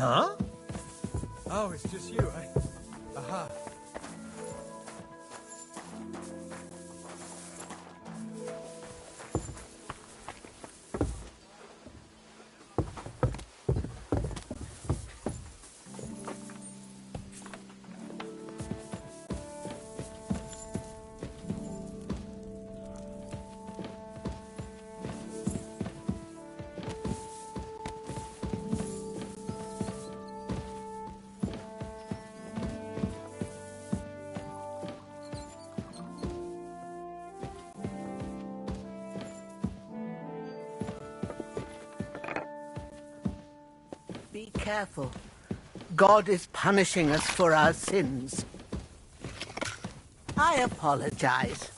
Huh? Oh, it's just you, eh? Aha. Be careful. God is punishing us for our sins. I apologize.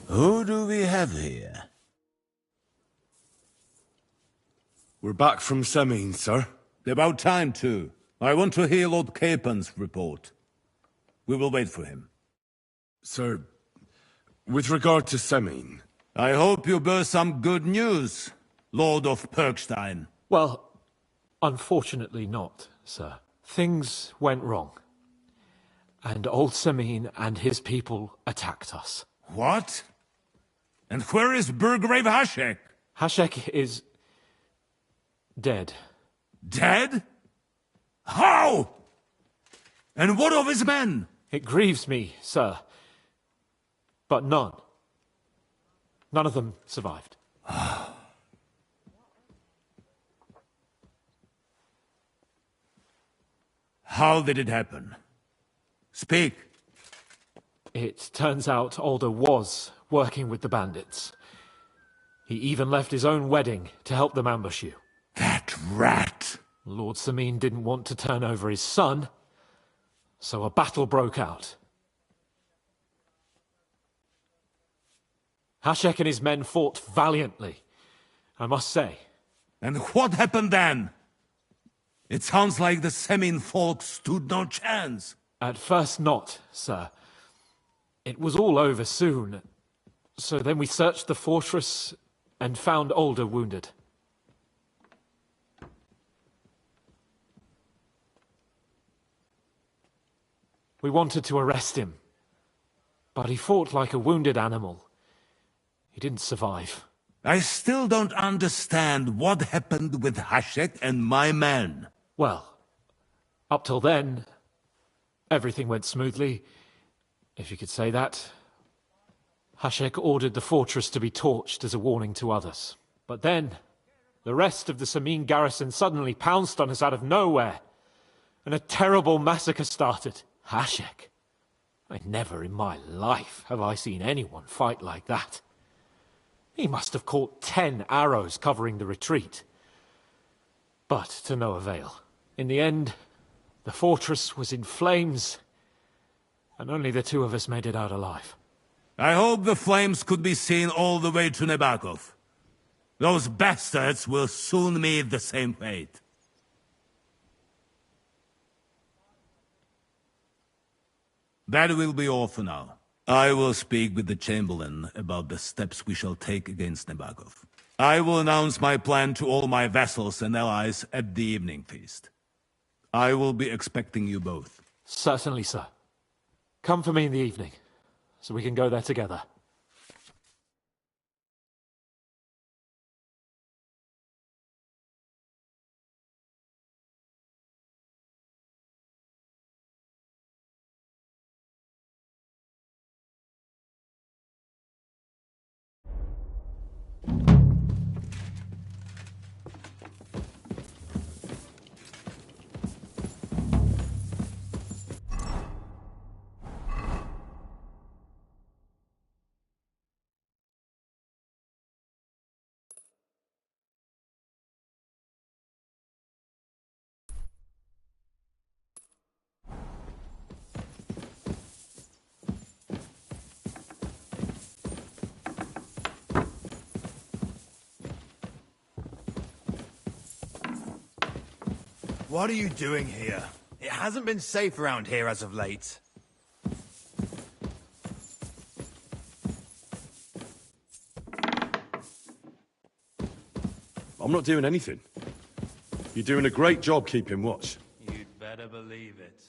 Who do we have here? We're back from Semine, sir. About time, too. I want to hear Lord Capen's report. We will wait for him. Sir, with regard to Semine... I hope you bear some good news, Lord of Perkstein. Well, unfortunately not, sir. Things went wrong. And old Semine and his people attacked us. What? And where is Burgrave Hashek? Hashek is... dead. Dead? How? And what of his men? It grieves me, sir. But none of them survived. How did it happen? Speak. It turns out Alder was working with the bandits. He even left his own wedding to help them ambush you. That rat! Lord Semine didn't want to turn over his son, so a battle broke out. Hashek and his men fought valiantly, I must say. And what happened then? It sounds like the Semine folk stood no chance. At first not, sir. It was all over soon. So then we searched the fortress and found Alder wounded. We wanted to arrest him, but he fought like a wounded animal. He didn't survive. I still don't understand what happened with Hashek and my men. Well, up till then, everything went smoothly, if you could say that. Hashek ordered the fortress to be torched as a warning to others. But then, the rest of the Semine garrison suddenly pounced on us out of nowhere, and a terrible massacre started. Hashek? Never in my life have I seen anyone fight like that. He must have caught 10 arrows covering the retreat. But to no avail. In the end, the fortress was in flames, and only the two of us made it out alive. I hope the flames could be seen all the way to Nebakov. Those bastards will soon meet the same fate. That will be all for now. I will speak with the Chamberlain about the steps we shall take against Nabokov. I will announce my plan to all my vassals and allies at the evening feast. I will be expecting you both. Certainly, sir. Come for me in the evening, so we can go there together. What are you doing here? It hasn't been safe around here as of late. I'm not doing anything. You're doing a great job keeping watch. You'd better believe it.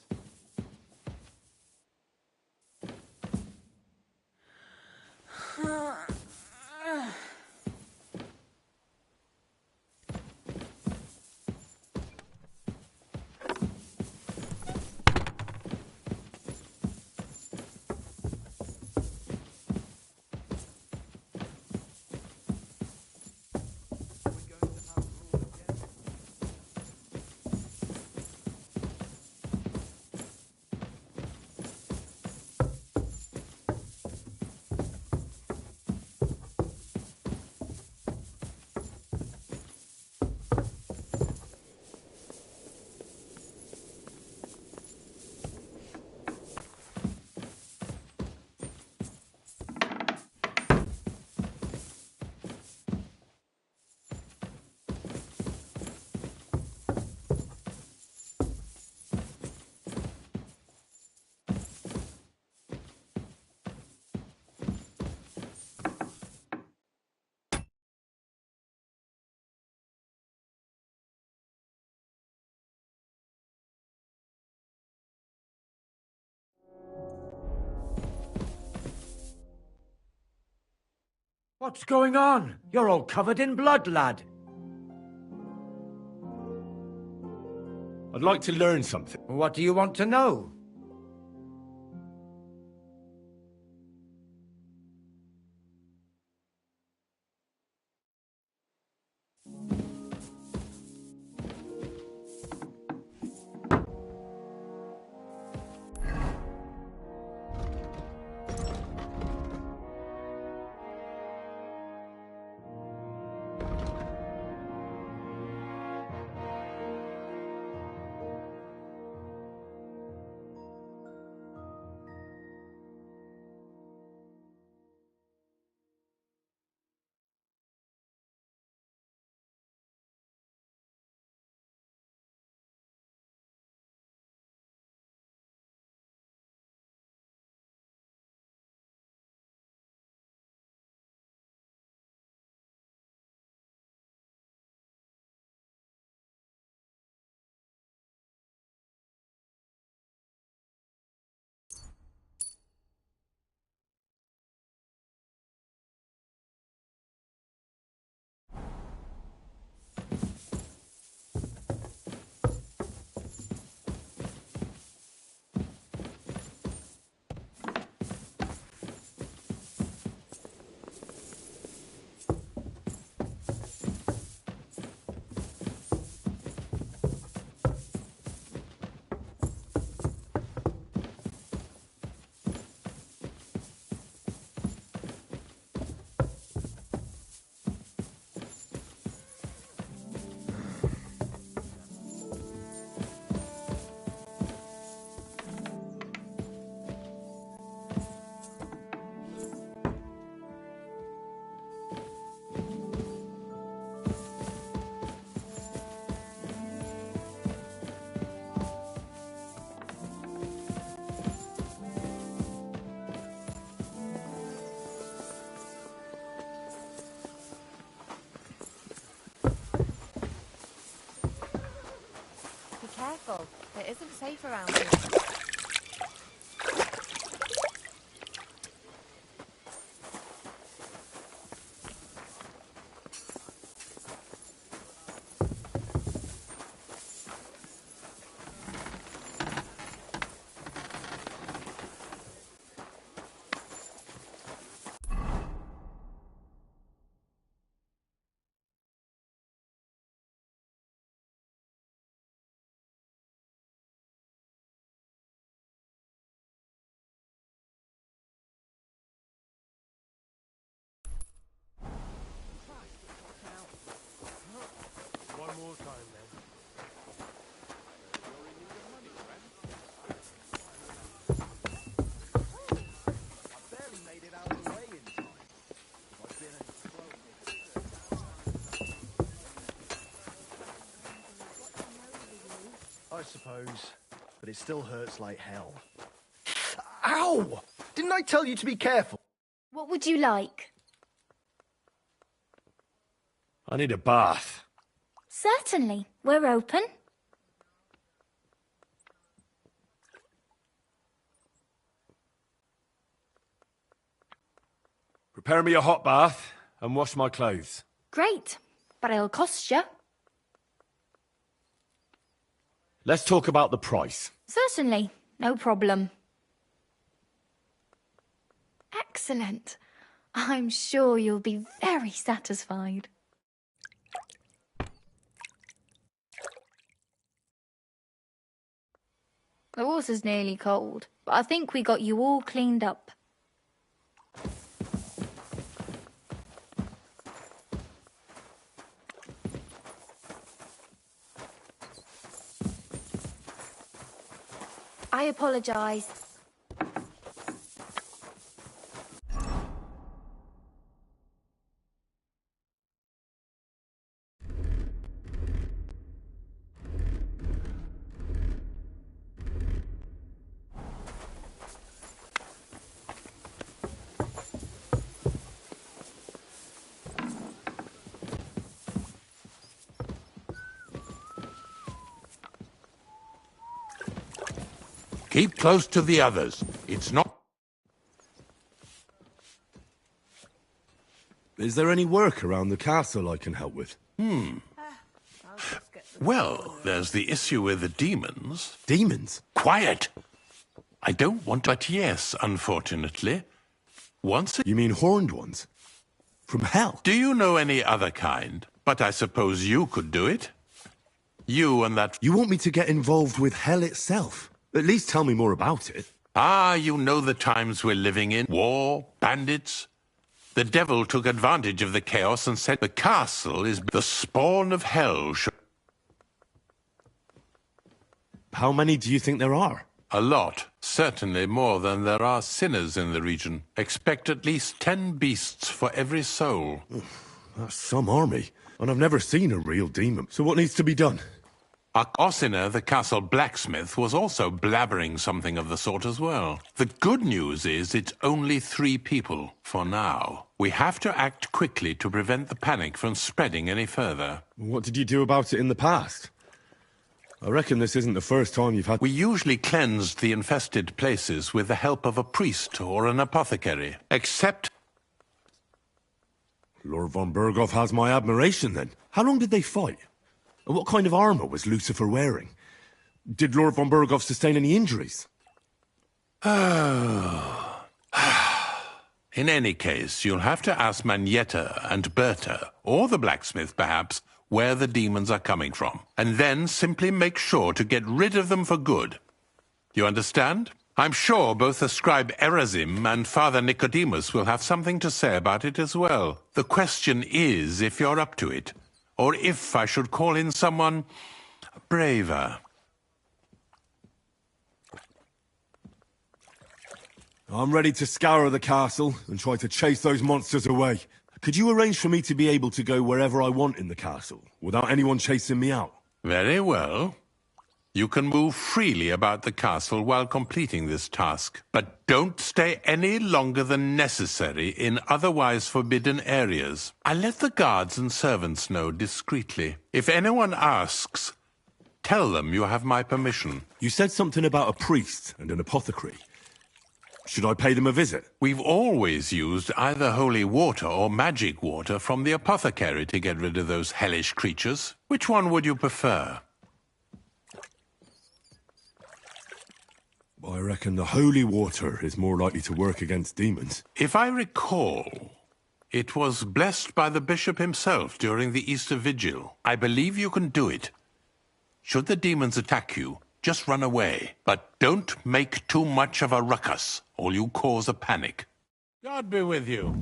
What's going on? You're all covered in blood, lad. I'd like to learn something. What do you want to know? careful. It isn't safe around here. One more time, then. I suppose, but it still hurts like hell. Ow! Didn't I tell you to be careful? What would you like? I need a bath. Certainly. We're open. Prepare me a hot bath and wash my clothes. Great. But it'll cost you. Let's talk about the price. Certainly. No problem. Excellent. I'm sure you'll be very satisfied. The water's nearly cold, but I think we got you all cleaned up. I apologise. Keep close to the others. It's not... Is there any work around the castle I can help with? Well, there's the issue with the demons. Demons? Quiet! I don't want... But yes, unfortunately. Once... You mean horned ones? From hell? Do you know any other kind? But I suppose you could do it. You and that... You want me to get involved with hell itself? At least tell me more about it. Ah, you know the times we're living in. War, bandits. The devil took advantage of the chaos and said the castle is the spawn of hell. How many do you think there are? A lot. Certainly more than there are sinners in the region. Expect at least 10 beasts for every soul. That's some army. And I've never seen a real demon. So what needs to be done? Ossina, the castle blacksmith, was also blabbering something of the sort as well. The good news is it's only 3 people, for now. We have to act quickly to prevent the panic from spreading any further. What did you do about it in the past? I reckon this isn't the first time you've had... We usually cleansed the infested places with the help of a priest or an apothecary. Except... Lord von Berghoff has my admiration, then. How long did they fight? And what kind of armor was Lucifer wearing? Did Lord von Berghoff sustain any injuries? Oh. In any case, you'll have to ask Manietta and Berta, or the blacksmith perhaps, where the demons are coming from. And then simply make sure to get rid of them for good. You understand? I'm sure both the scribe Erazim and Father Nicodemus will have something to say about it as well. The question is if you're up to it. Or if I should call in someone braver. I'm ready to scour the castle and try to chase those monsters away. Could you arrange for me to be able to go wherever I want in the castle, without anyone chasing me out? Very well. You can move freely about the castle while completing this task. But don't stay any longer than necessary in otherwise forbidden areas. I'll let the guards and servants know discreetly. If anyone asks, Tell them you have my permission. You said something about a priest and an apothecary. Should I pay them a visit? We've always used either holy water or magic water from the apothecary to get rid of those hellish creatures. Which one would you prefer? I reckon the holy water is more likely to work against demons. If I recall, it was blessed by the bishop himself during the Easter Vigil. I believe you can do it. Should the demons attack you, just run away. But don't make too much of a ruckus, or you cause a panic. God be with you.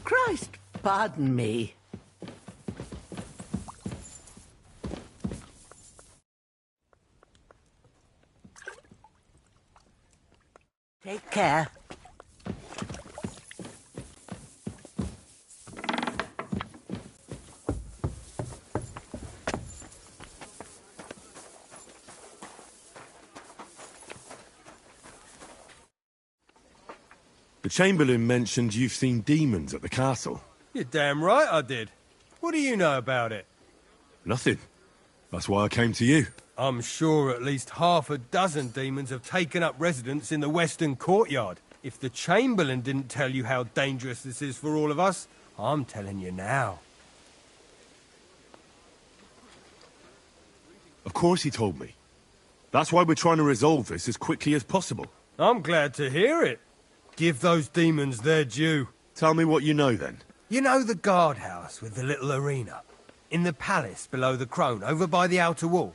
Christ, pardon me. Take care. The Chamberlain mentioned you've seen demons at the castle. You're damn right I did. What do you know about it? Nothing. That's why I came to you. I'm sure at least half a dozen demons have taken up residence in the western courtyard. If the Chamberlain didn't tell you how dangerous this is for all of us, I'm telling you now. Of course he told me. That's why we're trying to resolve this as quickly as possible. I'm glad to hear it. Give those demons their due. Tell me what you know, then. You know the guardhouse with the little arena? In the palace below the Crone, over by the outer wall?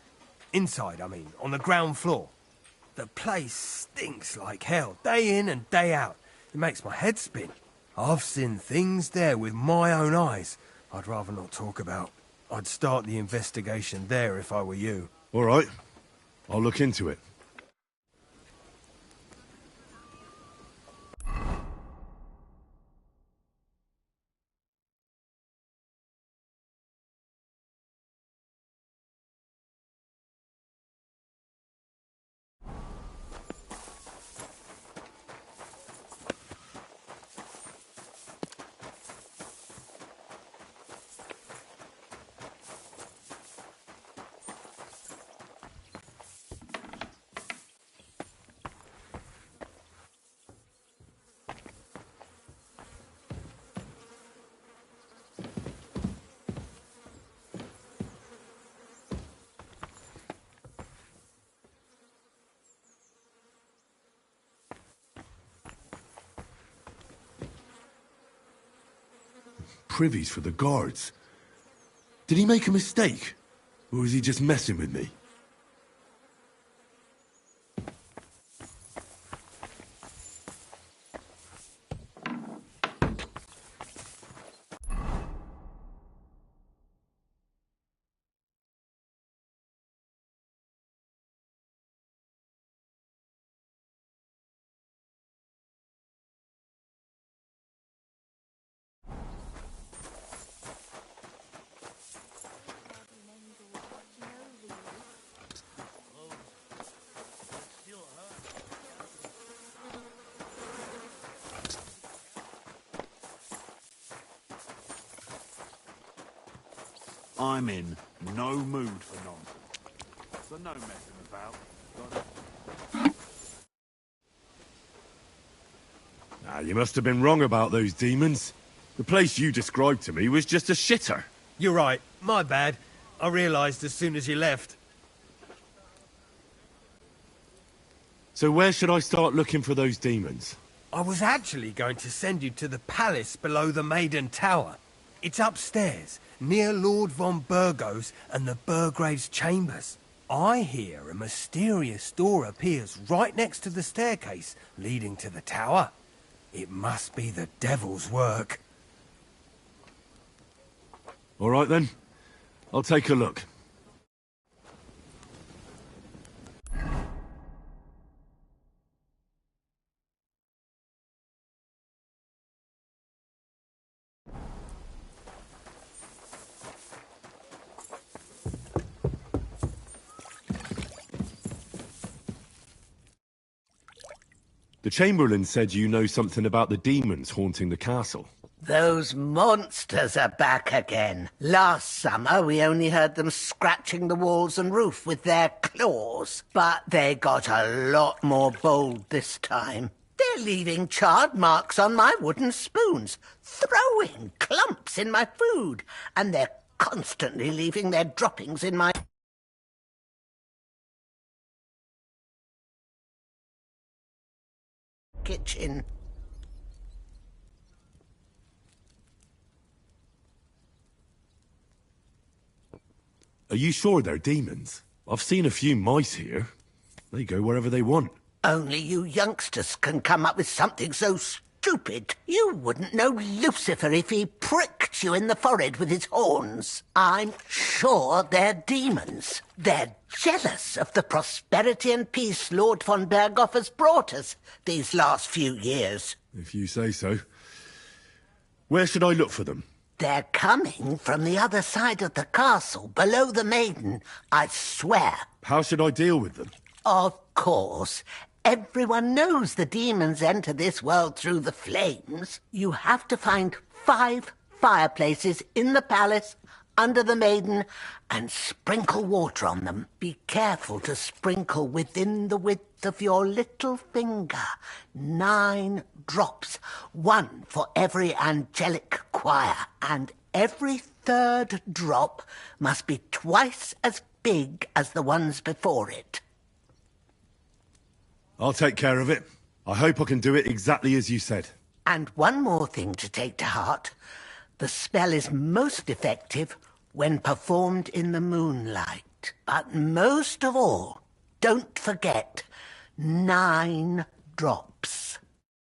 Inside, I mean, on the ground floor. The place stinks like hell, day in and day out. It makes my head spin. I've seen things there with my own eyes I'd rather not talk about. I'd start the investigation there if I were you. All right. I'll look into it. Privies for the guards. Did he make a mistake? Or was he just messing with me? I'm in no mood for nonsense. So no messing about. You must have been wrong about those demons. The place you described to me was just a shitter. You're right. My bad. I realised as soon as you left. So where should I start looking for those demons? I was actually going to send you to the palace below the Maiden Tower. It's upstairs, near Lord von Burgos and the Burgrave's chambers. I hear a mysterious door appears right next to the staircase leading to the tower. It must be the devil's work. All right, then. I'll take a look. The Chamberlain said you know something about the demons haunting the castle. Those monsters are back again. Last summer, we only heard them scratching the walls and roof with their claws. But they got a lot more bold this time. They're leaving charred marks on my wooden spoons, throwing clumps in my food, and they're constantly leaving their droppings in my kitchen. Are you sure they're demons? I've seen a few mice here. They go wherever they want. Only you youngsters can come up with something so stupid. You wouldn't know Lucifer if he pricked you in the forehead with his horns. I'm sure they're demons. They're jealous of the prosperity and peace Lord von Berghoff has brought us these last few years. If you say so. Where should I look for them? They're coming from the other side of the castle, below the maiden, I swear. How should I deal with them? Of course. Everyone knows the demons enter this world through the flames. You have to find 5 fireplaces in the palace, under the maiden, and sprinkle water on them. Be careful to sprinkle within the width of your little finger. 9 drops, 1 for every angelic choir, and every 3rd drop must be twice as big as the ones before it. I'll take care of it. I hope I can do it exactly as you said. And one more thing to take to heart. The spell is most effective when performed in the moonlight. But most of all, don't forget 9 drops.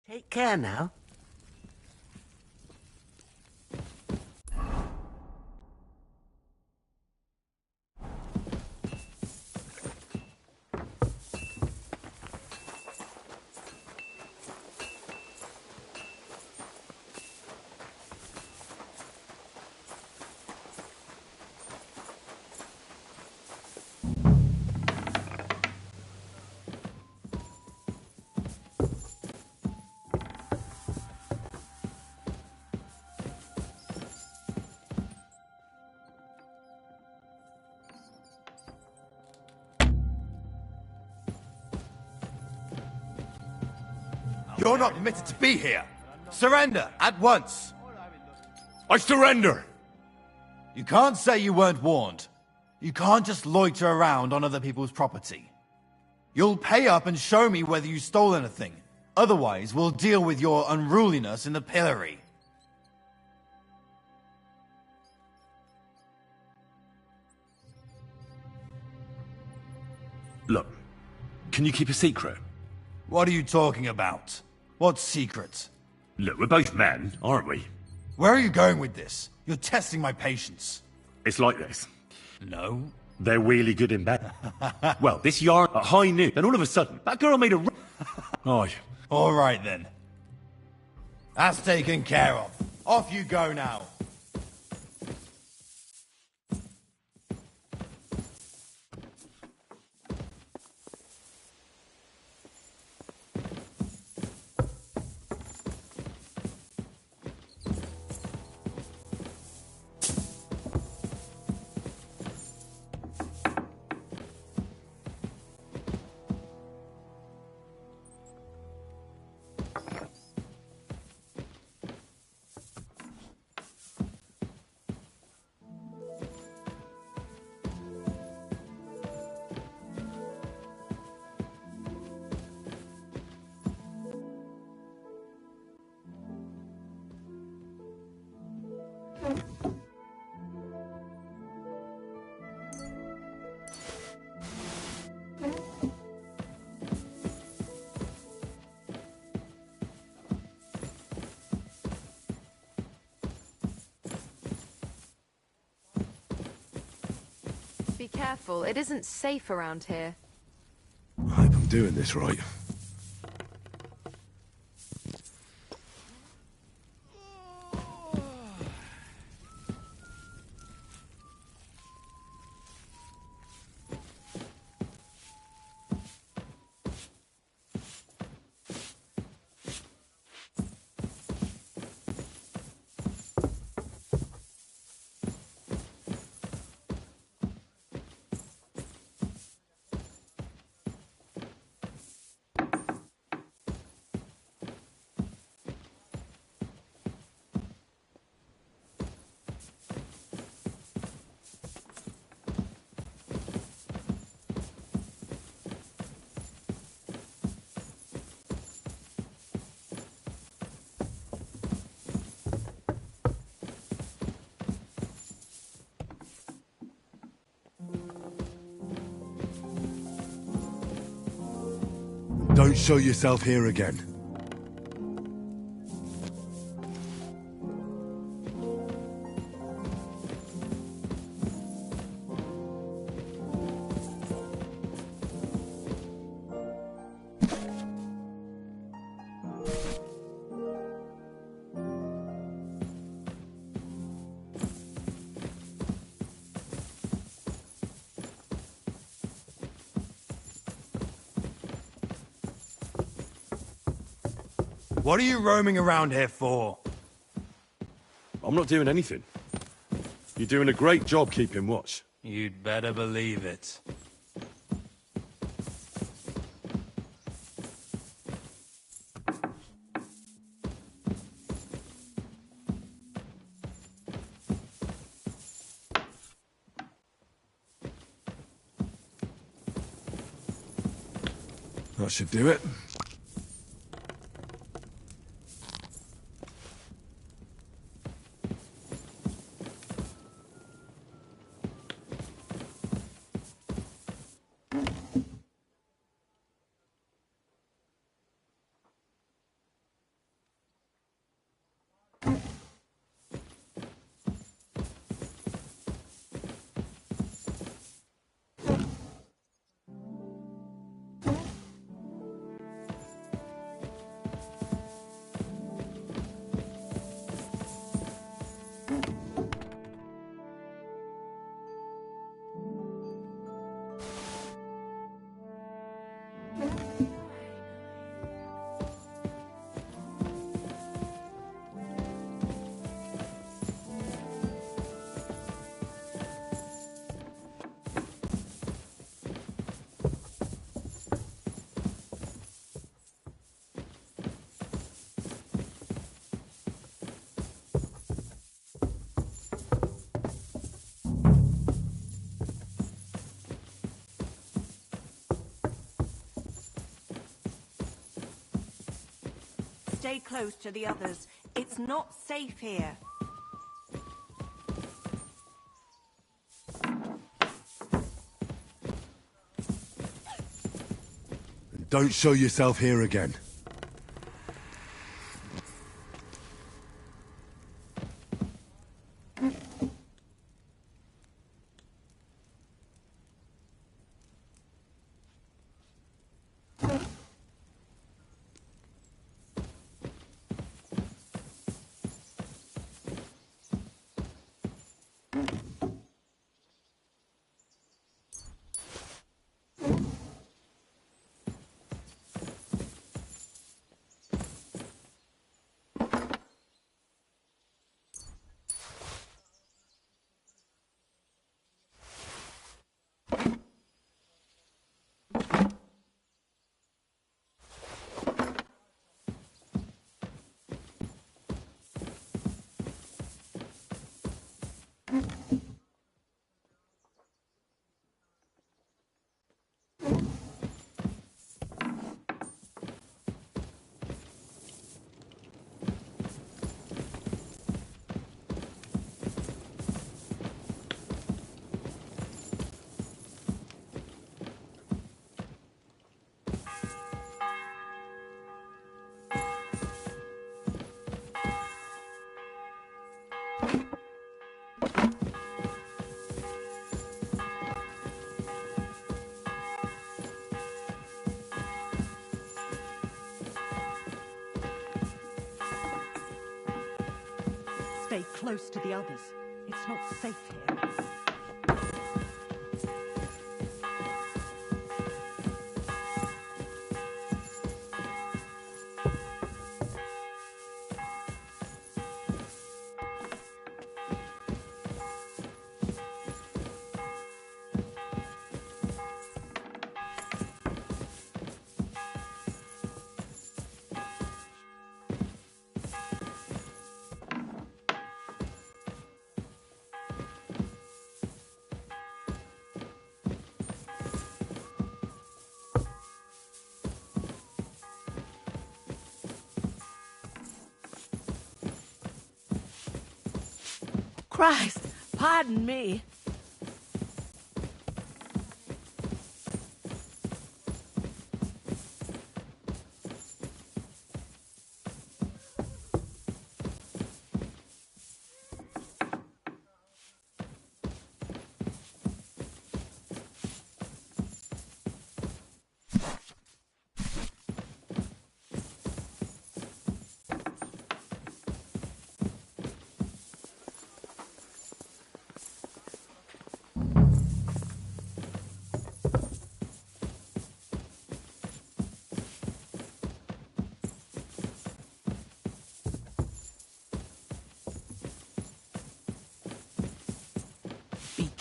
Take care now. You're not permitted to be here. Surrender at once. I surrender! You can't say you weren't warned. You can't just loiter around on other people's property. You'll pay up and show me whether you stole anything. Otherwise, we'll deal with your unruliness in the pillory. Look, can you keep a secret? What are you talking about? What secret? Look, we're both men, aren't we? Where are you going with this? You're testing my patience. It's like this. No. They're really good in bed. Well, this yarn at high noon, and all of a sudden, that girl made a... Oh, All right, then. That's taken care of. Off you go now. Be careful, it isn't safe around here. I hope I'm doing this right. Don't show yourself here again. What are you roaming around here for? I'm not doing anything. You're doing a great job keeping watch. You'd better believe it. That should do it. Stay close to the others. It's not safe here. Don't show yourself here again. Stay close to the others. It's not safe here. Christ, pardon me.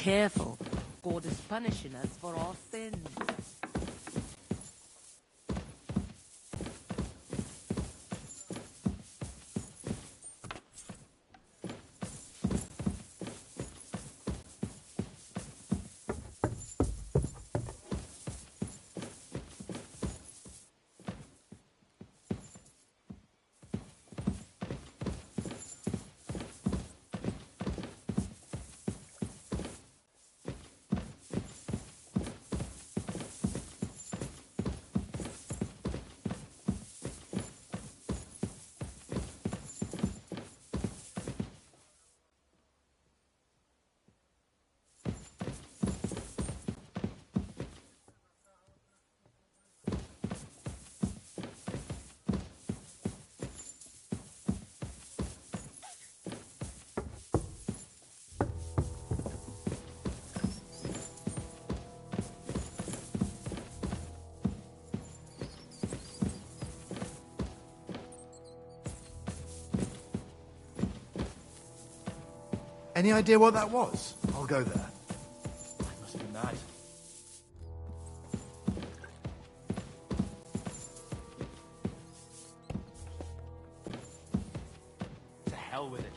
careful. God is punishing us for our sins. Any idea what that was? I'll go there. I must be mad. To hell with it.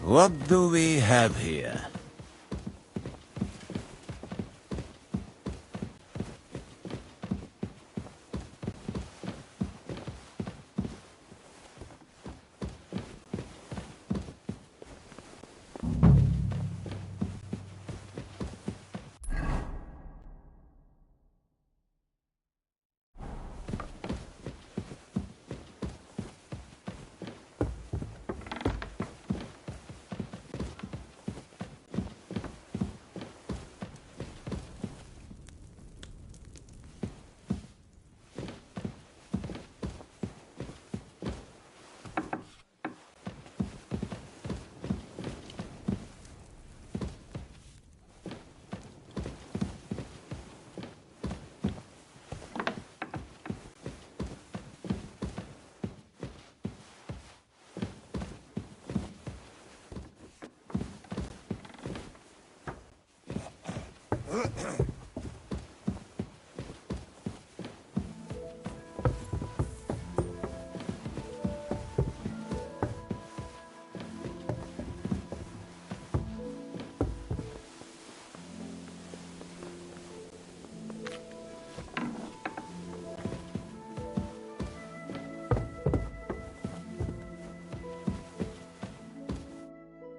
What do we have here?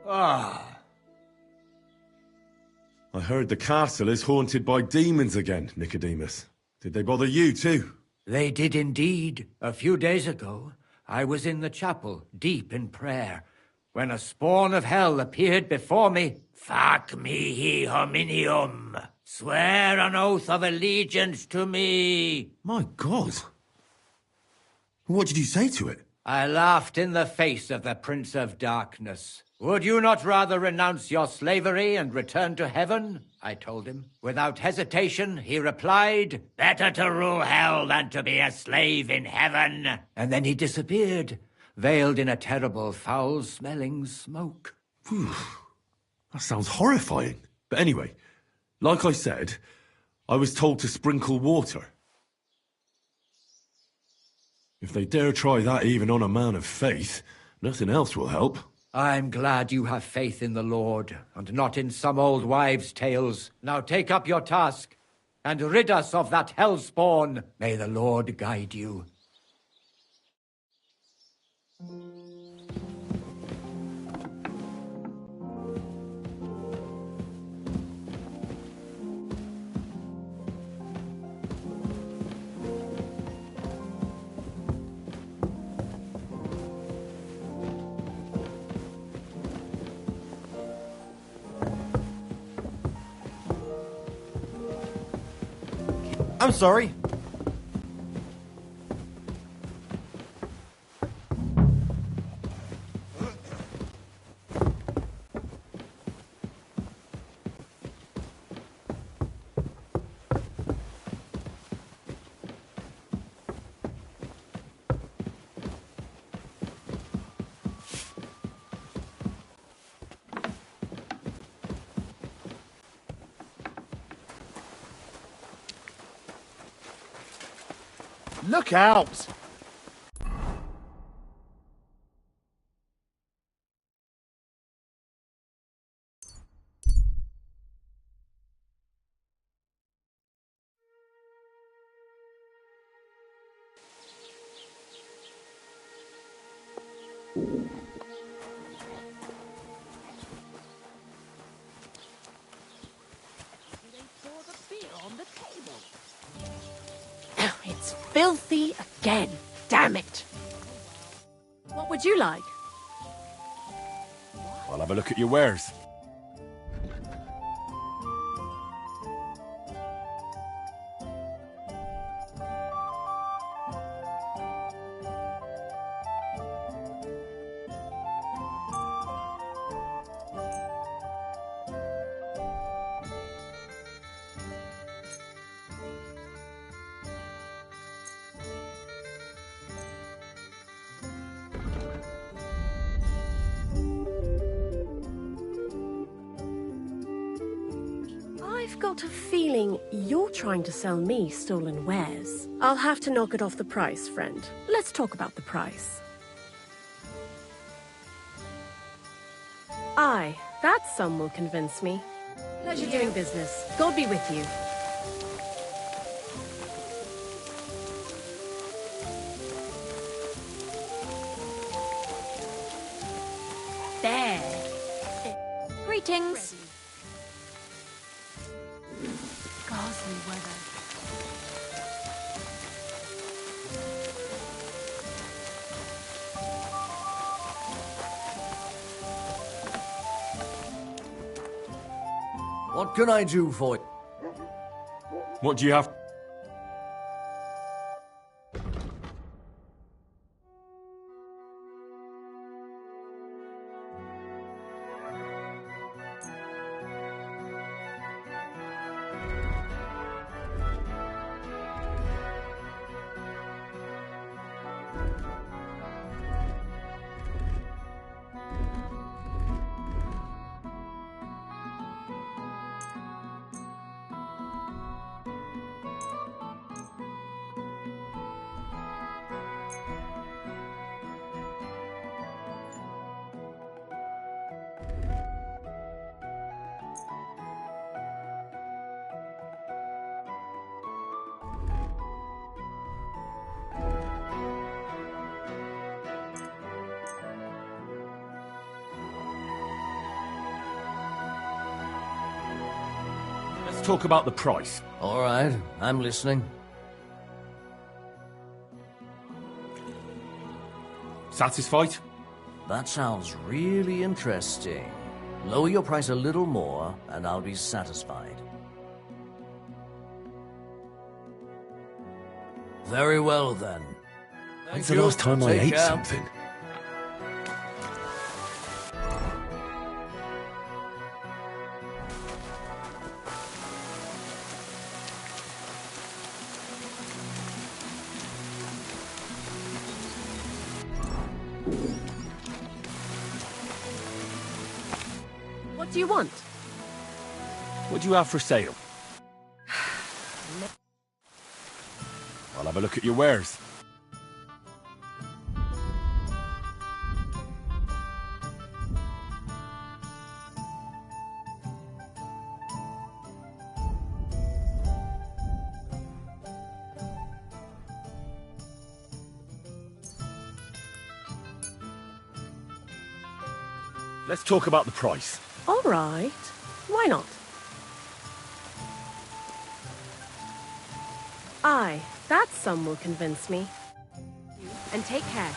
Ah. I heard the castle is haunted by demons again, Nicodemus. Did they bother you too? They did indeed. A few days ago, I was in the chapel, deep in prayer, when a spawn of hell appeared before me. Fac mihi hominium. Swear an oath of allegiance to me. My God. What did you say to it? I laughed in the face of the Prince of Darkness. Would you not rather renounce your slavery and return to heaven? I told him. Without hesitation, he replied, better to rule hell than to be a slave in heaven. And then he disappeared, veiled in a terrible, foul-smelling smoke. Phew. That sounds horrifying. But anyway, like I said, I was told to sprinkle water. If they dare try that even on a man of faith, nothing else will help. I'm glad you have faith in the Lord, and not in some old wives' tales. Now take up your task, and rid us of that hellspawn. May the Lord guide you. I'm sorry. Look out! It's filthy again. Damn it. What would you like? I'll have a look at your wares. I've got a feeling you're trying to sell me stolen wares. I'll have to knock it off the price, friend. Let's talk about the price. Aye, that sum will convince me. Pleasure doing business. God be with you. There. Greetings. Ghastly weather. What can I do for you? What do you have? Let's talk about the price. All right, I'm listening. Satisfied? That sounds really interesting. Lower your price a little more, and I'll be satisfied. Very well, then. When's the last time I ate something? What do you want? What do you have for sale? I'll have a look at your wares. Let's talk about the price. All right. Why not? Aye, that sum will convince me. And take care.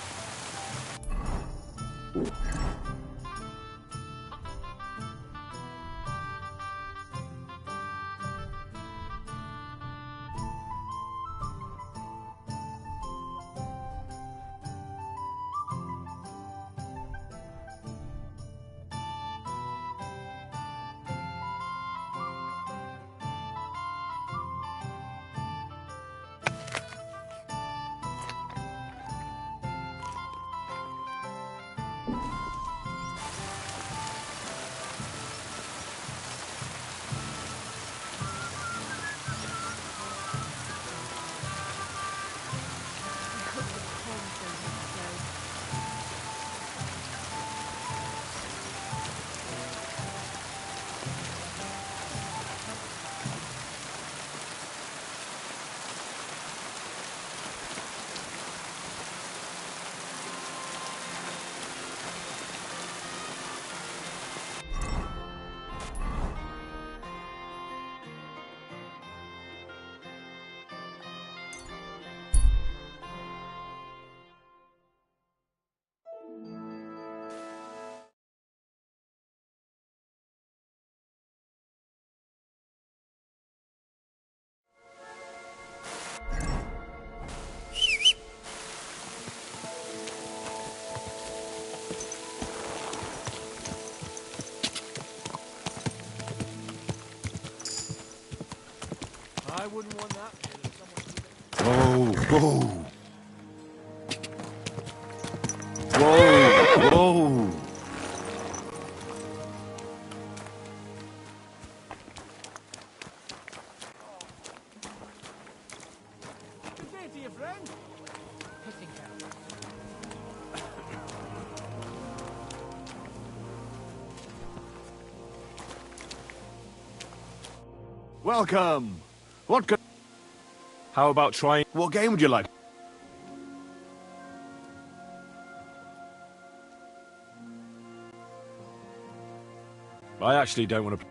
I wouldn't want that. Whoa, whoa. Whoa, whoa. Good day to you, friend. Pissing cow. Welcome. What good? How about trying? What game would you like? I actually don't want to.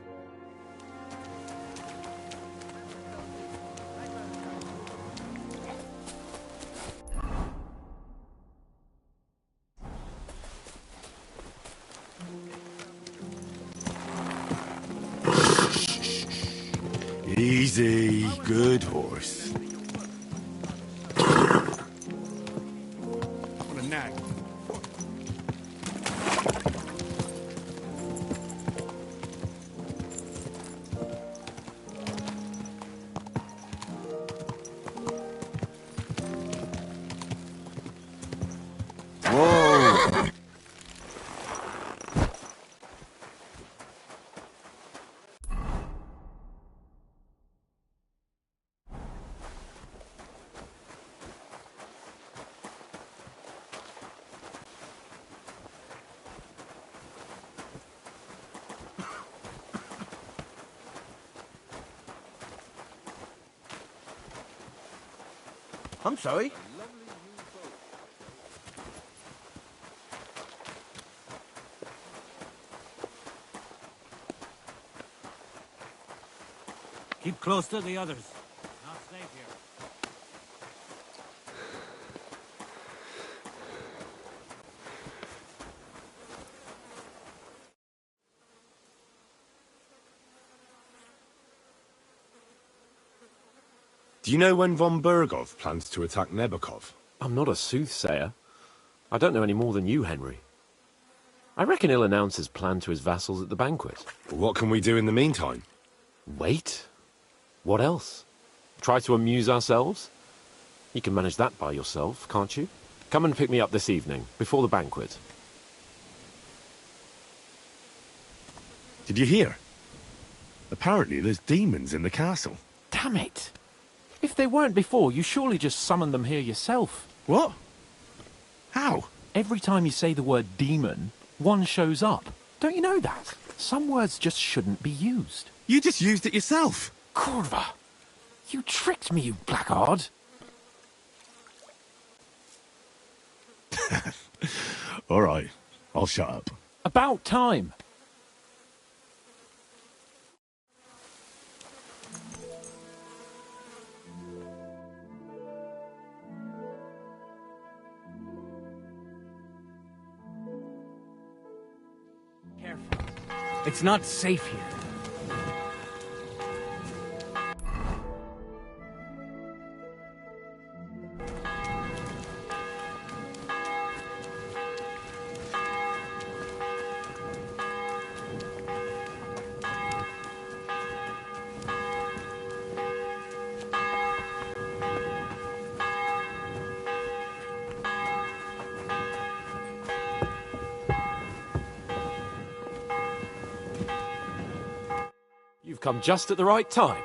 Easy, good horse. What a nag. Whoa! I'm sorry. Keep close to the others. Not safe here. Do you know when von Bergov plans to attack Nebukov? I'm not a soothsayer. I don't know any more than you, Henry. I reckon he'll announce his plan to his vassals at the banquet. What can we do in the meantime? Wait? What else? Try to amuse ourselves? You can manage that by yourself, can't you? Come and pick me up this evening, before the banquet. Did you hear? Apparently there's demons in the castle. Damn it! If they weren't before, you surely just summoned them here yourself. What? How? Every time you say the word demon, one shows up. Don't you know that? Some words just shouldn't be used. You just used it yourself. Corva! You tricked me, you blackguard! All right, I'll shut up. About time! Careful. It's not safe here. You've come just at the right time.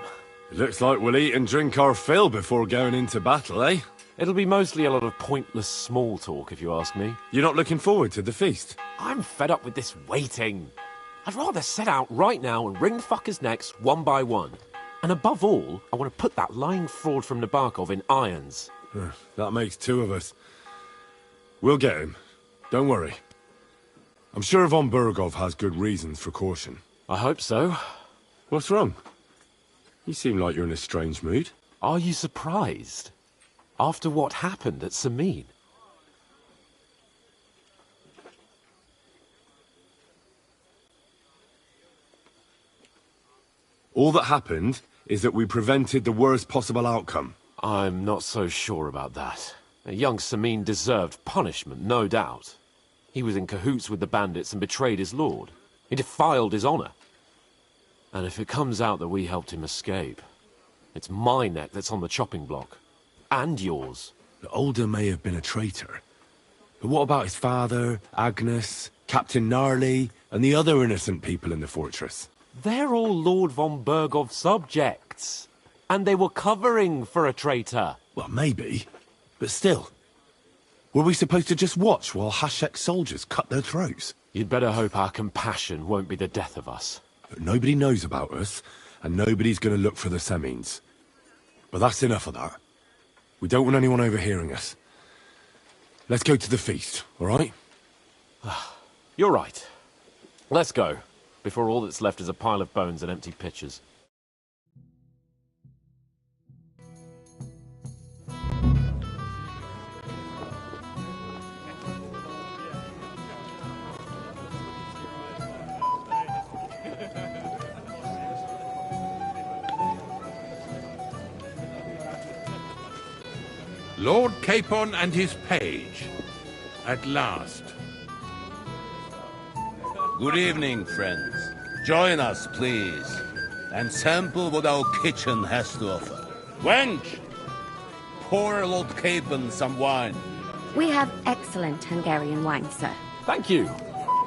It looks like we'll eat and drink our fill before going into battle, eh? It'll be mostly a lot of pointless small talk, if you ask me. You're not looking forward to the feast? I'm fed up with this waiting. I'd rather set out right now and wring fuckers' necks one by one. And above all, I want to put that lying fraud from Nabokov in irons. That makes two of us. We'll get him. Don't worry. I'm sure von Burgov has good reasons for caution. I hope so. What's wrong? You seem like you're in a strange mood. Are you surprised? After what happened at Samin? All that happened is that we prevented the worst possible outcome. I'm not so sure about that. Young Samin deserved punishment, no doubt. He was in cahoots with the bandits and betrayed his lord. He defiled his honor. And if it comes out that we helped him escape, it's my neck that's on the chopping block. And yours. The Older may have been a traitor. But what about his father, Agnes, Captain Gnarly, and the other innocent people in the fortress? They're all Lord von Burgov's subjects. And they were covering for a traitor. Well, maybe. But still. Were we supposed to just watch while Hashek's soldiers cut their throats? You'd better hope our compassion won't be the death of us. But nobody knows about us, and nobody's going to look for the Semines. But that's enough of that. We don't want anyone overhearing us. Let's go to the feast, all right? You're right. Let's go, before all that's left is a pile of bones and empty pitchers. Lord Capon and his page. At last. Good evening, friends. Join us, please, and sample what our kitchen has to offer. Wench, pour Lord Capon some wine. We have excellent Hungarian wine, sir. Thank you.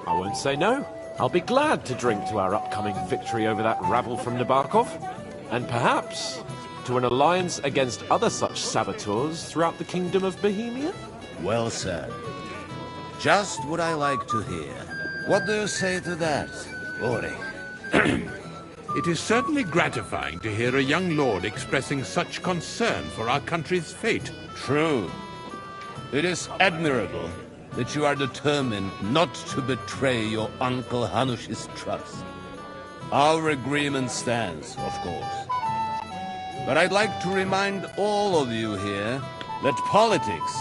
I won't say no. I'll be glad to drink to our upcoming victory over that rabble from Nabokov. And perhaps to an alliance against other such saboteurs throughout the kingdom of Bohemia? Well said. Just what I like to hear. What do you say to that, Ori? It is certainly gratifying to hear a young lord expressing such concern for our country's fate. True. It is admirable that you are determined not to betray your Uncle Hanush's trust. Our agreement stands, of course. But I'd like to remind all of you here that politics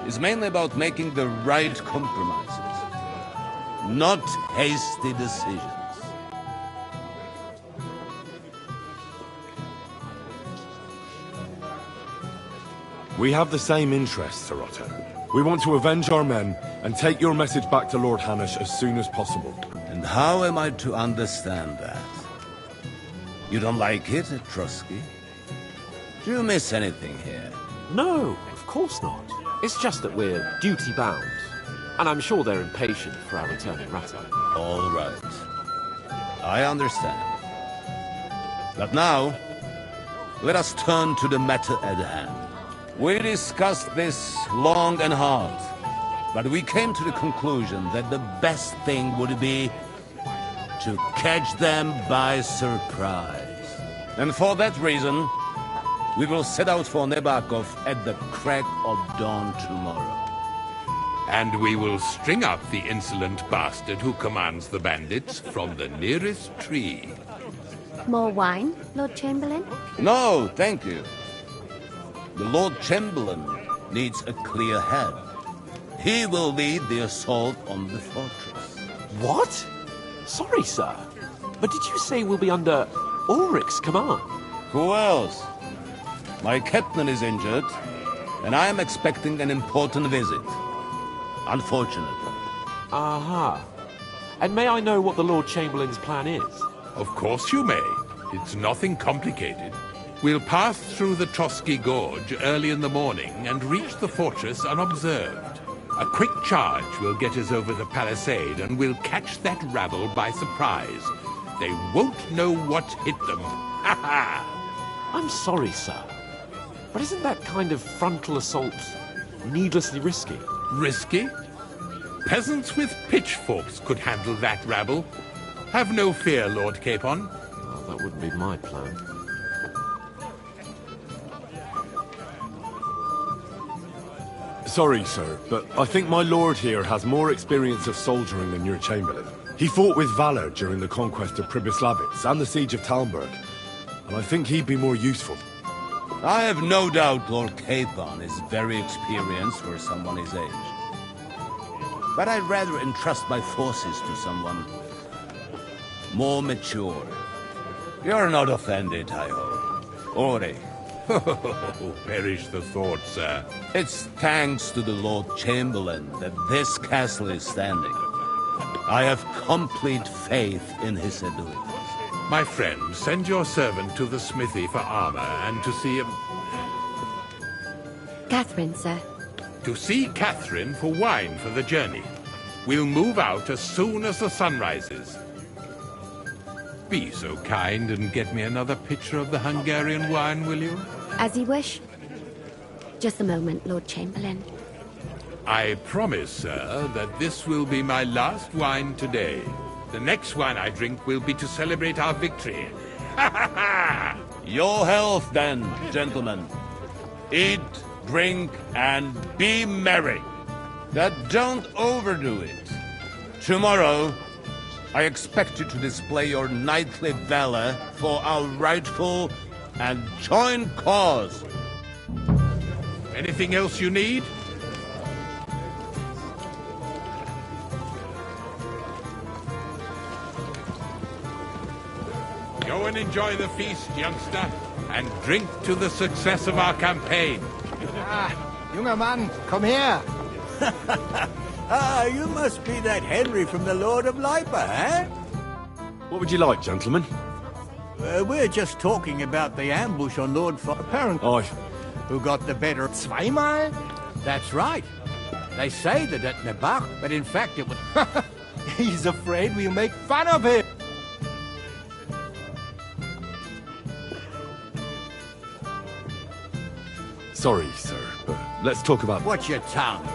is mainly about making the right compromises, not hasty decisions. We have the same interests, Sir Otto. We want to avenge our men and take your message back to Lord Hanush as soon as possible. And how am I to understand that? You don't like it, Trotsky? Do you miss anything here? No, of course not. It's just that we're duty-bound. And I'm sure they're impatient for our return in Rata. All right. I understand. But now, let us turn to the matter at hand. We discussed this long and hard, but we came to the conclusion that the best thing would be to catch them by surprise. And for that reason, we will set out for Nebakov at the crack of dawn tomorrow. And we will string up the insolent bastard who commands the bandits from the nearest tree. More wine, Lord Chamberlain? No, thank you. The Lord Chamberlain needs a clear head. He will lead the assault on the fortress. What? Sorry, sir. But did you say we'll be under Ulrich's command? Who else? My captain is injured, and I am expecting an important visit. Unfortunately. Aha. And may I know what the Lord Chamberlain's plan is? Of course you may. It's nothing complicated. We'll pass through the Trotsky Gorge early in the morning and reach the fortress unobserved. A quick charge will get us over the palisade and we'll catch that rabble by surprise. They won't know what hit them. Ha ha! I'm sorry, sir. But isn't that kind of frontal assault needlessly risky? Risky? Peasants with pitchforks could handle that rabble. Have no fear, Lord Capon. Oh, that wouldn't be my plan. Sorry, sir, but I think my lord here has more experience of soldiering than your Chamberlain. He fought with valor during the conquest of Pribyslavitz and the siege of Talmberg, and I think he'd be more useful. I have no doubt Lord Capon is very experienced for someone his age. But I'd rather entrust my forces to someone more mature. You're not offended, I hope. Ori. Oh, perish the thought, sir. It's thanks to the Lord Chamberlain that this castle is standing. I have complete faith in his abilities. My friend, send your servant to the smithy for armor and to see him... Catherine, sir. To see Catherine for wine for the journey. We'll move out as soon as the sun rises. Be so kind and get me another pitcher of the Hungarian wine, will you? As you wish. Just a moment, Lord Chamberlain. I promise, sir, that this will be my last wine today. The next wine I drink will be to celebrate our victory. Ha ha ha! Your health, then, gentlemen. Eat, drink, and be merry. But don't overdo it. Tomorrow, I expect you to display your knightly valor for our rightful and joint cause. Anything else you need? Go and enjoy the feast, youngster, and drink to the success of our campaign. Ah, junger Mann, komm her! Ah, you must be that Henry from the Lord of Lipa, eh? What would you like, gentlemen? We're just talking about the ambush on Lord Apparently. Who got the better zweimal? That's right. They say that at Nebach, but in fact it was... He's afraid we'll make fun of him! Sorry, sir, but let's talk about... Watch your tongue.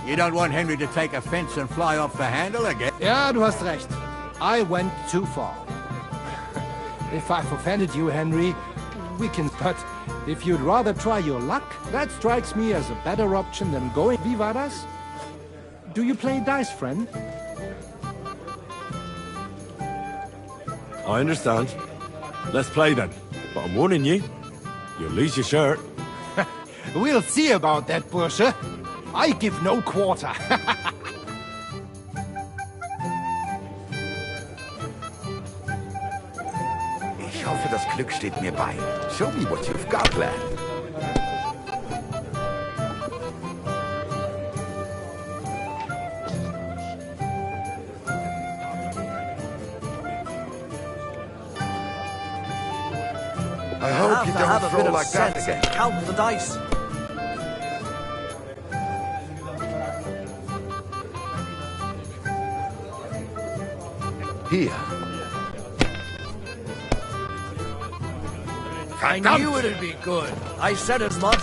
You don't want Henry to take offense and fly off the handle again? Ja, du hast recht. I went too far. If I've offended you, Henry, we can... But if you'd rather try your luck, that strikes me as a better option than going... Wie war das? Do you play dice, friend? I understand. Let's play then. But I'm warning you, you'll lose your shirt. We'll see about that, Bursche. I give no quarter. Ich hoffe, das Glück steht mir bei. Show me what you've got, lad. have you to don't have a throw bit of like that sense again. and count the dice. Here. I knew it'd be good. I said as much.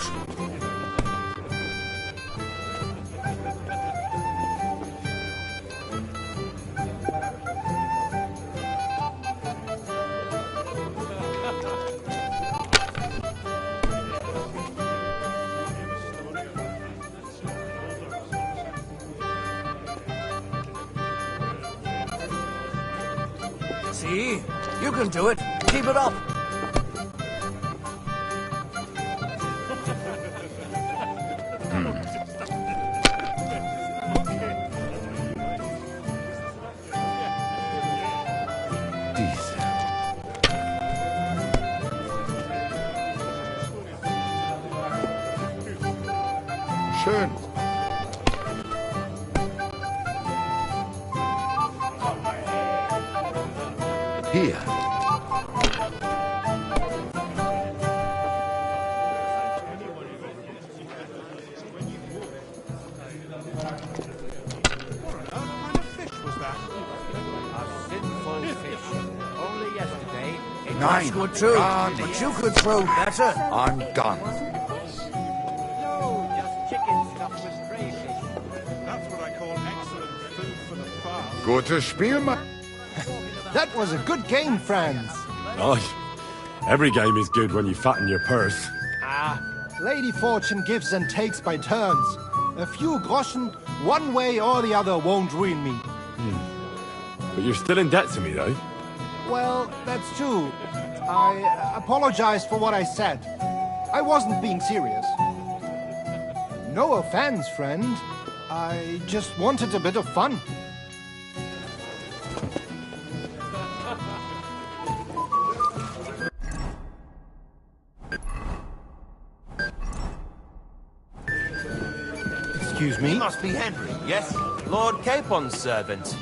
See? You can do it. Keep it up. Schön. Hier. That's good too, but you could throw better. I'm gone. Gutes Spiel, Mann. That was a good game, friends. Aye. Every game is good when you fatten your purse. Lady Fortune gives and takes by turns. A few groschen, one way or the other, won't ruin me. But you're still in debt to me, though. Well, that's true. I apologize for what I said. I wasn't being serious. No offense, friend. I just wanted a bit of fun. Excuse me? He must be Henry, yes? Lord Capon's servant.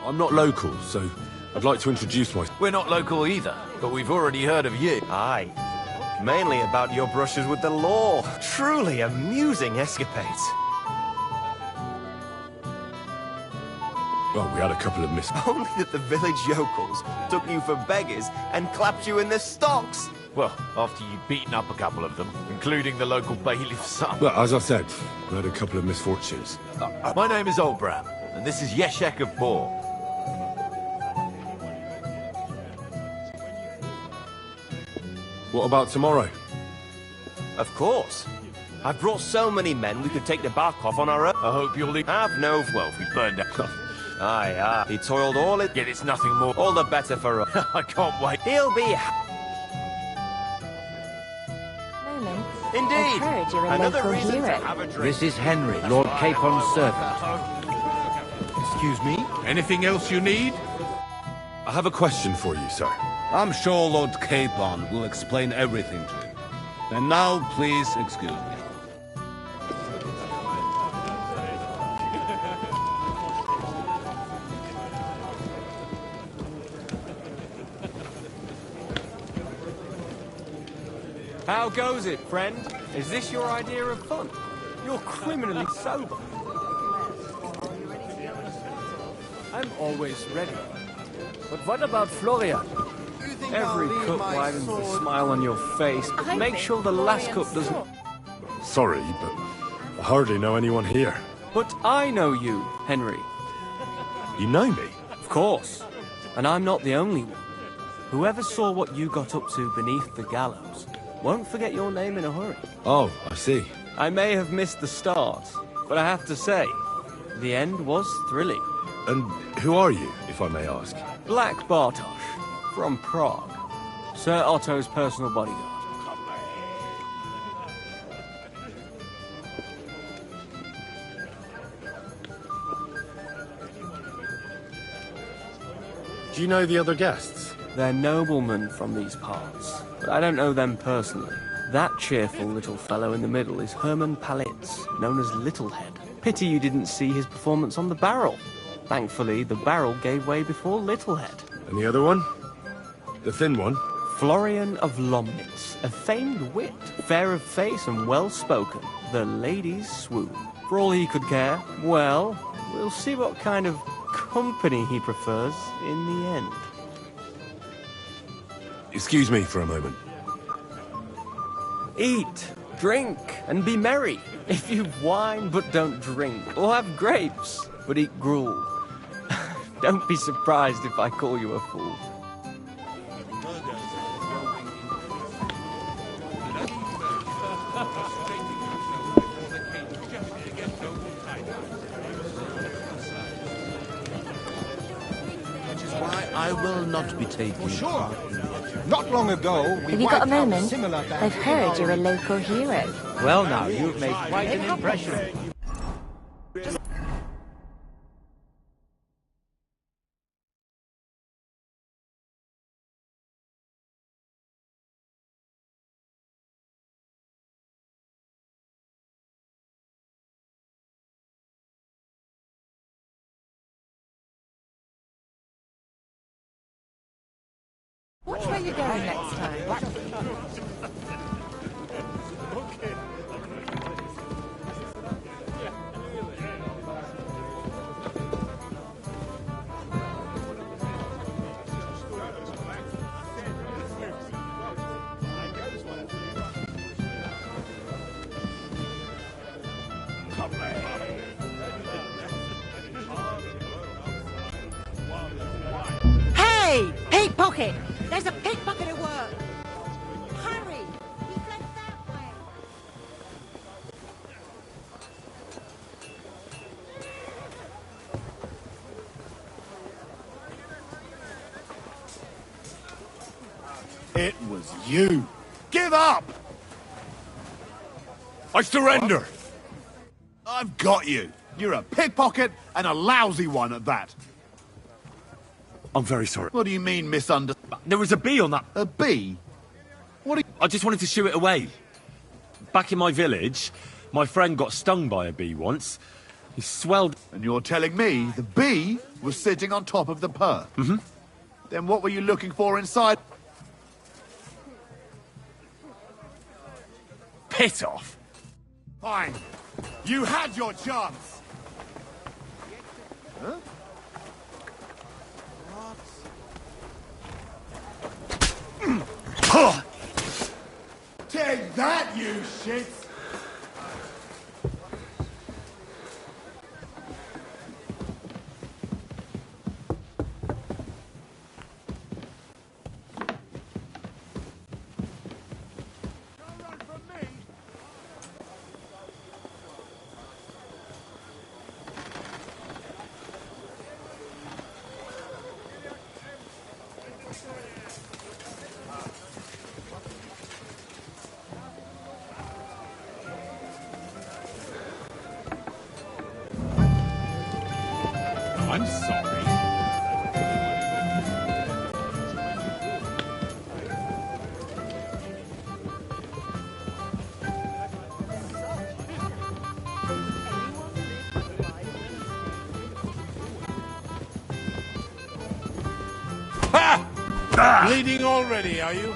I'm not local, so I'd like to introduce myself. We're not local either, but we've already heard of you. Aye. Mainly about your brushes with the law. Truly amusing escapades. Well, we had a couple of Only that the village yokels took you for beggars and clapped you in the stocks. Well, after you'd beaten up a couple of them, including the local bailiff's son. Well, as I said, we had a couple of misfortunes. My name is Olbram, and this is Yeshek of Bor. What about tomorrow? Of course. I've brought so many men we could take the bark off on our own. I hope you'll have no... Well, if we burned out. Aye, he toiled all it... Yet it's nothing more. All the better for us. I can't wait. He'll be... Indeed. Another reason to have a drink. This is Henry, Lord Capon's servant. Excuse me? Anything else you need? I have a question for you, sir. I'm sure Lord Capon will explain everything to you. And now, please excuse me. How goes it, friend? Is this your idea of fun? You're criminally sober. I'm always ready. But what about Florian? Every cup widens the smile on your face, but make sure the last cup doesn't... Sorry, but I hardly know anyone here. But I know you, Henry. You know me? Of course. And I'm not the only one. Whoever saw what you got up to beneath the gallows won't forget your name in a hurry. Oh, I see. I may have missed the start, but I have to say, the end was thrilling. And who are you, if I may ask? Black Bartosz, from Prague. Sir Otto's personal bodyguard. Do you know the other guests? They're noblemen from these parts, but I don't know them personally. That cheerful little fellow in the middle is Herman Palitz, known as Littlehead. Pity you didn't see his performance on the barrel. Thankfully, the barrel gave way before Littlehead. And the other one? The thin one? Florian of Lomnitz, a famed wit, fair of face and well-spoken. The ladies swoon. For all he could care, well, we'll see what kind of company he prefers in the end. Excuse me for a moment. Eat, drink, and be merry. If you whine but don't drink, or have grapes but eat gruel, don't be surprised if I call you a fool. Which is why I will not be taking. Sure. Not long ago, we Have you got a wiped out moment? similar band I've heard you're a local hero. Well now, you've made quite an impression. Watch where you're going next time. Hey! Pickpocket! There's a pickpocket at work! Hurry! He fled that way! It was you. Give up! I surrender! I've got you. You're a pickpocket and a lousy one at that. I'm very sorry. What do you mean, misunderstood? There was a bee on that. A bee? What are you... I just wanted to shoo it away. Back in my village, my friend got stung by a bee once. He swelled... And you're telling me the bee was sitting on top of the purr? Mm-hmm. Then what were you looking for inside? Piss off. Fine. You had your chance. Huh? Take that, you shits! I'm sorry. Bleeding already, are you?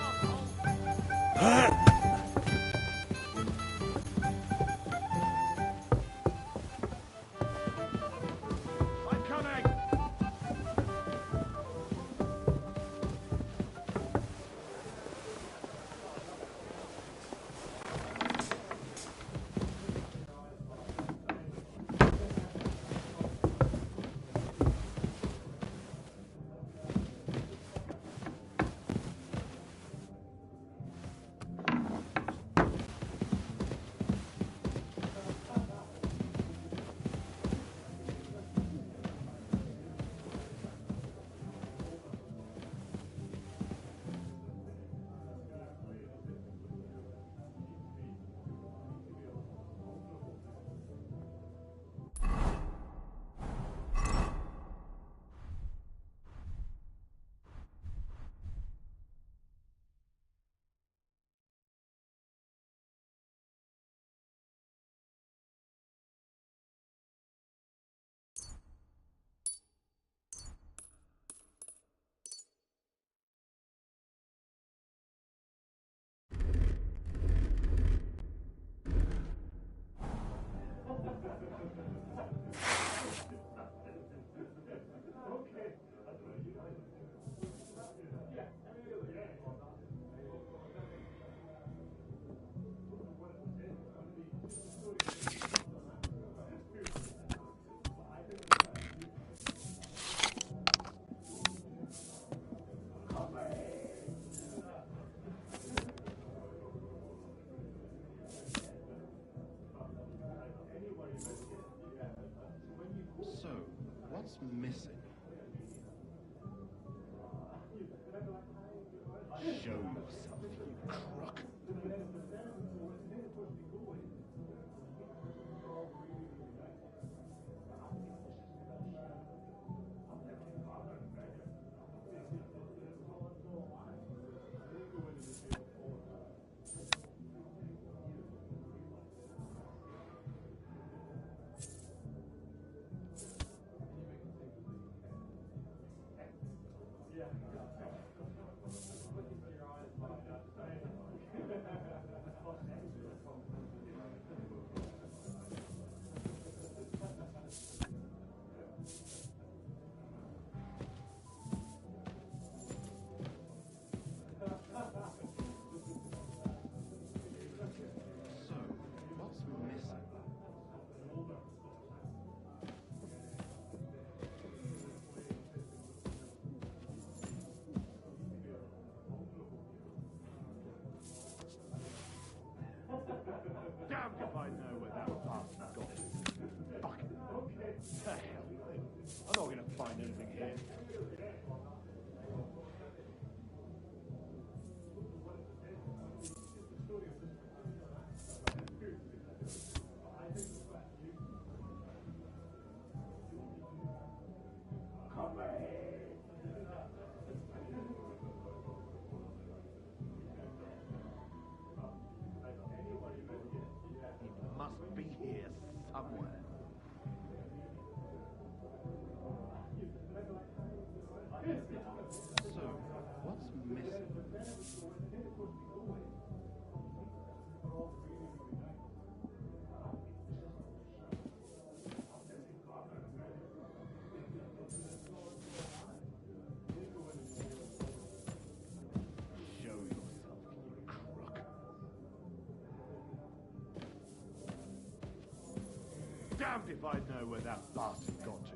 damned if I know where that bastard got to.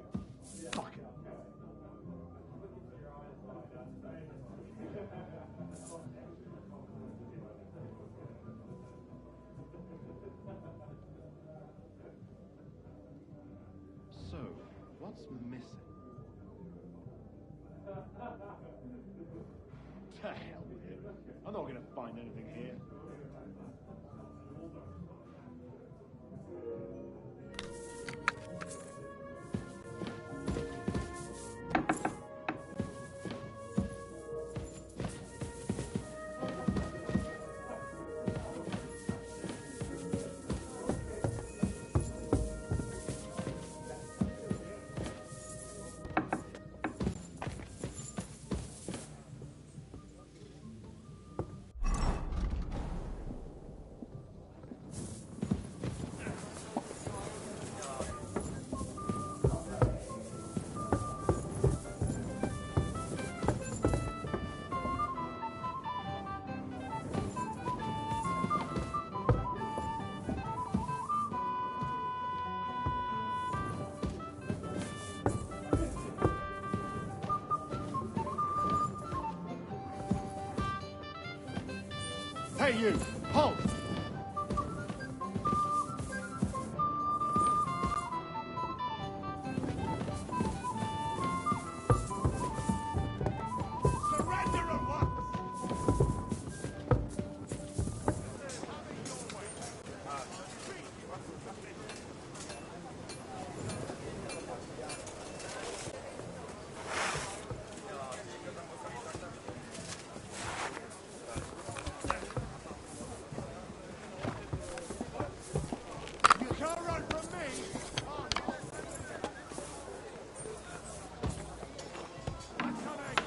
Fuck it. So, what's missing? To hell with it. I'm not going to find anything here. Hey, you! Halt! Surrender at once! You can't run from me! I'm coming!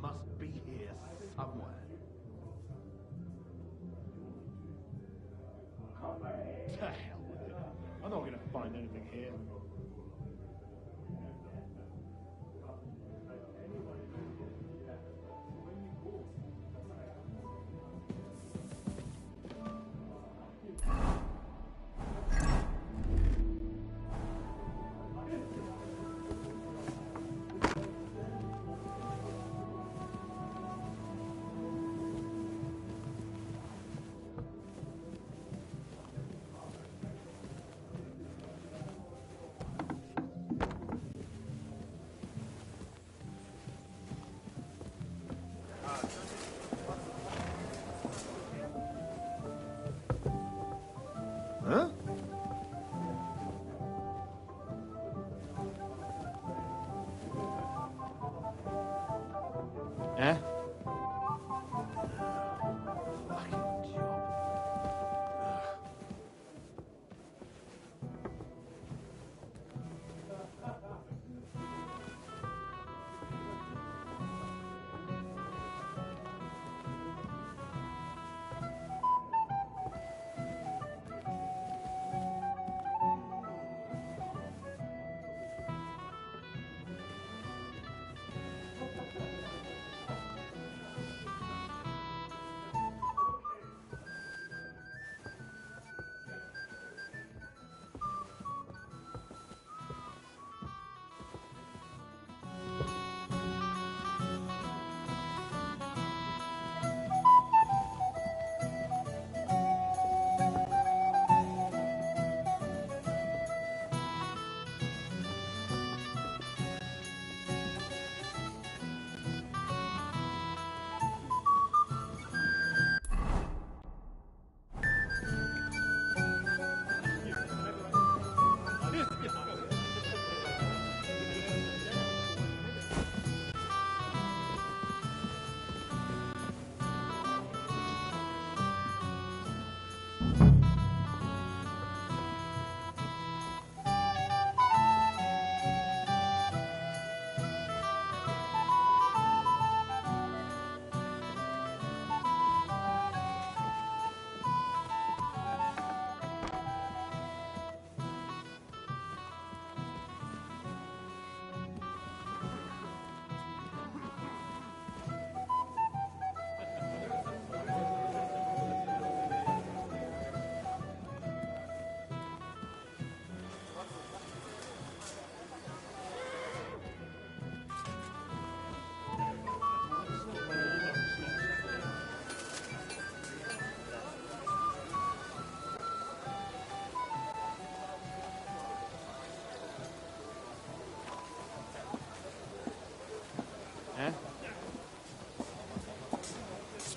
Must be here somewhere. To hell with it. I'm not going to find anything here.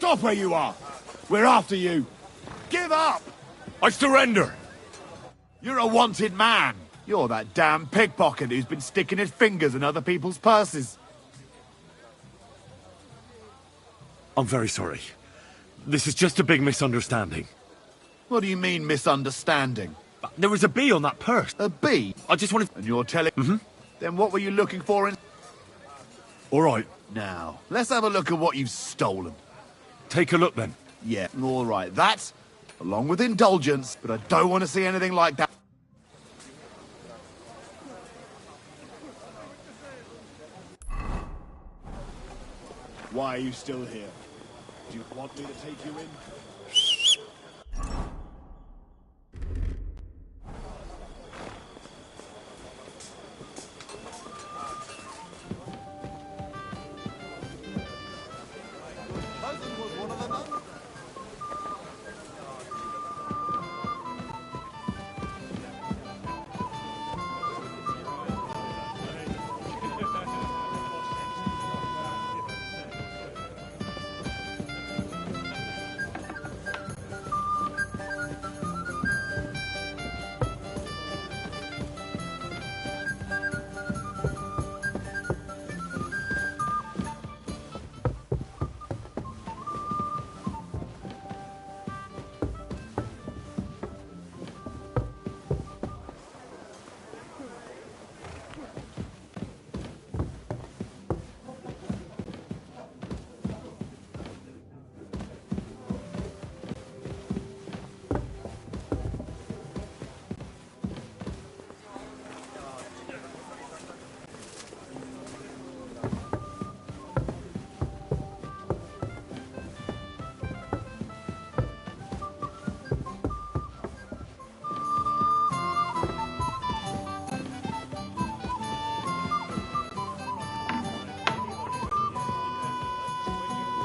Stop where you are! We're after you! Give up! I surrender! You're a wanted man! You're that damn pickpocket who's been sticking his fingers in other people's purses. I'm very sorry. This is just a big misunderstanding. What do you mean, misunderstanding? There was a bee on that purse. A bee? I just wanted... And you're telling... Mm-hmm. Then what were you looking for in... All right. Now, let's have a look at what you've stolen. Take a look, then. Yeah, all right. That, along with indulgence, but I don't want to see anything like that. Why are you still here? Do you want me to take you in?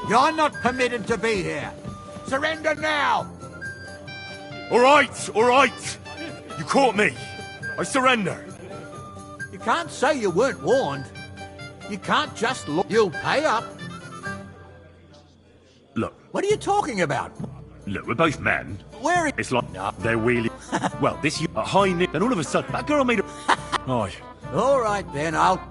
You're not permitted to be here. Surrender now! All right, all right. You caught me. I surrender. You can't say you weren't warned. You can't just look. You'll pay up. Look. What are you talking about? Look, we're both men. Where is... It's like, they're wheeling. Well, this you at high knit, and all of a sudden, that girl made a... Aye. All right, then, I'll...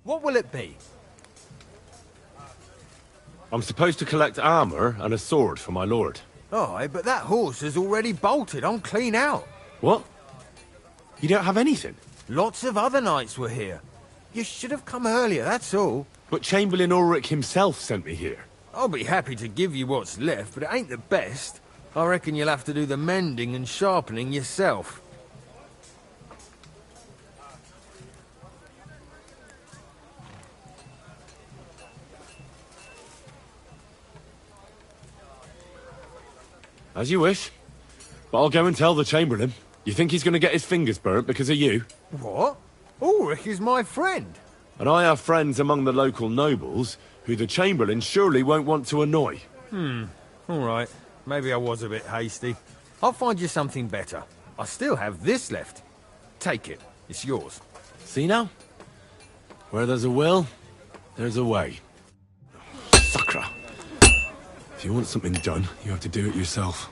What will it be? I'm supposed to collect armor and a sword for my lord. Aye, but that horse has already bolted. I'm clean out. What? You don't have anything? Lots of other knights were here. You should have come earlier, that's all. But Chamberlain Ulrich himself sent me here. I'll be happy to give you what's left, but it ain't the best. I reckon you'll have to do the mending and sharpening yourself. As you wish. But I'll go and tell the Chamberlain. You think he's going to get his fingers burnt because of you? What? Ulrich is my friend. And I have friends among the local nobles who the Chamberlain surely won't want to annoy. All right. Maybe I was a bit hasty. I'll find you something better. I still have this left. Take it. It's yours. See now? Where there's a will, there's a way. Sucker. If you want something done, you have to do it yourself.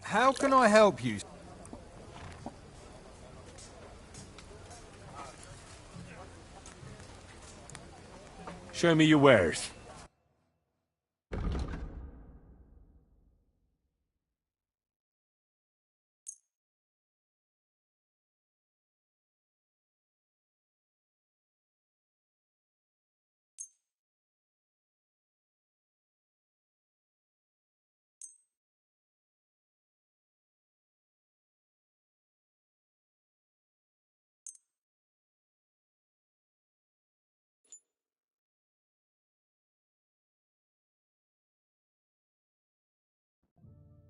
How can I help you? Show me your wares.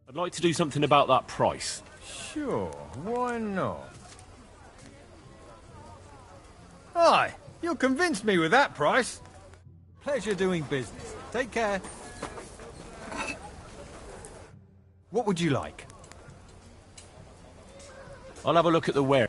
I'd like to do something about that price. Sure, why not? Aye, you'll convince me with that price. Pleasure doing business. Take care. What would you like? I'll have a look at the ware.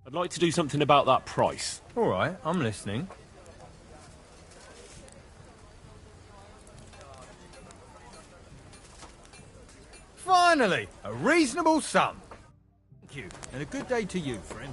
I'd like to do something about that price. All right, I'm listening. Finally, a reasonable sum. Thank you, and a good day to you, friend.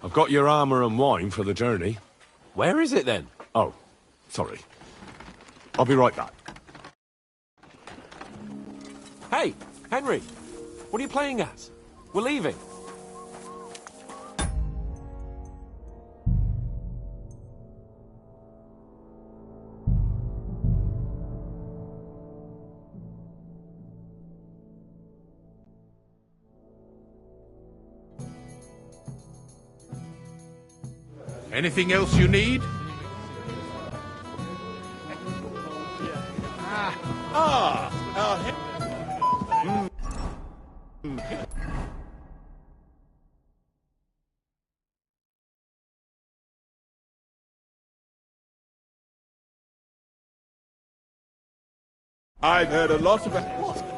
I've got your armour and wine for the journey. Where is it then? Oh, sorry. I'll be right back. Hey, Henry, what are you playing at? We're leaving. Anything else you need? I've heard a lot about... What?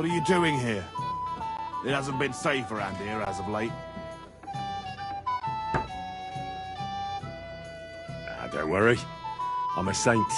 What are you doing here? It hasn't been safe around here as of late. Don't worry. I'm a saint.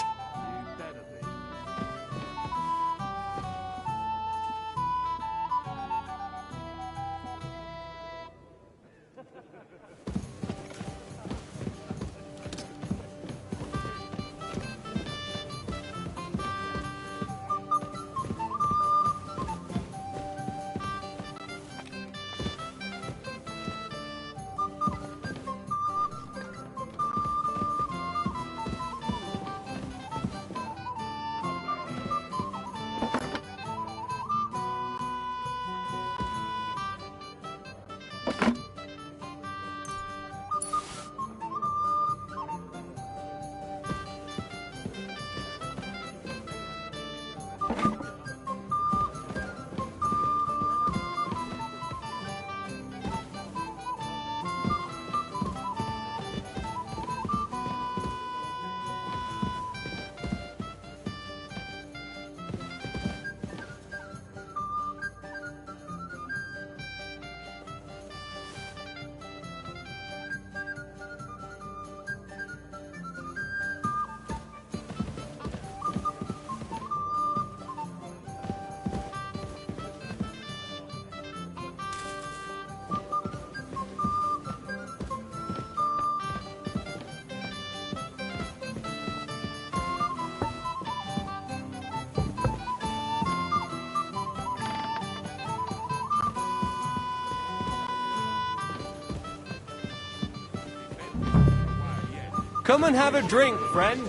Come and have a drink, friend.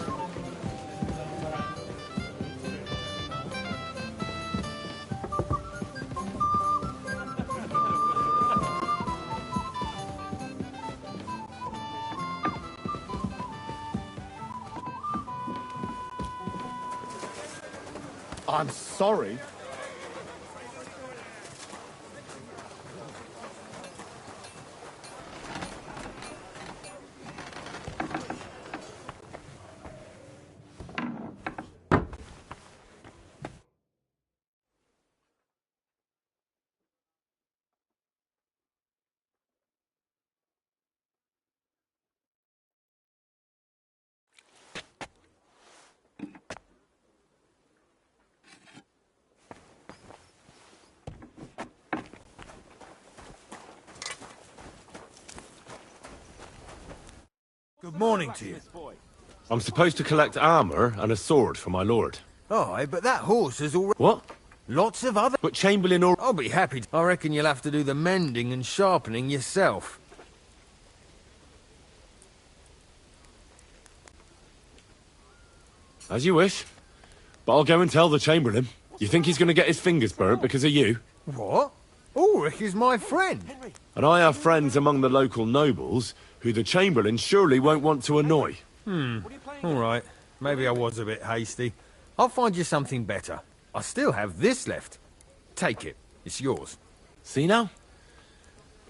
I'm sorry. Good morning to you. I'm supposed to collect armour and a sword for my lord. Aye, but that horse has already... What? Lots of other... But Chamberlain or... I'll be happy to... I reckon you'll have to do the mending and sharpening yourself. As you wish. But I'll go and tell the Chamberlain. You think he's going to get his fingers burnt because of you? What? Ulrich is my friend. And I have friends among the local nobles who the Chamberlain surely won't want to annoy. All right. Maybe I was a bit hasty. I'll find you something better. I still have this left. Take it. It's yours. See now?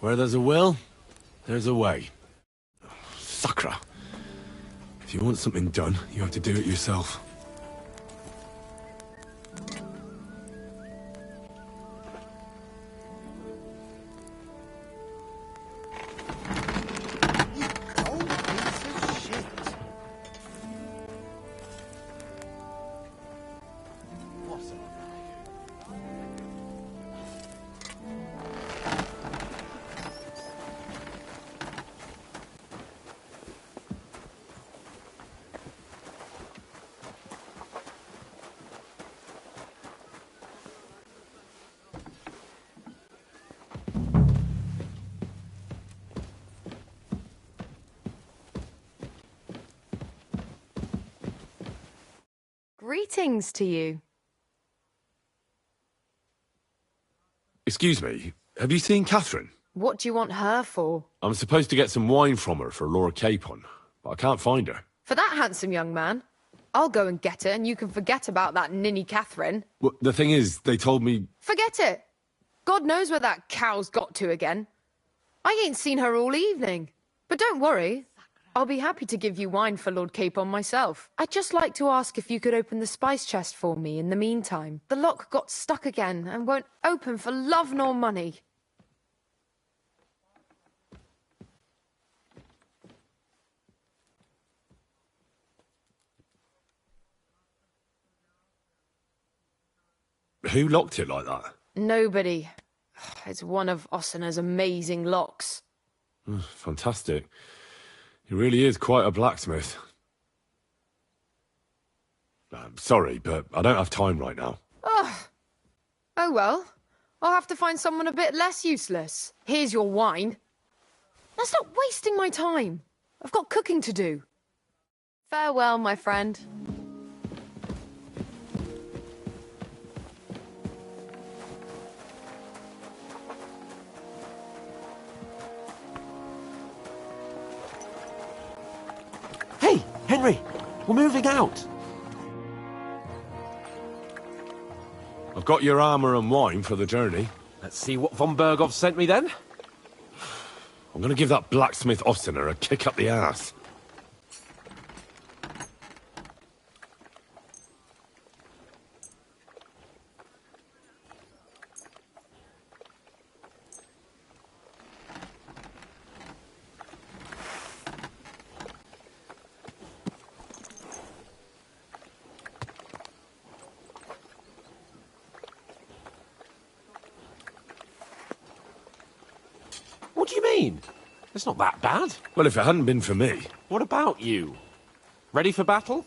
Where there's a will, there's a way. Sacra. If you want something done, you have to do it yourself. Greetings to you. Excuse me, have you seen Catherine? What do you want her for? I'm supposed to get some wine from her for Lord Capon, but I can't find her. For that handsome young man? I'll go and get her, and you can forget about that ninny Catherine. Well, the thing is, they told me... Forget it! God knows where that cow's got to again. I ain't seen her all evening. But don't worry, I'll be happy to give you wine for Lord Capon myself. I'd just like to ask if you could open the spice chest for me in the meantime. The lock got stuck again and won't open for love nor money. Who locked it like that? Nobody. It's one of Ossina's amazing locks. Fantastic. He really is quite a blacksmith. I'm sorry, but I don't have time right now. Oh well. I'll have to find someone a bit less useless. Here's your wine. Now stop wasting my time. I've got cooking to do. Farewell, my friend. Hey, Henry, we're moving out. I've got your armour and wine for the journey. Let's see what von Berghoff sent me then. I'm going to give that blacksmith Ossina a kick up the ass. What do you mean? It's not that bad. Well, if it hadn't been for me... What about you? Ready for battle?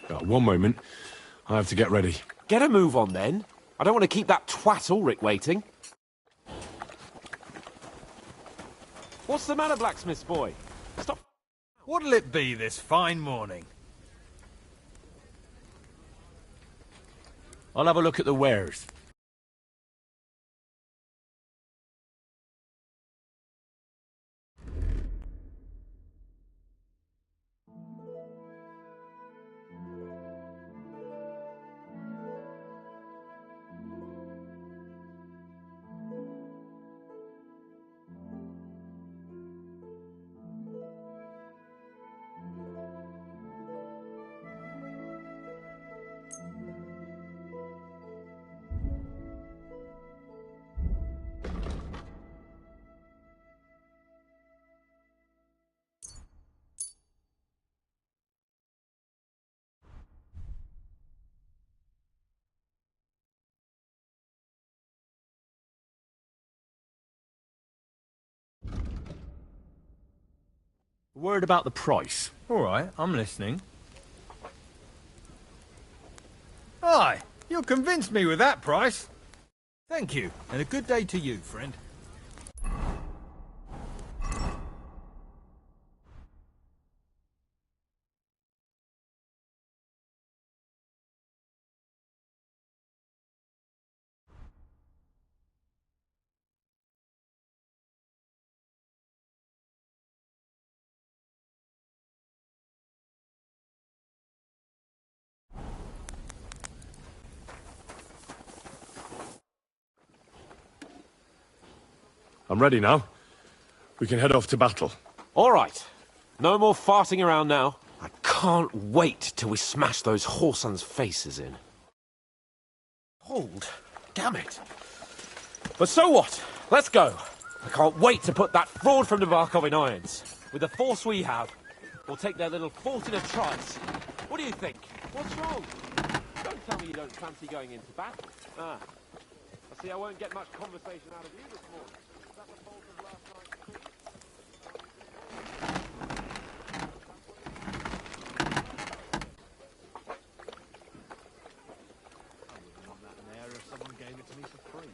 One moment. I have to get ready. Get a move on then. I don't want to keep that twat Ulrich waiting. What's the matter, blacksmith's boy? Stop. What'll it be this fine morning? I'll have a look at the wares. Word about the price. All right, I'm listening. Aye, you'll convince me with that price. Thank you, and a good day to you, friend. I'm ready now. We can head off to battle. All right. No more farting around now. I can't wait till we smash those whoresons' faces in. Hold. Damn it. But so what? Let's go. I can't wait to put that fraud from Navarkov in irons. With the force we have, we'll take their little fort in a trice. What do you think? What's wrong? Don't tell me you don't fancy going into battle. I see I won't get much conversation out of you this morning. Is that the fault of last night's sleep? Someone gave it to me for free.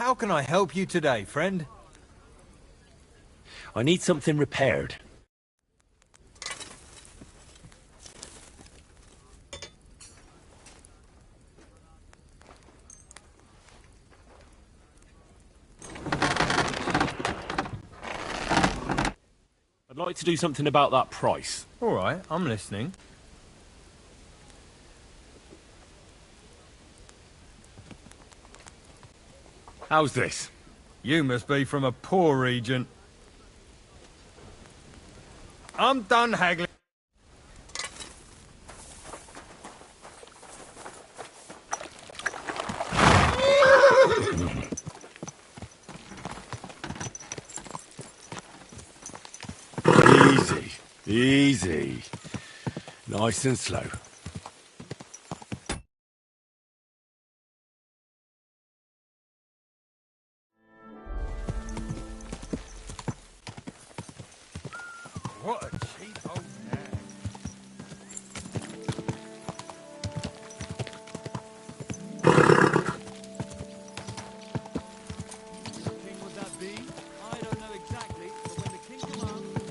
How can I help you today, friend? I need something repaired. I'd like to do something about that price. All right, I'm listening. How's this? You must be from a poor region. I'm done haggling. Easy, easy. Nice and slow. What a cheap old nag. King would that be? I don't know exactly, but when the king commands...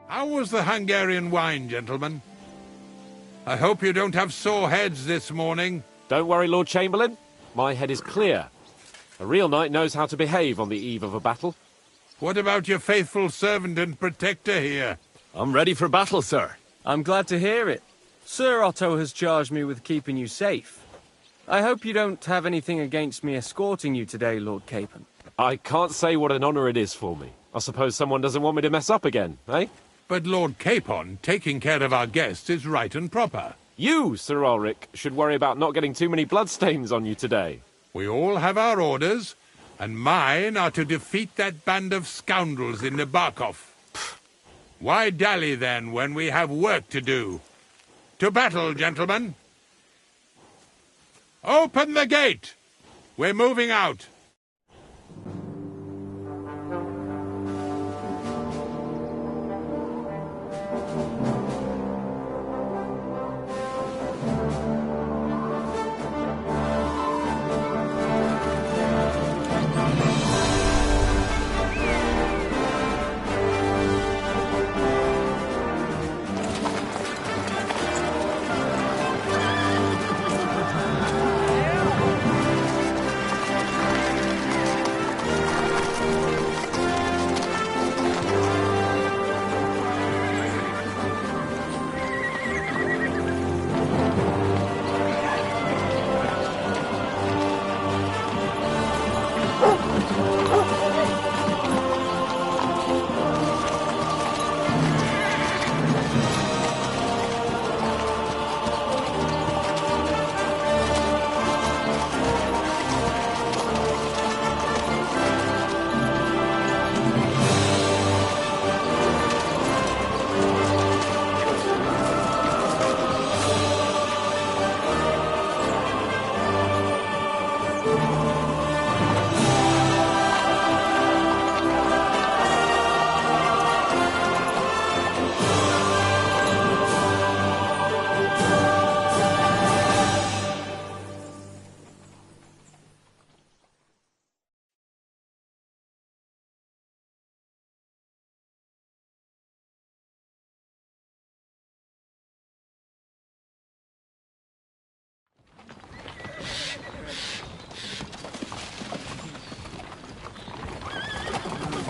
How was the Hungarian wine, gentlemen? I hope you don't have sore heads this morning. Don't worry, Lord Chamberlain. My head is clear. A real knight knows how to behave on the eve of a battle. What about your faithful servant and protector here? I'm ready for battle, sir. I'm glad to hear it. Sir Otto has charged me with keeping you safe. I hope you don't have anything against me escorting you today, Lord Capon. I can't say what an honour it is for me. I suppose someone doesn't want me to mess up again, eh? But Lord Capon, taking care of our guests is right and proper. You, Sir Ulrich, should worry about not getting too many bloodstains on you today. We all have our orders, and mine are to defeat that band of scoundrels in the Barkov. Why dally, then, when we have work to do? To battle, gentlemen! Open the gate! We're moving out.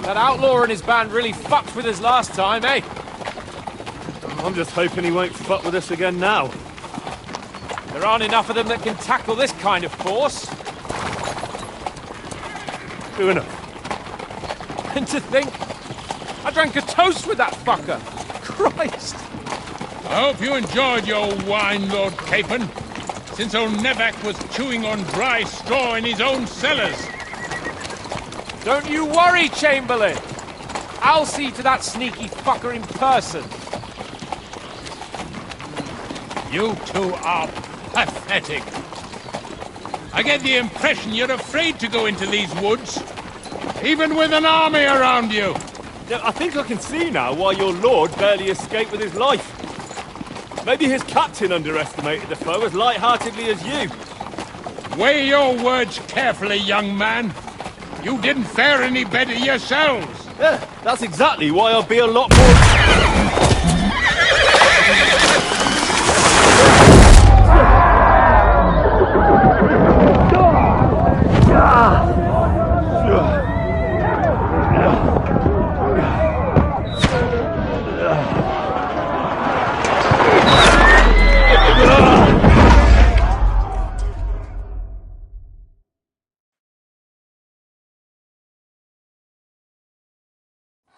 That outlaw and his band really fucked with us last time, eh? I'm just hoping he won't fuck with us again now. There aren't enough of them that can tackle this kind of force. True enough. And to think, I drank a toast with that fucker. Christ! I hope you enjoyed your wine, Lord Capon, since old Nevak was chewing on dry straw in his own cellars. Don't you worry, Chamberlain. I'll see to that sneaky fucker in person. You two are pathetic. I get the impression you're afraid to go into these woods, even with an army around you. I think I can see now why your lord barely escaped with his life. Maybe his captain underestimated the foe as light-heartedly as you. Weigh your words carefully, young man. You didn't fare any better yourselves. Yeah, that's exactly why I'll be a lot more...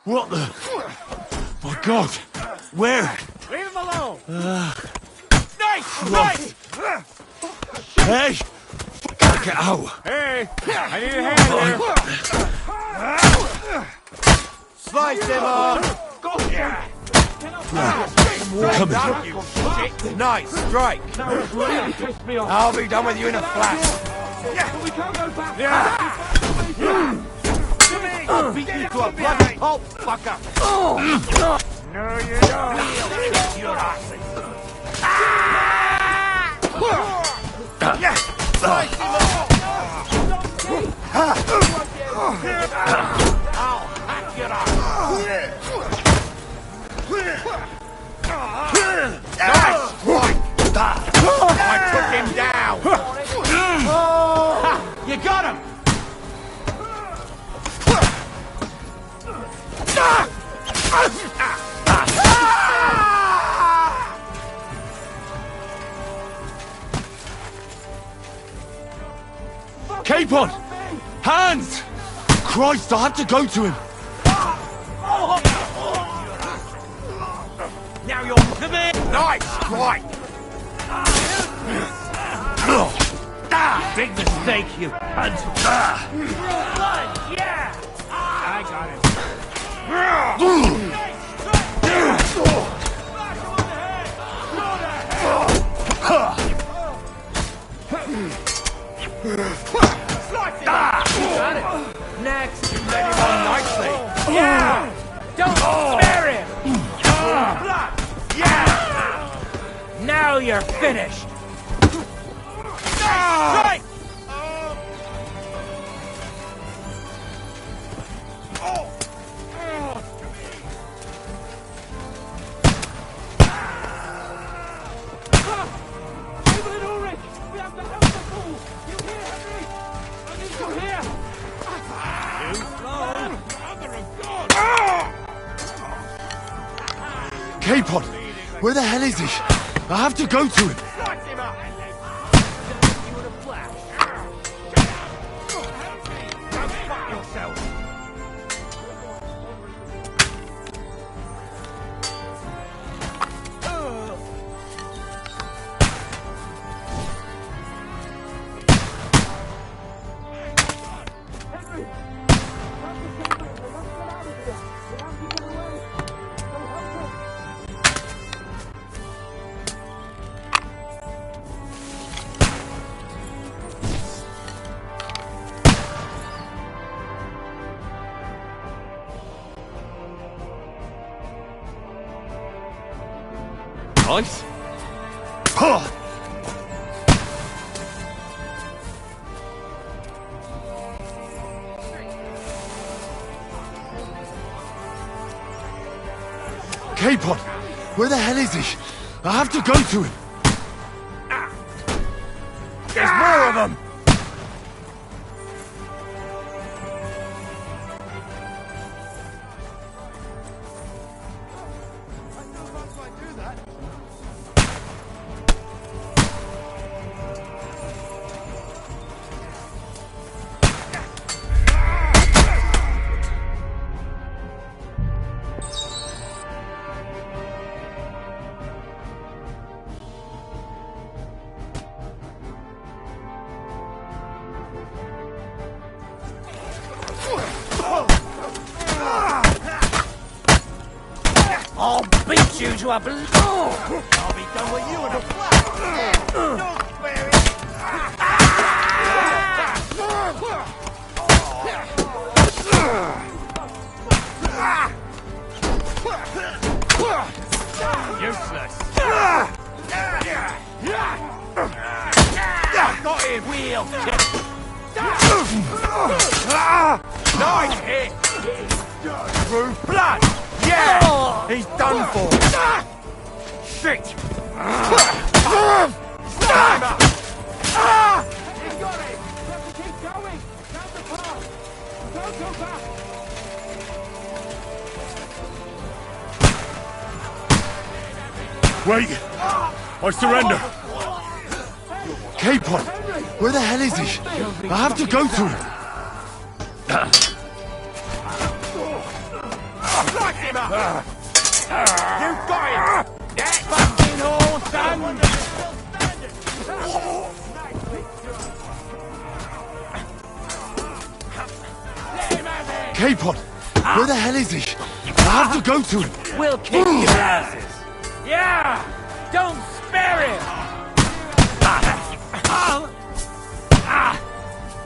What the... My God! Where? Leave him alone! Nice! Nice! Hey! Gotta get out! Hey! I need a hand here! Slice him up! Come Nice strike! I'll be done with you in a flash! We can't go back! I'll beat you to a bloody pulp, fucker! No, you don't! Your asses! Slice him up! I'll hack your ass! Nice strike! I took him down! You got him! Capon! Hands! Christ, I had to go to him! Now you're coming! Nice strike! Big mistake, you cunt! Yeah! I got him. Next! You led him on nicely! Yeah! Don't spare him! Yeah! Now you're finished! Strike! Capon! Where the hell is he? I have to go to him! Nice. Capon! Where the hell is he? I have to go to him! There's more of them! I'll beat you to a blow! I'll be done with you in a flash! Don't spare it! Useless! Got him! Wheel! Nice hit! Through blood! Yeah! He's done for! Shit! Snap him up! He's got it! We have to keep going! Down the path! Don't go back! Wait! I surrender! Capon! Where the hell is he? I have to go to him! Lock him up! You've got him! That fucking horse, son! Capon! Where the hell is he? I have to go to him! We'll kick your asses! Yeah! Don't spare him!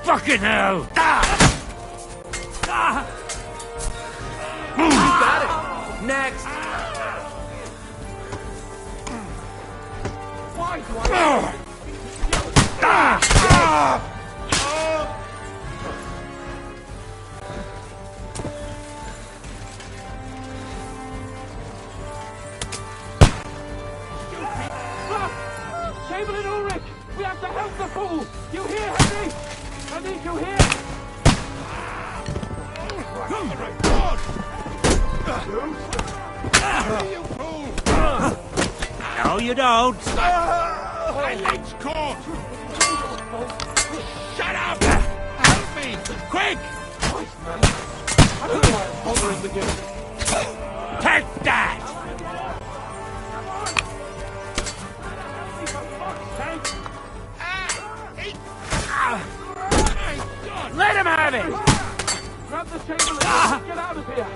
Fucking hell! You got it! Next! Why do I... Chamberlain Ulrich! We have to help the fool! You hear, Henry? I need you here! No, you don't! My leg's caught! Shut up! Help me! Quick! I don't know why I'm bothering with you. Take that! Let him have it! Grab the Chamberlain! Get out of here!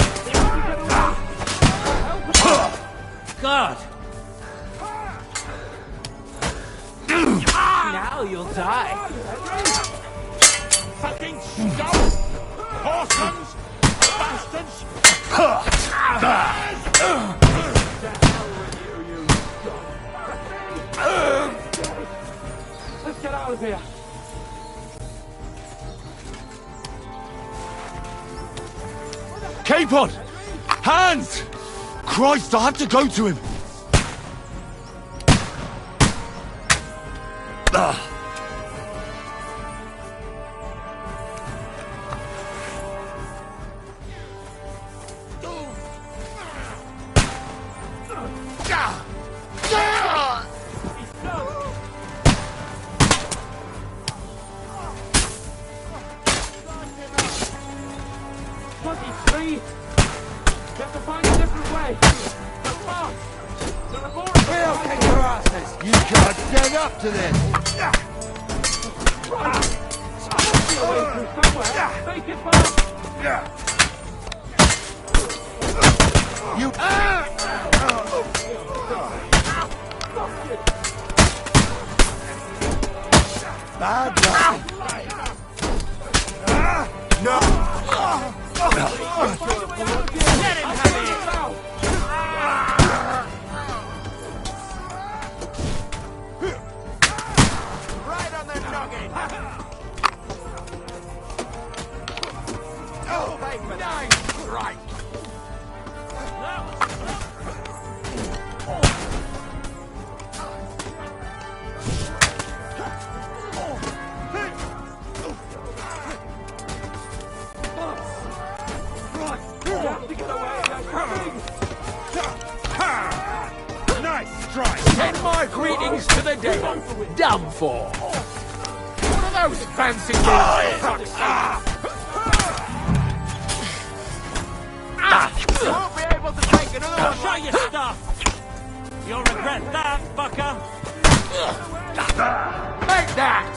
Help! God! Now you'll die! Fucking scum! Horsemen! Bastards! Let's get out of here! Capon! Hands! Christ, I have to go to him! Send my greetings to the dead. Done for. What are those fancy things? You won't be able to take another one. Show your stuff. You'll regret that, fucker. Make that.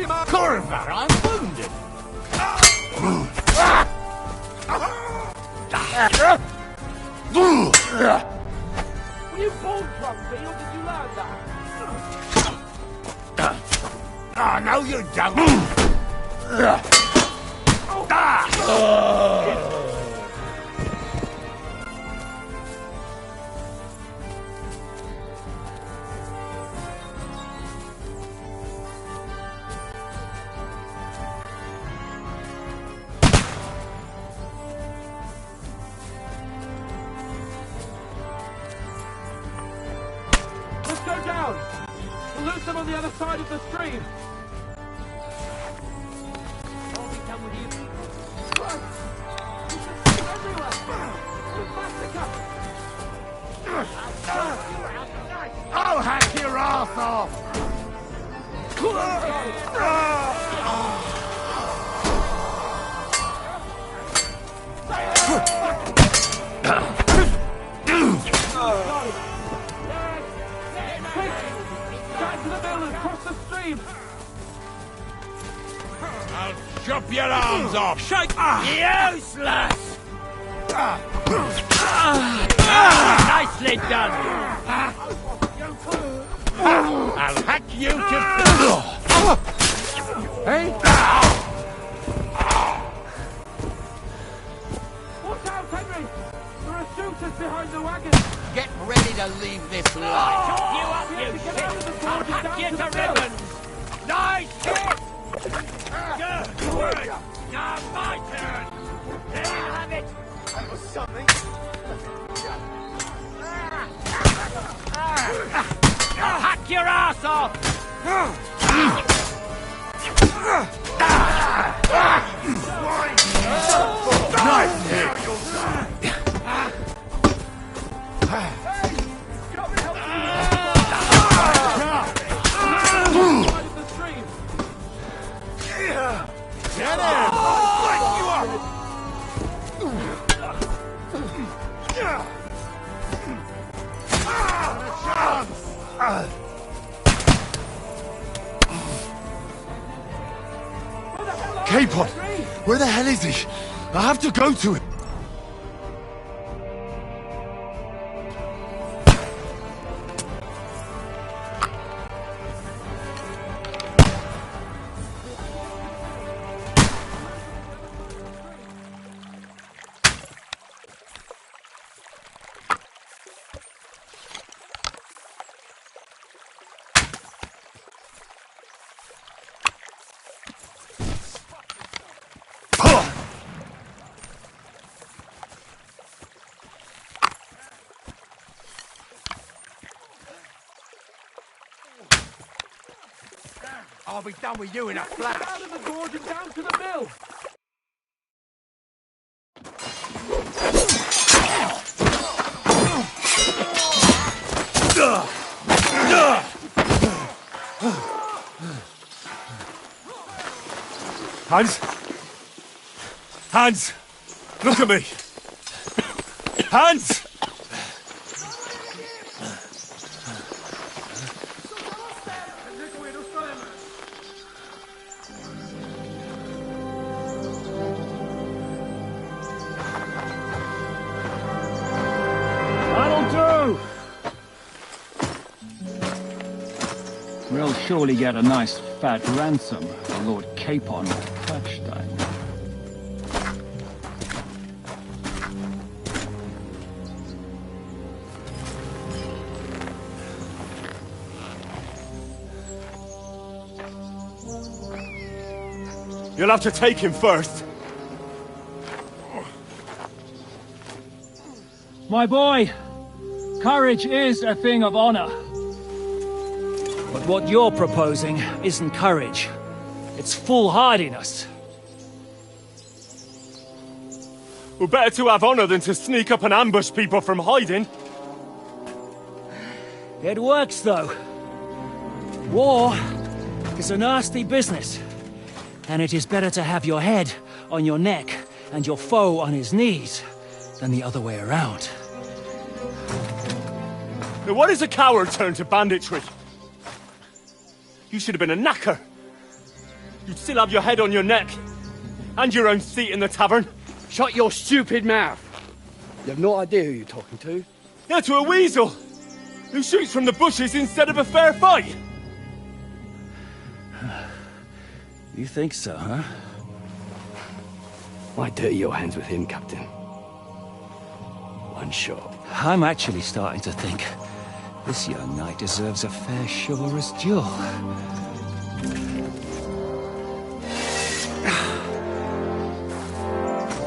Corvar, I'm wounded. Were you born from me, or did you learn that? Oh, no, you don't. Let's go down. We'll loot them on the other side of the stream. I'll be done with you people. Run! There's everywhere! Move faster, I'll hack your ass off! Back to the mill and cross the stream! I'll chop your arms off! Shake! Useless! Nicely done! I'll hack you to... Hey? Watch out, Henry! There are shooters behind the wagon! Get ready to leave this life! Chop you up, you shit! I'll hack you to ribbons! Nice hit! Good work! Now my turn! There you have it! That was something. I'll hack your ass off! Nice hit! Get him! Break you up! Capon! Where the hell is he? I have to go to him! I'll be done with you in a flash. Out of the gorge and down to the mill! Hans? Hans! Look at me! Hans! We'll surely get a nice fat ransom for Lord Capon of Touchstone. You'll have to take him first. My boy, courage is a thing of honor. But what you're proposing isn't courage. It's foolhardiness. We're better to have honor than to sneak up and ambush people from hiding. It works, though. War is a nasty business. And it is better to have your head on your neck and your foe on his knees than the other way around. Now what is a coward turn to banditry? You should have been a knacker. you'd still have your head on your neck. And your own seat in the tavern. Shut your stupid mouth. You have no idea who you're talking to. Yeah, to a weasel. Who shoots from the bushes instead of a fair fight. You think so, huh? Why dirty your hands with him, Captain? One shot. I'm actually starting to think this young knight deserves a fair chivalrous duel.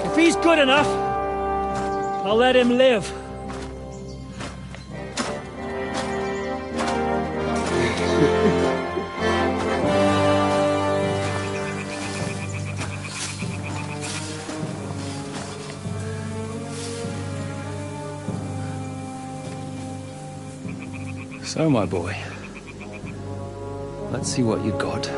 If he's good enough, I'll let him live. So, my boy, let's see what you got.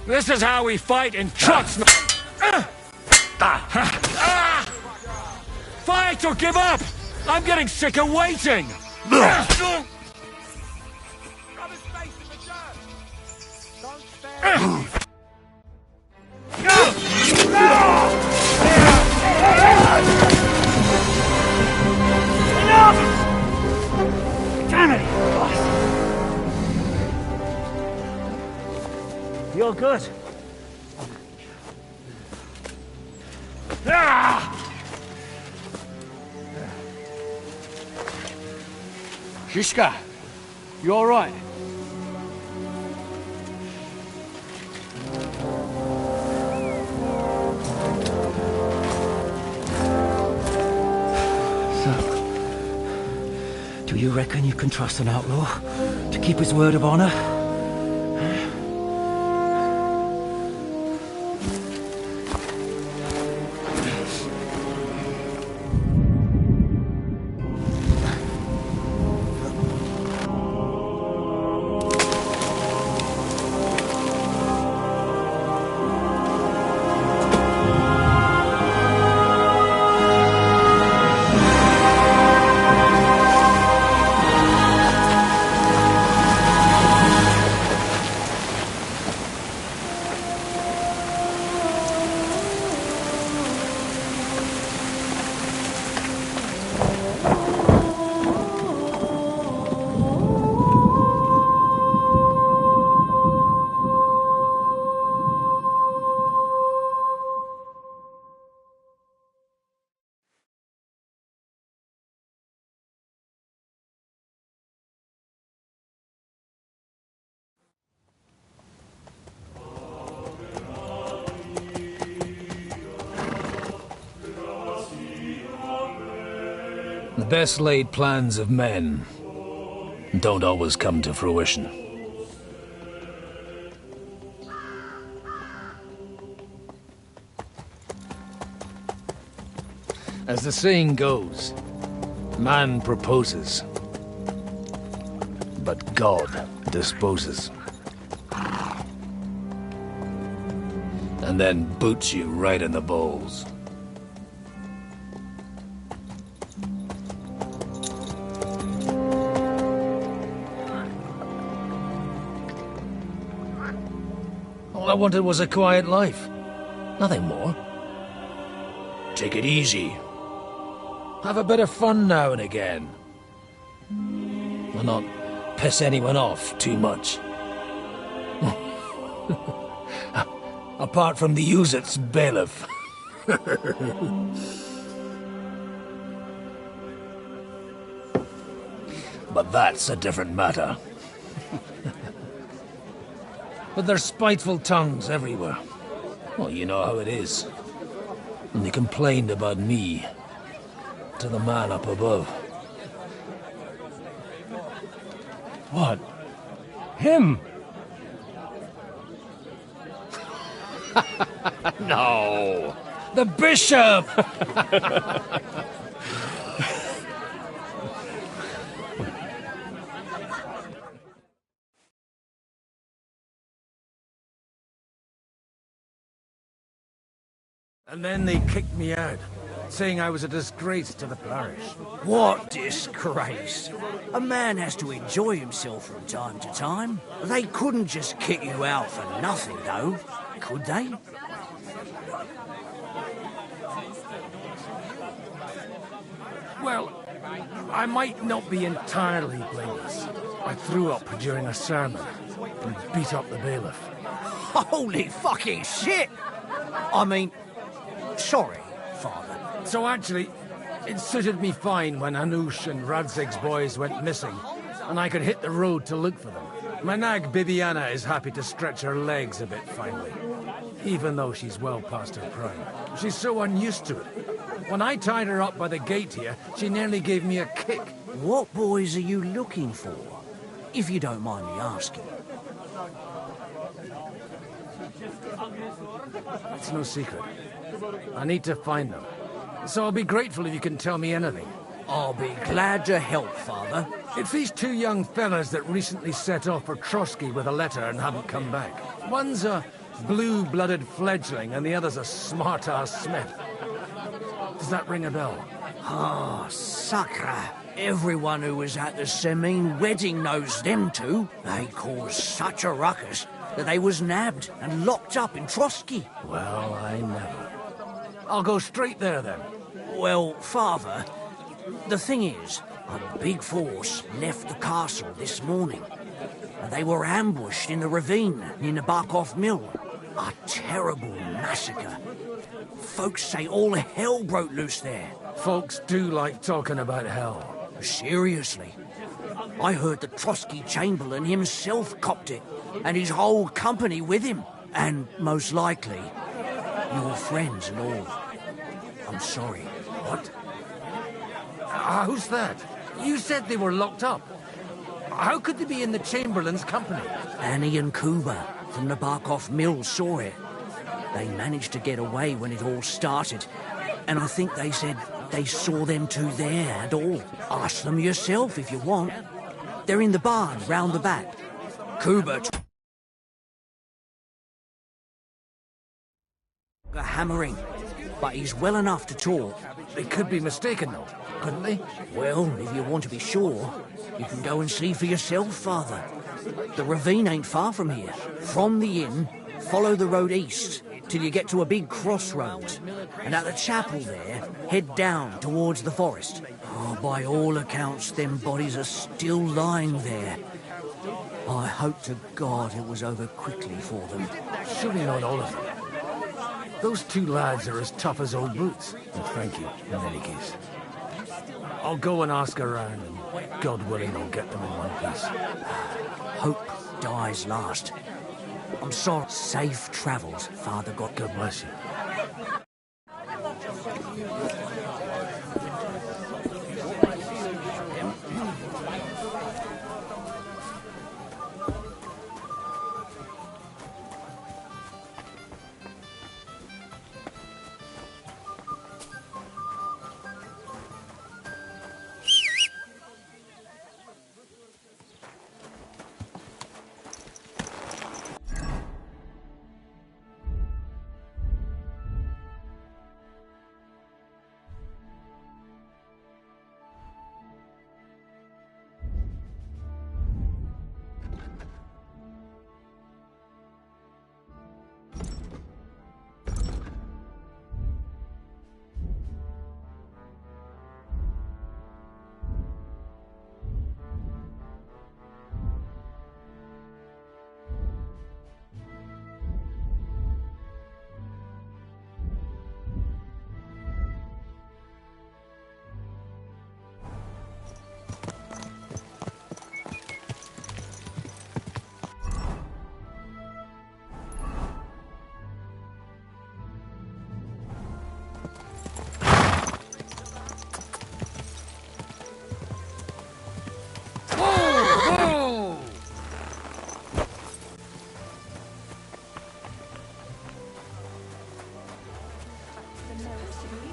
This is how we fight in trucks. Fight or give up! I'm getting sick of waiting! Damn it! You're good. Shishka, you all right? Do you reckon you can trust an outlaw to keep his word of honor? The best laid plans of men don't always come to fruition. As the saying goes, man proposes, but God disposes. And then boots you right in the balls. All I wanted was a quiet life. Nothing more. Take it easy. Have a bit of fun now and again. And not piss anyone off too much. Apart from the Uzit's bailiff. But that's a different matter. But there's spiteful tongues everywhere. Well, you know how it is. And they complained about me to the man up above. What? Him? No! The bishop! And then they kicked me out, saying I was a disgrace to the parish. What disgrace? A man has to enjoy himself from time to time. They couldn't just kick you out for nothing, though, could they? Well, I might not be entirely blameless. I threw up during a sermon and beat up the bailiff. Holy fucking shit! I mean, sorry, Father. So actually, it suited me fine when Anush and Radzig's boys went missing, and I could hit the road to look for them. My nag Bibiana is happy to stretch her legs a bit finally, even though she's well past her prime. She's so unused to it. When I tied her up by the gate here, she nearly gave me a kick. What boys are you looking for, if you don't mind me asking? It's no secret. I need to find them. So I'll be grateful if you can tell me anything. I'll be glad to help, Father. It's these two young fellas that recently set off for Trotsky with a letter and haven't come back. One's a blue-blooded fledgling and the other's a smart-ass smith. Does that ring a bell? Ah, Sakra. Everyone who was at the Semine wedding knows them two. They caused such a ruckus that they was nabbed and locked up in Trotsky. Well, I never. I'll go straight there, then. Well, Father, the thing is, a big force left the castle this morning, and they were ambushed in the ravine near the Barkov Mill. A terrible massacre. Folks say all hell broke loose there. Folks do like talking about hell. Seriously. I heard the Trotsky Chamberlain himself copped it, and his whole company with him. And most likely, your friends and all. I'm sorry. What? Who's that? You said they were locked up. How could they be in the Chamberlain's company? Annie and Kuba from the Barkov Mill saw it. They managed to get away when it all started, and I think they said they saw them two there at all. Ask them yourself if you want. They're in the barn round the back. Kuba a hammering, but he's well enough to talk. They could be mistaken, though, couldn't they? Well, if you want to be sure, you can go and see for yourself, Father. The ravine ain't far from here. From the inn, follow the road east till you get to a big crossroads, and at the chapel there, head down towards the forest. Oh, by all accounts, them bodies are still lying there. I hope to God it was over quickly for them. Surely not all of them. Those two lads are as tough as old boots. And thank you, in any case. I'll go and ask around, and God willing, I'll get them in one piece. Hope dies last. I'm sorry. Safe travels, Father God. God bless you.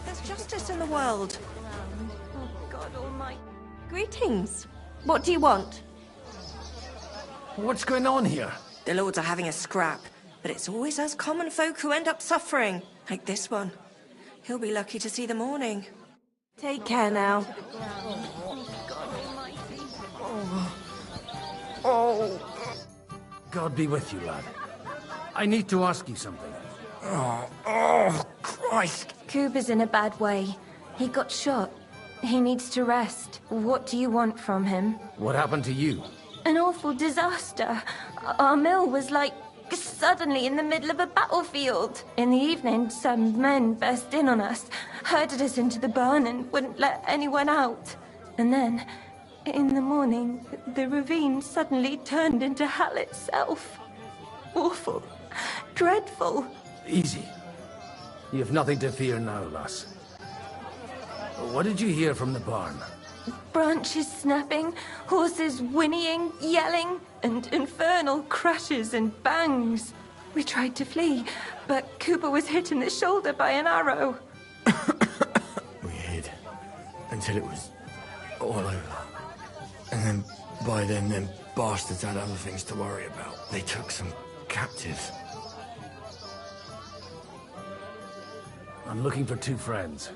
There's justice in the world. Oh, God almighty. Greetings. What do you want? What's going on here? The lords are having a scrap, but it's always us common folk who end up suffering, like this one. He'll be lucky to see the morning. Take care now. God be with you, lad. I need to ask you something. Oh, Christ. Cooper's in a bad way. He got shot. He needs to rest. What do you want from him? What happened to you? An awful disaster. Our mill was like suddenly in the middle of a battlefield. In the evening, some men burst in on us, herded us into the barn and wouldn't let anyone out. And then, in the morning, the ravine suddenly turned into hell itself. Awful. Dreadful. Easy. You have nothing to fear now, lass. What did you hear from the barn? Branches snapping, horses whinnying, yelling, and infernal crashes and bangs. We tried to flee, but Cooper was hit in the shoulder by an arrow. We hid until it was all over. And then, by then, them bastards had other things to worry about. They took some captives. I'm looking for two friends.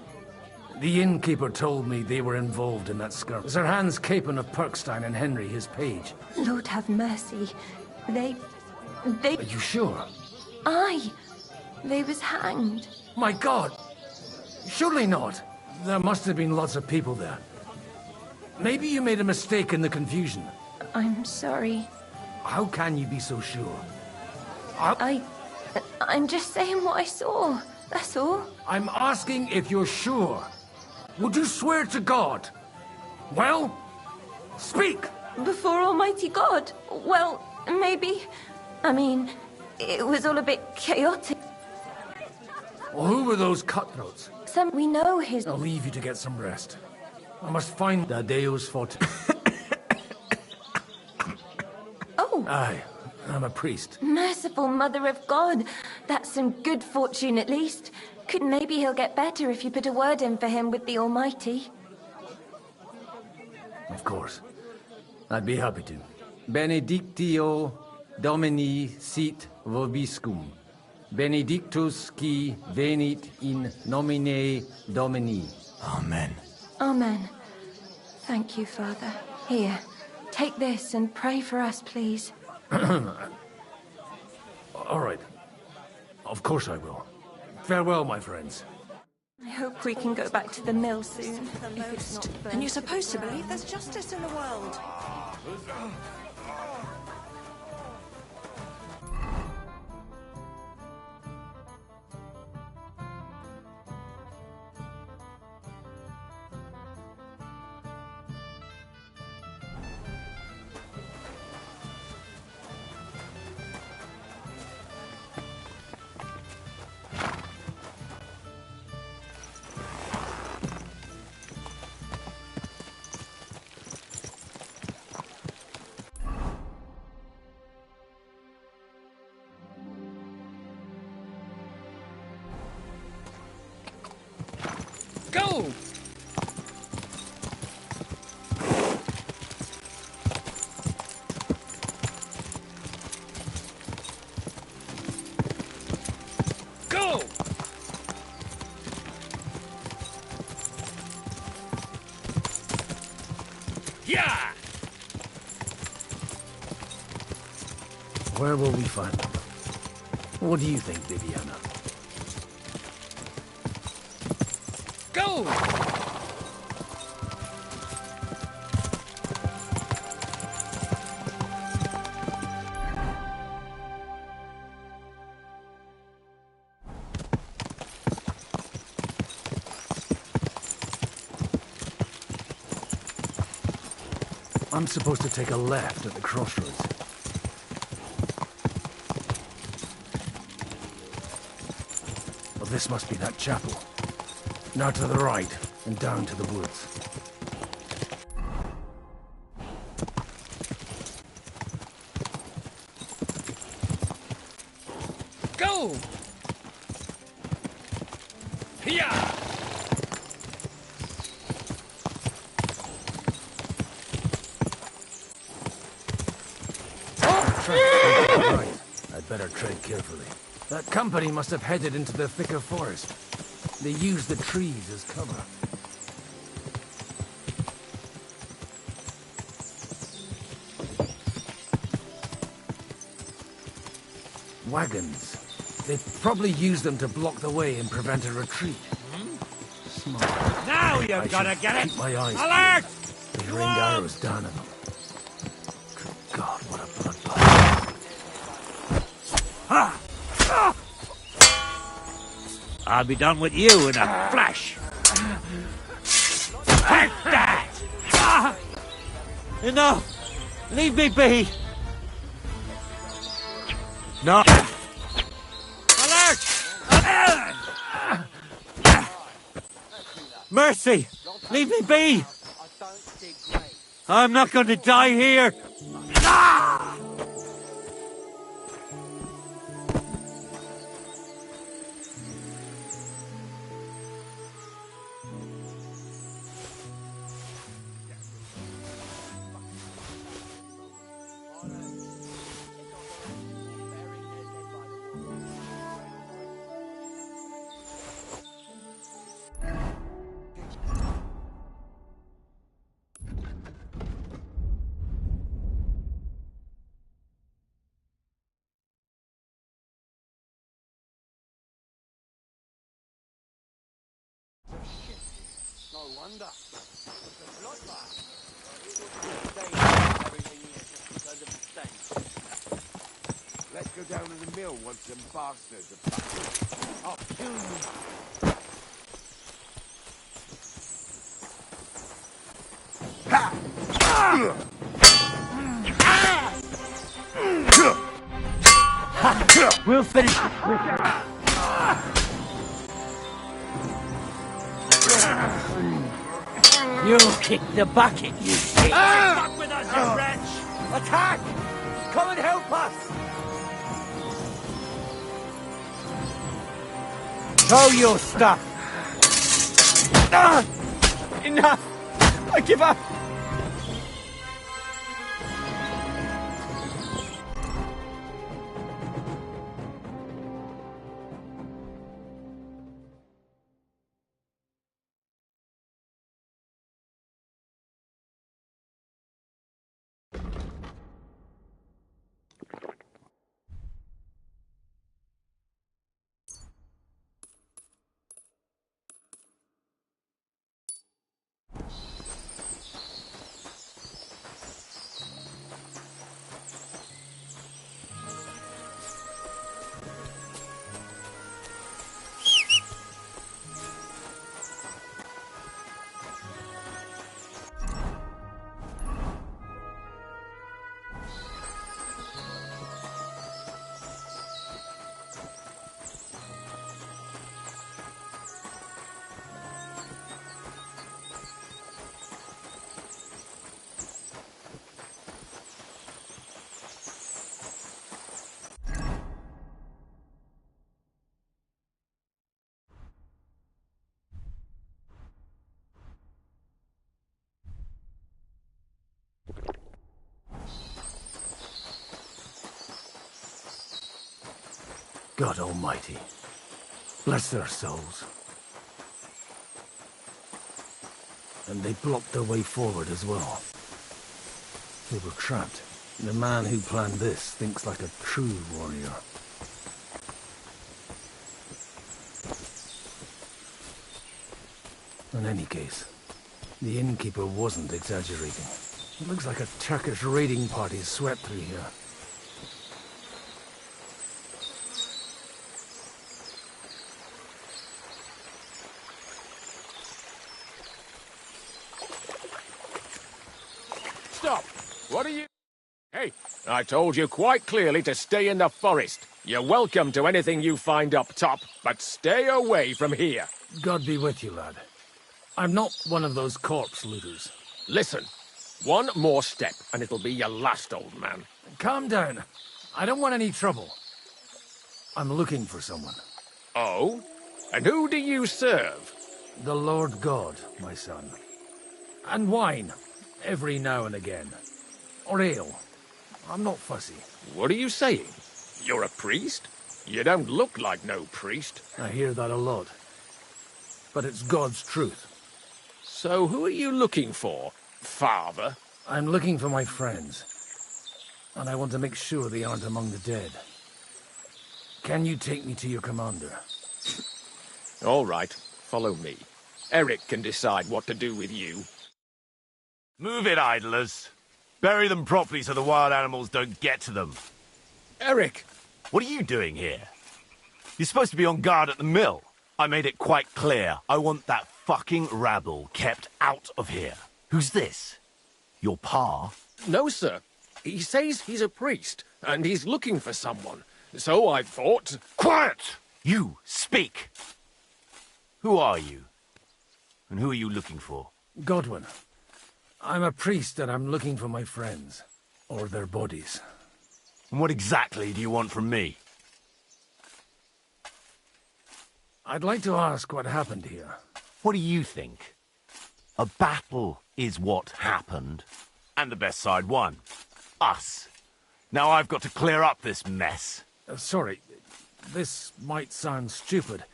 The innkeeper told me they were involved in that skirmish. Sir Hans Capon of Perkstein and Henry, his page. Lord have mercy. They... Are you sure? Aye. They was hanged. My God! Surely not. There must have been lots of people there. Maybe you made a mistake in the confusion. I'm sorry. How can you be so sure? I'm just saying what I saw. That's all. I'm asking if you're sure. Would you swear to God? Well, speak! Before Almighty God? Well, maybe. I mean, it was all a bit chaotic. Well, who were those cutthroats? Some we know his... I'll leave you to get some rest. I must find the Deus Forte. Oh! Aye, I'm a priest. Merciful Mother of God. That's some good fortune at least. Maybe he'll get better if you put a word in for him with the Almighty. Of course. I'd be happy to. Benedictio Domini sit vobiscum. Benedictus qui venit in nomine Domini. Amen. Amen. Thank you, Father. Here, take this and pray for us, please. All right. Of course I will. Farewell, my friends. I hope we can go back to the mill soon. If it's not burnt. And you're supposed to believe there's justice in the world. Go! Go! Yeah! Where will we find them? What do you think, Bibiana? Go! I'm supposed to take a left at the crossroads. Well, this must be that chapel. Now to the right, and down to the woods. Go! Yeah! Right. I'd better tread carefully. That company must have headed into the thicker forest. They use the trees as cover. Wagons. They probably use them to block the way and prevent a retreat. Smart. Now you're gonna get it! Keep my eyes Alert! peeled. They rained arrows down at them. Good God, what a bloodbath. I'll be done with you in a flash. Take that! Enough! Leave me be! No. Mercy! Leave me be! I'm not going to die here! No wonder. Let's go down to the mill once them bastards are back. I'll kill you. We'll finish it. You'll kick the bucket, you see. Fuck with us, you wretch! Attack! Come and help us! Show your stuff! Enough! I give up! God Almighty. Bless their souls. And they blocked their way forward as well. They were trapped. The man who planned this thinks like a true warrior. In any case, the innkeeper wasn't exaggerating. It looks like a Turkish raiding party swept through here. Stop! What are you... Hey, I told you quite clearly to stay in the forest. You're welcome to anything you find up top, but stay away from here. God be with you, lad. I'm not one of those corpse looters. Listen, one more step and it'll be your last, old man. Calm down. I don't want any trouble. I'm looking for someone. Oh? And who do you serve? The Lord God, my son. And wine, every now and again. Or ale. I'm not fussy. What are you saying? You're a priest? You don't look like no priest. I hear that a lot. but it's God's truth. So who are you looking for, Father? I'm looking for my friends, and I want to make sure they aren't among the dead. Can you take me to your commander? All right, follow me. Eric can decide what to do with you. Move it, idlers. Bury them properly so the wild animals don't get to them. Eric! What are you doing here? You're supposed to be on guard at the mill. I made it quite clear. I want that fucking rabble kept out of here. Who's this? Your pa? No, sir. He says he's a priest, and he's looking for someone. So I thought... Quiet! You, speak! Who are you? And who are you looking for? Godwin. I'm a priest and I'm looking for my friends. Or their bodies. And what exactly do you want from me? I'd like to ask what happened here. What do you think? A battle is what happened. And the best side won. Us. Now I've got to clear up this mess. Sorry, this might sound stupid,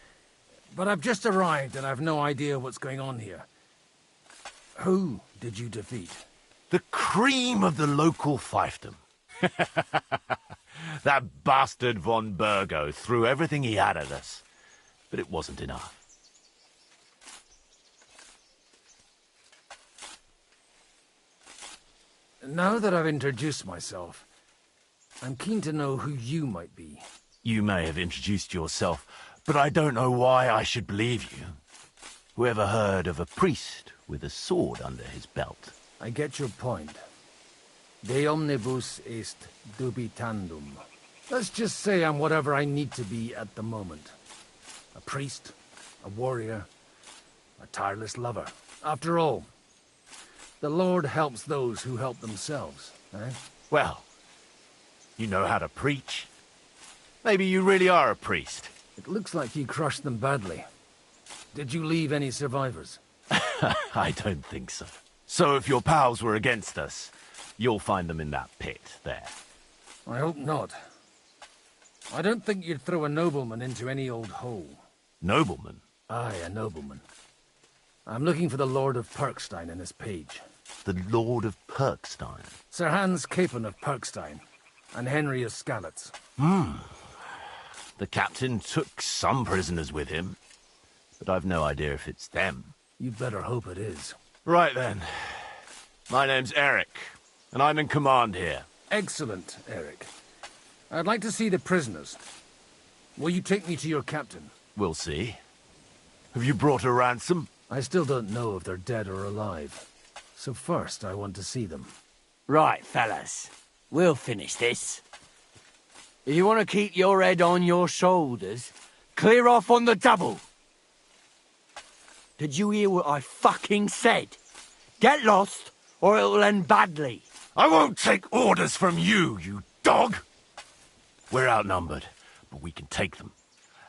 but I've just arrived and I've no idea what's going on here. Who did you defeat? The cream of the local fiefdom. That bastard von Burgo threw everything he had at us, but it wasn't enough. Now that I've introduced myself, I'm keen to know who you might be. You may have introduced yourself, but I don't know why I should believe you. Whoever heard of a priest with a sword under his belt? I get your point. De omnibus est dubitandum. Let's just say I'm whatever I need to be at the moment. A priest, a warrior, a tireless lover. After all, the Lord helps those who help themselves, eh? Well, you know how to preach. Maybe you really are a priest. It looks like you crushed them badly. Did you leave any survivors? I don't think so. So if your pals were against us, you'll find them in that pit there. I hope not. I don't think you'd throw a nobleman into any old hole. Nobleman? Aye, a nobleman. I'm looking for the Lord of Perkstein and his page. The Lord of Perkstein? Sir Hans Capon of Perkstein, and Henry of Skalitz. The captain took some prisoners with him, but I've no idea if it's them. You'd better hope it is. Right then. My name's Eric, and I'm in command here. Excellent, Eric. I'd like to see the prisoners. Will you take me to your captain? We'll see. Have you brought a ransom? I still don't know if they're dead or alive. So first, I want to see them. Right, fellas. We'll finish this. If you want to keep your head on your shoulders, clear off on the double. Did you hear what I fucking said? Get lost, or it'll end badly. I won't take orders from you, you dog! We're outnumbered, but we can take them.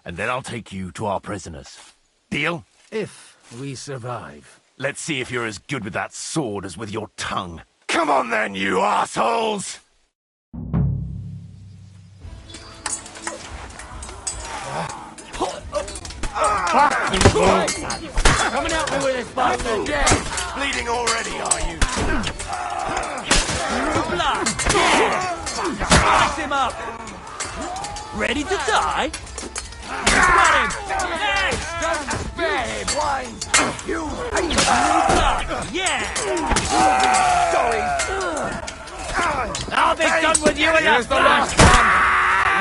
And then I'll take you to our prisoners. Deal? If we survive. Let's see if you're as good with that sword as with your tongue. Come on then, you assholes! Coming out me with this bastard, yeah! Bleeding already, are you? Blood! Yeah! Slice him up! Ready to die? Got him! Yes! Don't spare him, Wayne! You hate Blood! Yeah! I'll be done with you in Here's a the last one!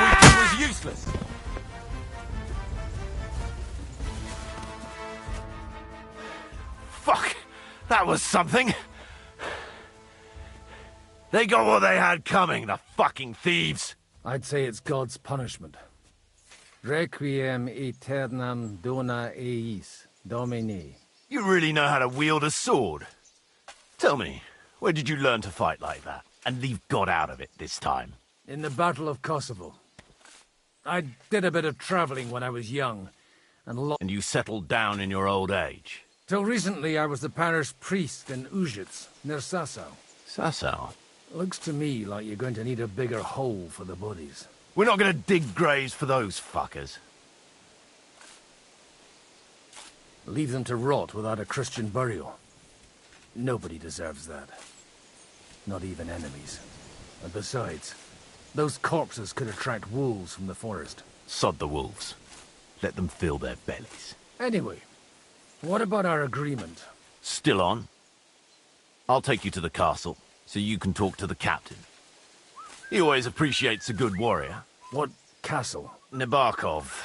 Weaken was useless. Fuck! That was something! They got what they had coming, the fucking thieves! I'd say it's God's punishment. Requiem aeternam dona eis, Domini. You really know how to wield a sword. Tell me, where did you learn to fight like that? And leave God out of it this time? In the Battle of Kosovo. I did a bit of traveling when I was young, and you settled down in your old age? Till recently, I was the parish priest in Ujits, near Sasau. Sasau? Looks to me like you're going to need a bigger hole for the bodies. We're not going to dig graves for those fuckers. Leave them to rot without a Christian burial. Nobody deserves that. Not even enemies. And besides, those corpses could attract wolves from the forest. Sod the wolves. Let them fill their bellies. Anyway, what about our agreement? Still on? I'll take you to the castle, so you can talk to the captain. He always appreciates a good warrior. What castle? Nabokov.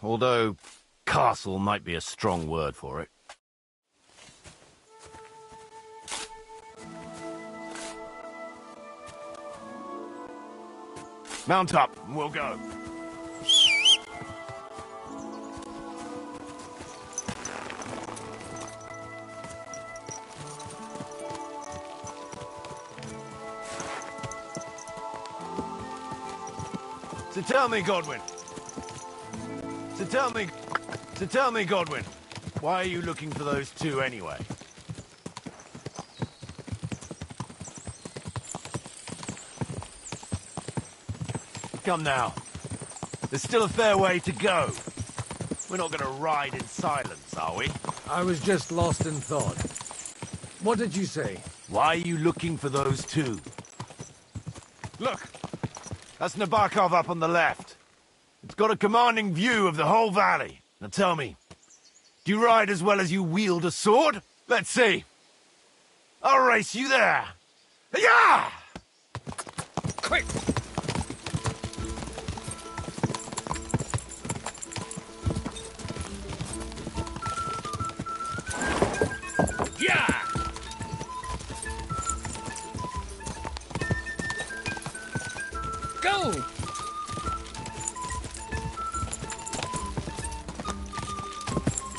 Although, castle might be a strong word for it. Mount up, and we'll go. So tell me, Godwin. Godwin, why are you looking for those two anyway? Come now. There's still a fair way to go. We're not going to ride in silence, are we? I was just lost in thought. What did you say? Why are you looking for those two? Look! That's Nabokov up on the left. It's got a commanding view of the whole valley. Now tell me, do you ride as well as you wield a sword? Let's see. I'll race you there. Yeah! Quick! Yeah! Go!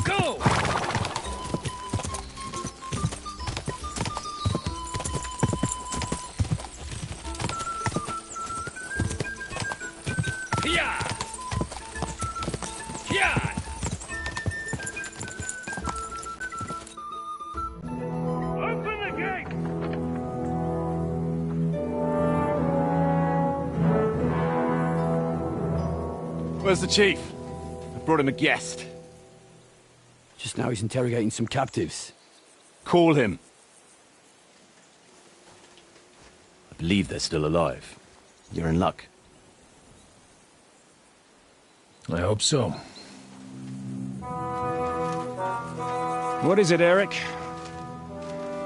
Go! Yeah! Yeah! Open the gate! Where's the chief? I brought him a guest. Just now he's interrogating some captives. Call him. I believe they're still alive. You're in luck. I hope so. What is it, Eric?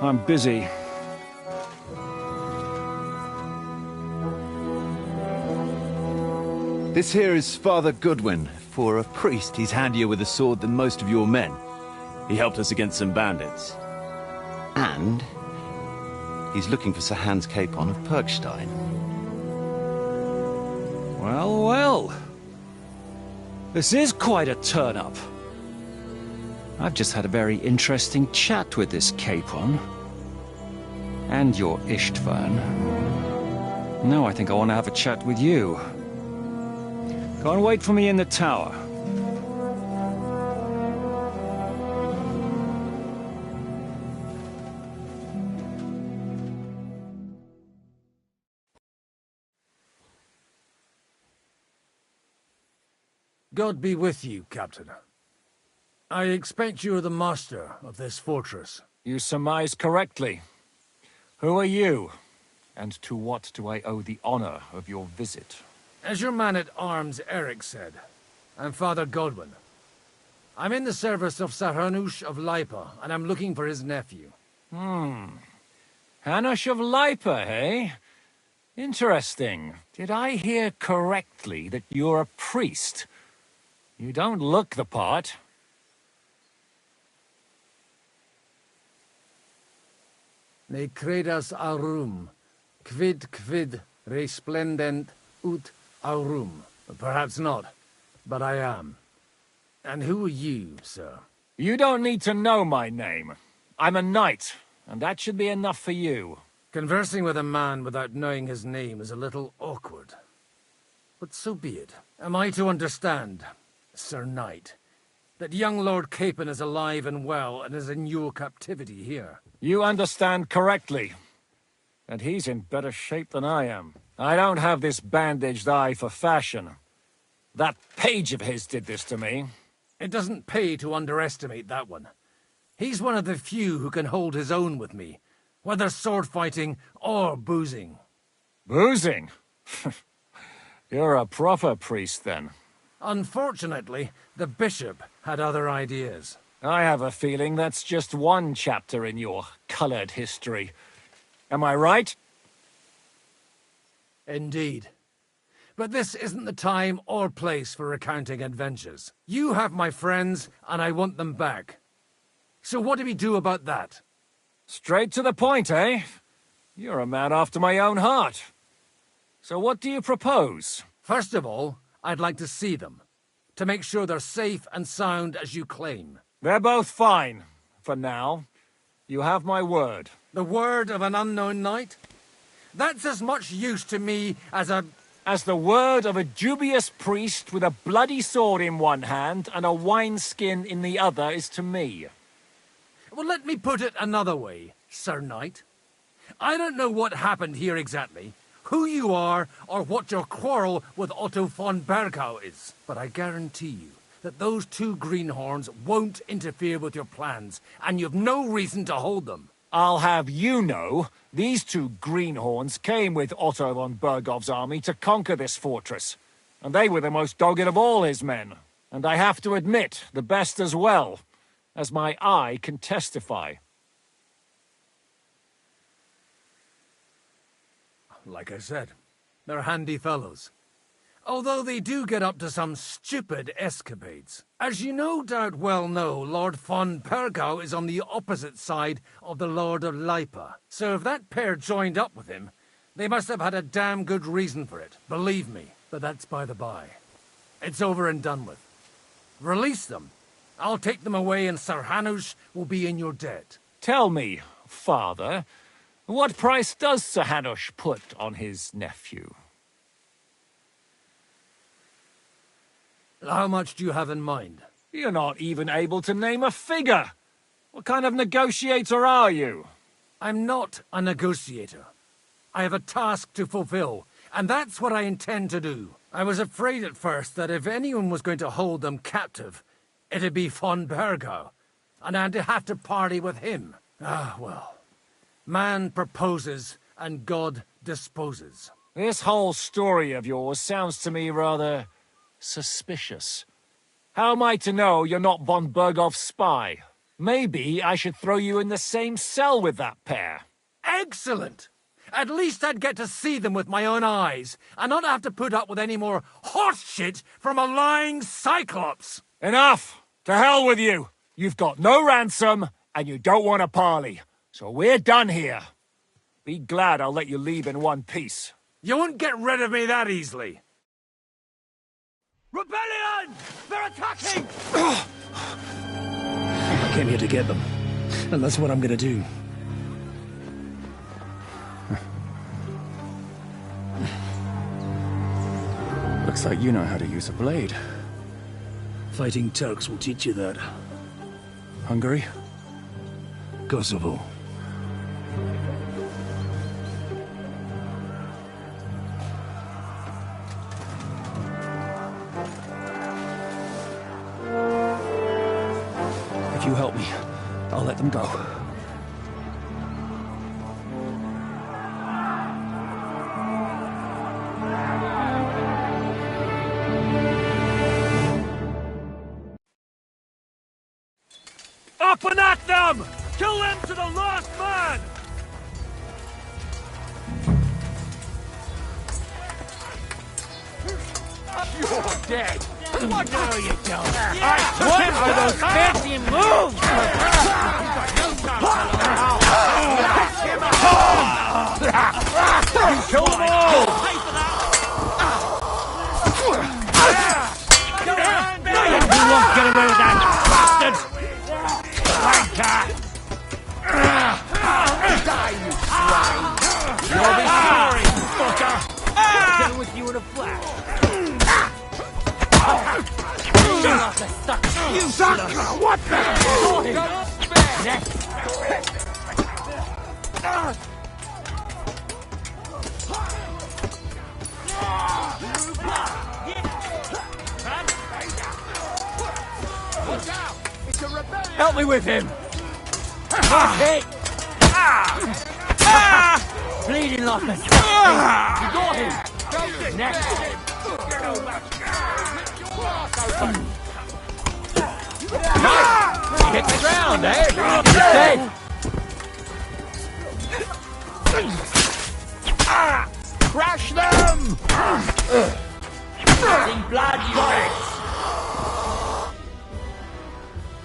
I'm busy. This here is Father Goodwin. For a priest, he's handier with a sword than most of your men. He helped us against some bandits. And he's looking for Sir Hans Capon of Perkstein. Well, well. This is quite a turn-up. I've just had a very interesting chat with this Capon. And your Ishtvan. Now I think I want to have a chat with you. Go and wait for me in the tower. God be with you, Captain. I expect you are the master of this fortress. You surmise correctly. Who are you? And to what do I owe the honor of your visit? As your man-at-arms Eric said, I'm Father Godwin. I'm in the service of Sir Hanush of Lipa, and I'm looking for his nephew. Hanush of Lipa, eh? Interesting. Did I hear correctly that you're a priest? You don't look the part. Ne credas aurum, quid resplendent ut aurum. Perhaps not, but I am. And who are you, sir? You don't need to know my name. I'm a knight, and that should be enough for you. Conversing with a man without knowing his name is a little awkward. But so be it. Am I to understand, Sir Knight, that young Lord Capon is alive and well and is in your captivity here? You understand correctly. And he's in better shape than I am. I don't have this bandaged eye for fashion. That page of his did this to me. It doesn't pay to underestimate that one. He's one of the few who can hold his own with me, whether sword fighting or boozing. Boozing? You're a proper priest, then. Unfortunately, the bishop had other ideas. I have a feeling that's just one chapter in your coloured history. Am I right? Indeed. But this isn't the time or place for recounting adventures. You have my friends, and I want them back. So what do we do about that? Straight to the point, eh? You're a man after my own heart. So what do you propose? First of all, I'd like to see them, to make sure they're safe and sound as you claim. They're both fine, for now. You have my word. The word of an unknown knight? That's as much use to me as the word of a dubious priest with a bloody sword in one hand and a wineskin in the other is to me. Well, let me put it another way, Sir Knight. I don't know what happened here exactly, who you are, or what your quarrel with Otto von Bergau is. But I guarantee you that those two greenhorns won't interfere with your plans, and you've no reason to hold them. I'll have you know, these two greenhorns came with Otto von Bergau's army to conquer this fortress, and they were the most dogged of all his men. And I have to admit, the best as well, as my eye can testify. Like I said, they're handy fellows. Although they do get up to some stupid escapades. As you no doubt well know, Lord von Bergau is on the opposite side of the Lord of Lipa. So if that pair joined up with him, they must have had a damn good reason for it, believe me. But that's by the by. It's over and done with. Release them. I'll take them away and Sir Hanush will be in your debt. Tell me, father, what price does Sir Hanush put on his nephew? How much do you have in mind? You're not even able to name a figure. What kind of negotiator are you? I'm not a negotiator. I have a task to fulfill, and that's what I intend to do. I was afraid at first that if anyone was going to hold them captive, it'd be von Bergau, and I'd have to parley with him. Ah, well. Man proposes, and God disposes. This whole story of yours sounds to me rather suspicious. How am I to know you're not von Bergau's spy? Maybe I should throw you in the same cell with that pair. Excellent! At least I'd get to see them with my own eyes, and not have to put up with any more horse shit from a lying cyclops! Enough! To hell with you! You've got no ransom, and you don't want a parley. So we're done here. Be glad I'll let you leave in one piece. You won't get rid of me that easily. Rebellion! They're attacking! I came here to get them, and that's what I'm gonna do. Looks like you know how to use a blade. Fighting Turks will teach you that. Hungary? Kosovo. If you help me, I'll let them go. Up and at them! Kill them to the last man! You're dead! What? No, you don't. What are those fancy moves? You kill them all! You won't get away with that, bastard! Die, you swine! You'll be sorry, fucker! Deal with you in a flash. Shut up, the sucker! You sucker! What the hell? Next. Help me with him! Hey! Bleeding like a snake! You got him! Next! He hit the ground, eh? He's dead! Crash them! Blood, you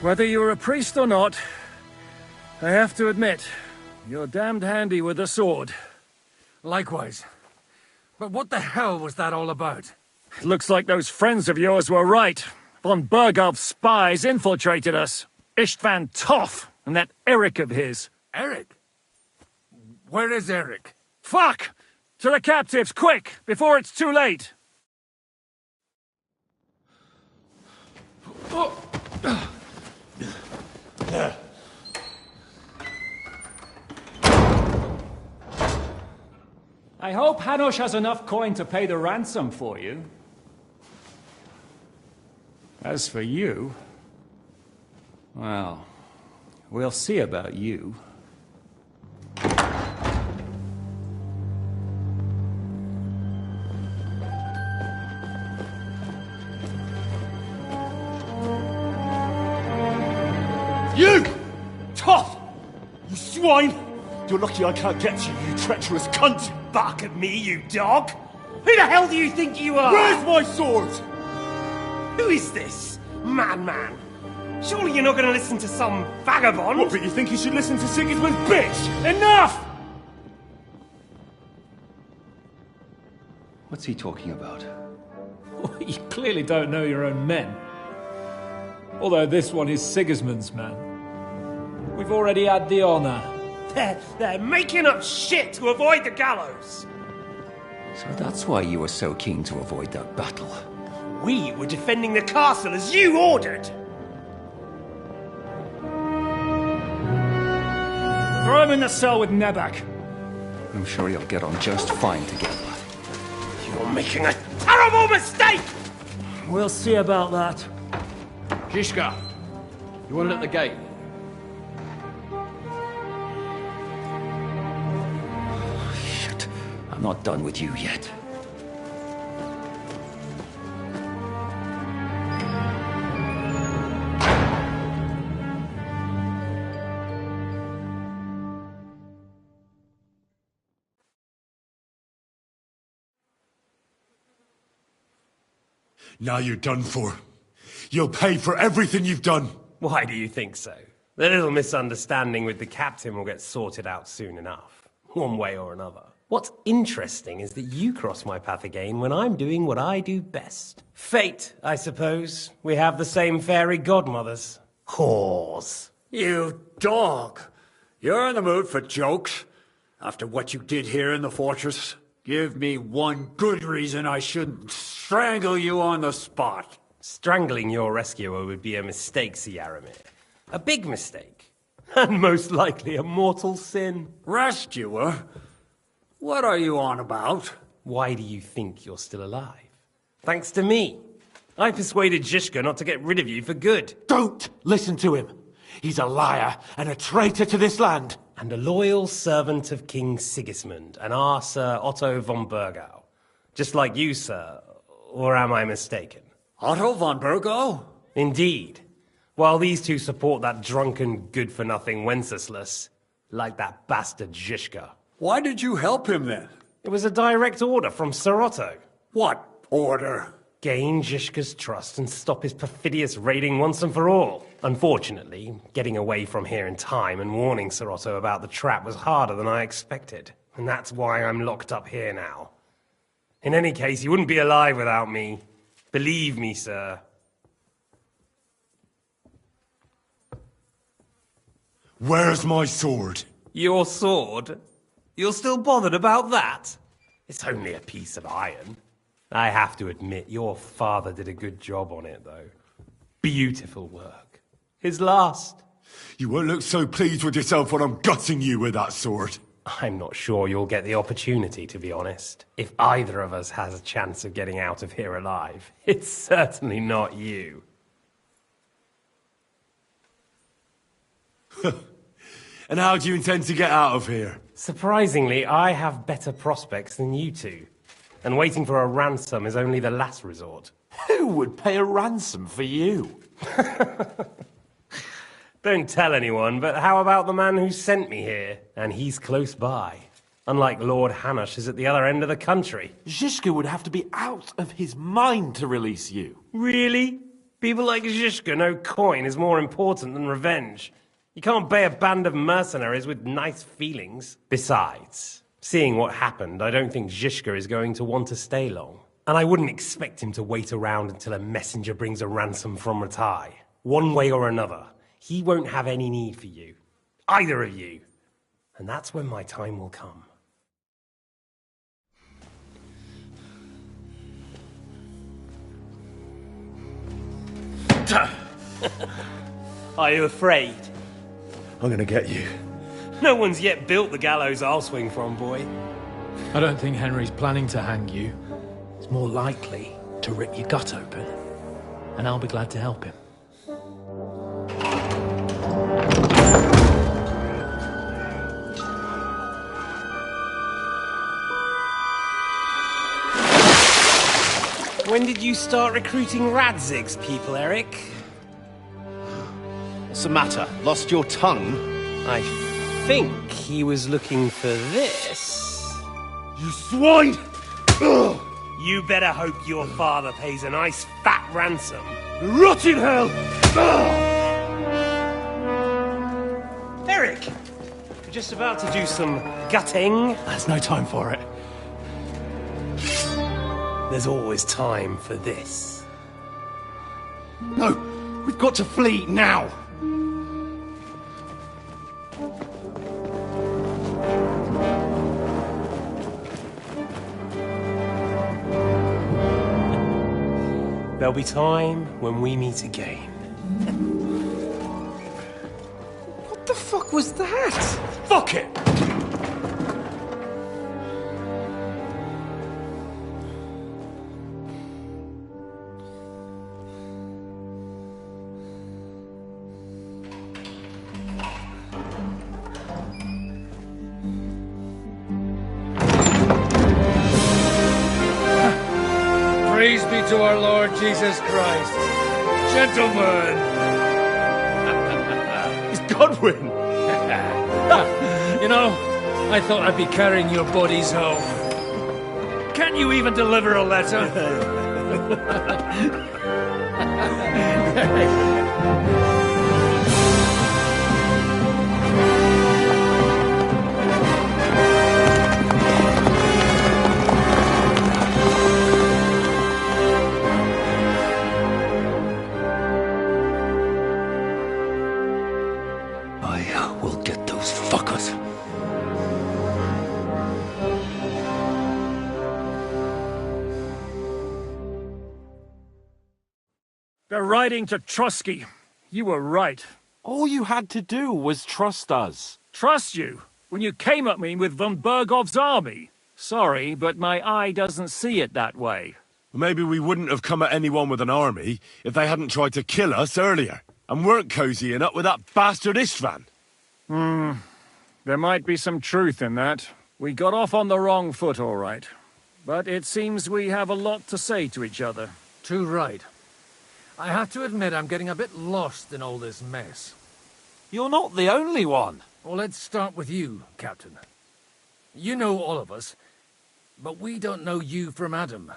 Whether you're a priest or not, I have to admit, you're damned handy with a sword. Likewise. But what the hell was that all about? It looks like those friends of yours were right. Von Berghoff's spies infiltrated us. Istvan Toth and that Eric of his. Eric? Where is Eric? Fuck! To the captives, quick, before it's too late! I hope Hanush has enough coin to pay the ransom for you. As for you, well, we'll see about you. You! Toth! You swine! You're lucky I can't get you, you treacherous cunt! Bark at me, you dog! Who the hell do you think you are? Where's my sword? Who is this? Man. Surely you're not going to listen to some vagabond? What, but you think you should listen to Sigismund's bitch? Enough! What's he talking about? You clearly don't know your own men. Although this one is Sigismund's man. We've already had the honor. They're making up shit to avoid the gallows! So that's why you were so keen to avoid that battle. We were defending the castle as you ordered! Throw him in the cell with Nebak. I'm sure you'll get on just fine together. You're making a terrible mistake! We'll see about that. Zizka, you want it at the gate? Shit, I'm not done with you yet. Now you're done for. You'll pay for everything you've done. Why do you think so? The little misunderstanding with the captain will get sorted out soon enough, one way or another. What's interesting is that you cross my path again when I'm doing what I do best. Fate, I suppose. We have the same fairy godmothers. Whores. You dog! You're in the mood for jokes? After what you did here in the fortress? Give me one good reason I shouldn't strangle you on the spot. Strangling your rescuer would be a mistake, Yaramir. A big mistake. And most likely a mortal sin. Rescuer? What are you on about? Why do you think you're still alive? Thanks to me. I persuaded Zizka not to get rid of you for good. Don't listen to him. He's a liar and a traitor to this land. And a loyal servant of King Sigismund and our Sir Otto von Bergau. Just like you, sir. Or am I mistaken? Otto von Bergau? Indeed. While these two support that drunken, good-for-nothing Wenceslas, like that bastard Zizka. Why did you help him then? It was a direct order from Sir Otto. What order? Gain Zizka's trust and stop his perfidious raiding once and for all. Unfortunately, getting away from here in time and warning Sir Otto about the trap was harder than I expected. And that's why I'm locked up here now. In any case, you wouldn't be alive without me. Believe me, sir. Where's my sword? Your sword? You're still bothered about that? It's only a piece of iron. I have to admit, your father did a good job on it, though. Beautiful work. His last. You won't look so pleased with yourself when I'm gutting you with that sword. I'm not sure you'll get the opportunity, to be honest. If either of us has a chance of getting out of here alive, it's certainly not you. And how do you intend to get out of here? Surprisingly, I have better prospects than you two. And waiting for a ransom is only the last resort. Who would pay a ransom for you? Don't tell anyone, but how about the man who sent me here? And he's close by. Unlike Lord Hanush is at the other end of the country. Zhishka would have to be out of his mind to release you. Really? People like Zhishka know coin is more important than revenge. You can't pay a band of mercenaries with nice feelings. Besides, seeing what happened, I don't think Zhishka is going to want to stay long. And I wouldn't expect him to wait around until a messenger brings a ransom from Ratai. One way or another, he won't have any need for you. Either of you. And that's when my time will come. Are you afraid? I'm gonna get you. No one's yet built the gallows I'll swing from, boy. I don't think Henry's planning to hang you. He's more likely to rip your gut open. And I'll be glad to help him. When did you start recruiting Radzig's people, Eric? What's the matter? Lost your tongue? I think he was looking for this. You swine! Ugh. You better hope your father pays a nice fat ransom. Rot in hell! Eric! We're just about to do some gutting. There's no time for it. There's always time for this. No! We've got to flee now! There'll be time when we meet again. What the fuck was that? Fuck it! Praise be to our Lord Jesus Christ. Gentlemen! It's Godwin! You know, I thought I'd be carrying your bodies home. Can you even deliver a letter? I will get those fuckers. They're riding to Trusky. You were right. All you had to do was trust us. Trust you? When you came at me with von Bergov's army? Sorry, but my eye doesn't see it that way. Maybe we wouldn't have come at anyone with an army if they hadn't tried to kill us earlier, and weren't cozying up with that bastard Istvan. There might be some truth in that. We got off on the wrong foot, all right. But it seems we have a lot to say to each other. Too right. I have to admit I'm getting a bit lost in all this mess. You're not the only one. Well, let's start with you, Captain. You know all of us, but we don't know you from Adam.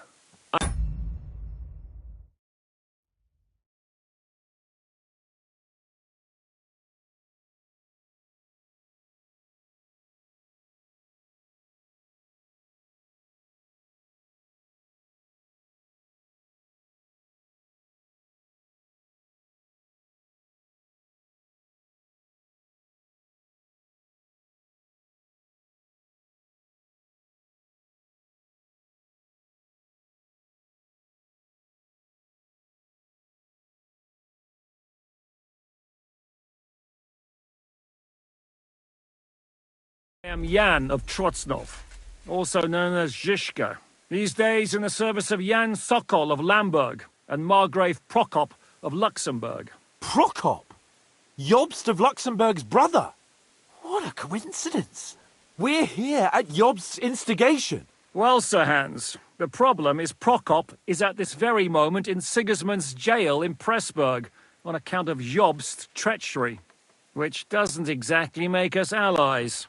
I am Jan of Trotsnov, also known as Zhishka. These days in the service of Jan Sokol of Lamberg and Margrave Prokop of Luxembourg. Prokop? Jobst of Luxembourg's brother. What a coincidence. We're here at Jobst's instigation. Well, Sir Hans, the problem is Prokop is at this very moment in Sigismund's jail in Pressburg on account of Jobst's treachery, which doesn't exactly make us allies.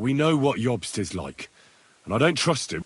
we know what Jobst is like, and I don't trust him.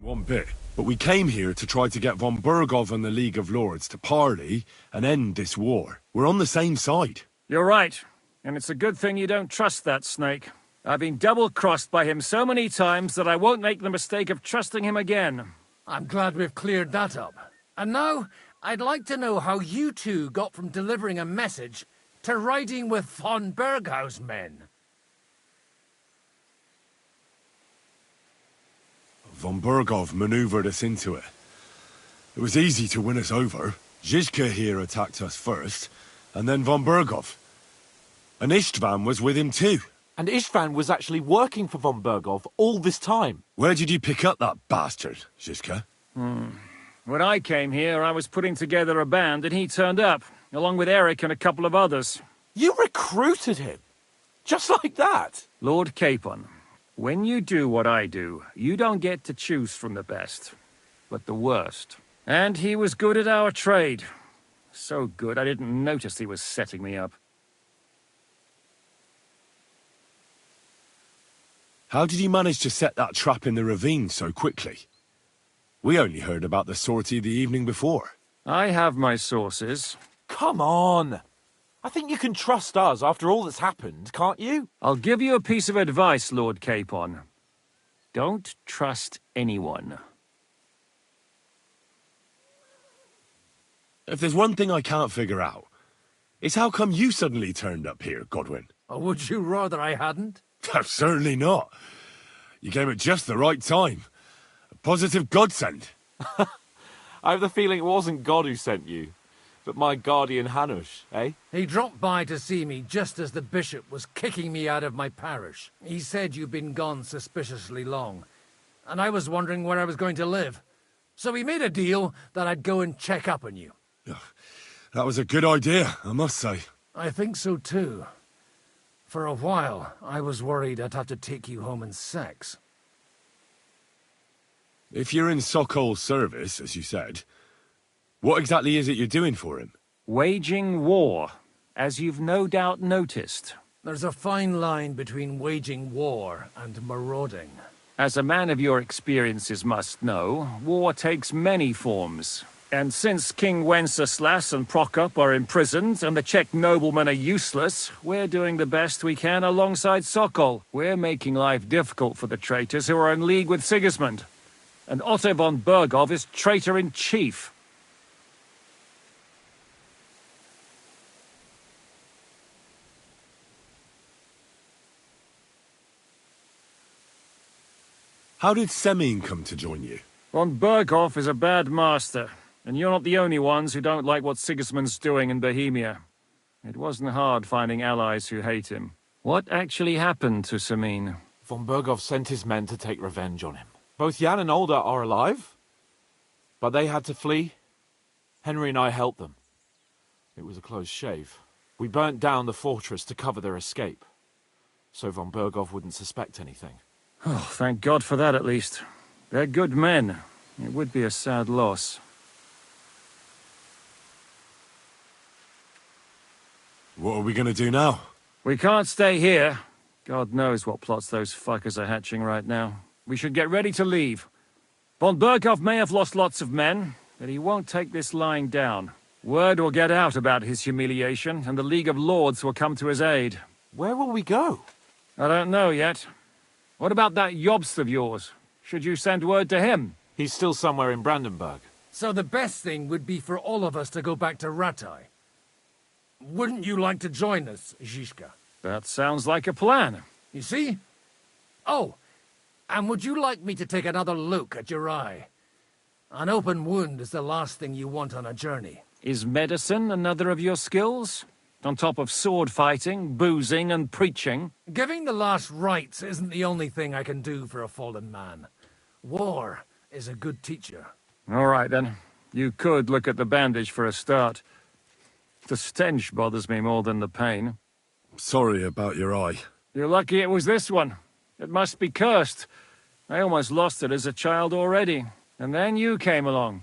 One bit. But we came here to try to get von Bergov and the League of Lords to parley and end this war. We're on the same side. You're right. And it's a good thing you don't trust that snake. I've been double-crossed by him so many times that I won't make the mistake of trusting him again. I'm glad we've cleared that up. And now, I'd like to know how you two got from delivering a message to riding with von Berghaus men. Von Bergov maneuvered us into it. It was easy to win us over. Zizka here attacked us first, and then von Bergov. And Istvan was with him too. And Istvan was actually working for von Bergov all this time. Where did you pick up that bastard, Zizka? When I came here, I was putting together a band, and he turned up, along with Eric and a couple of others. You recruited him? Just like that? Lord Capon, when you do what I do, you don't get to choose from the best, but the worst. And he was good at our trade. So good, I didn't notice he was setting me up. How did you manage to set that trap in the ravine so quickly? We only heard about the sortie the evening before. I have my sources. Come on! I think you can trust us after all that's happened, can't you? I'll give you a piece of advice, Lord Capon. Don't trust anyone. If there's one thing I can't figure out, it's how come you suddenly turned up here, Godwin? Or would you rather I hadn't? Certainly not. You came at just the right time. A positive godsend. I have the feeling it wasn't God who sent you, but my guardian Hanush, eh? He dropped by to see me just as the bishop was kicking me out of my parish. He said you'd been gone suspiciously long, and I was wondering where I was going to live. So he made a deal that I'd go and check up on you. That was a good idea, I must say. I think so too. For a while, I was worried I'd have to take you home in sex. If you're in Sokol's service, as you said, what exactly is it you're doing for him? Waging war, as you've no doubt noticed. There's a fine line between waging war and marauding. As a man of your experiences must know, war takes many forms. And since King Wenceslas and Prokop are imprisoned and the Czech noblemen are useless, we're doing the best we can alongside Sokol. We're making life difficult for the traitors who are in league with Sigismund. And Otto von Bergov is traitor-in-chief. How did Semyon come to join you? Von Bergov is a bad master. And you're not the only ones who don't like what Sigismund's doing in Bohemia. It wasn't hard finding allies who hate him. What actually happened to Semyon? Von Bergov sent his men to take revenge on him. Both Jan and Olda are alive, but they had to flee. Henry and I helped them. It was a close shave. We burnt down the fortress to cover their escape, so von Bergov wouldn't suspect anything. Oh, thank God for that at least. They're good men. It would be a sad loss. What are we gonna do now? We can't stay here. God knows what plots those fuckers are hatching right now. We should get ready to leave. Von Bergov may have lost lots of men, but he won't take this lying down. Word will get out about his humiliation, and the League of Lords will come to his aid. Where will we go? I don't know yet. What about that Jobst of yours? Should you send word to him? He's still somewhere in Brandenburg. So the best thing would be for all of us to go back to Ratai. Wouldn't you like to join us, Zizka? That sounds like a plan. You see? Oh, and would you like me to take another look at your eye? An open wound is the last thing you want on a journey. Is medicine another of your skills? On top of sword fighting, boozing, and preaching? Giving the last rites isn't the only thing I can do for a fallen man. War is a good teacher. All right, then. You could look at the bandage for a start. The stench bothers me more than the pain. Sorry about your eye. You're lucky it was this one. It must be cursed. I almost lost it as a child already. And then you came along.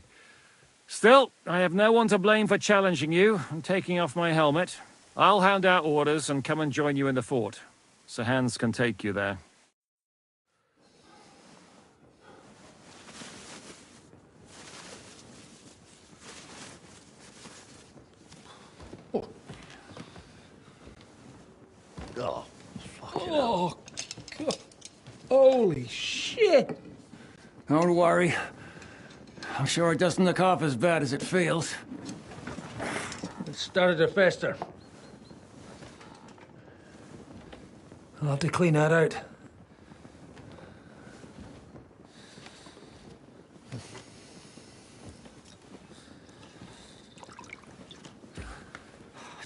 Still, I have no one to blame for challenging you and taking off my helmet. I'll hand out orders and come and join you in the fort. Sir Hans can take you there. Holy shit! Don't worry. I'm sure it doesn't look half as bad as it feels. It started to fester. I'll have to clean that out.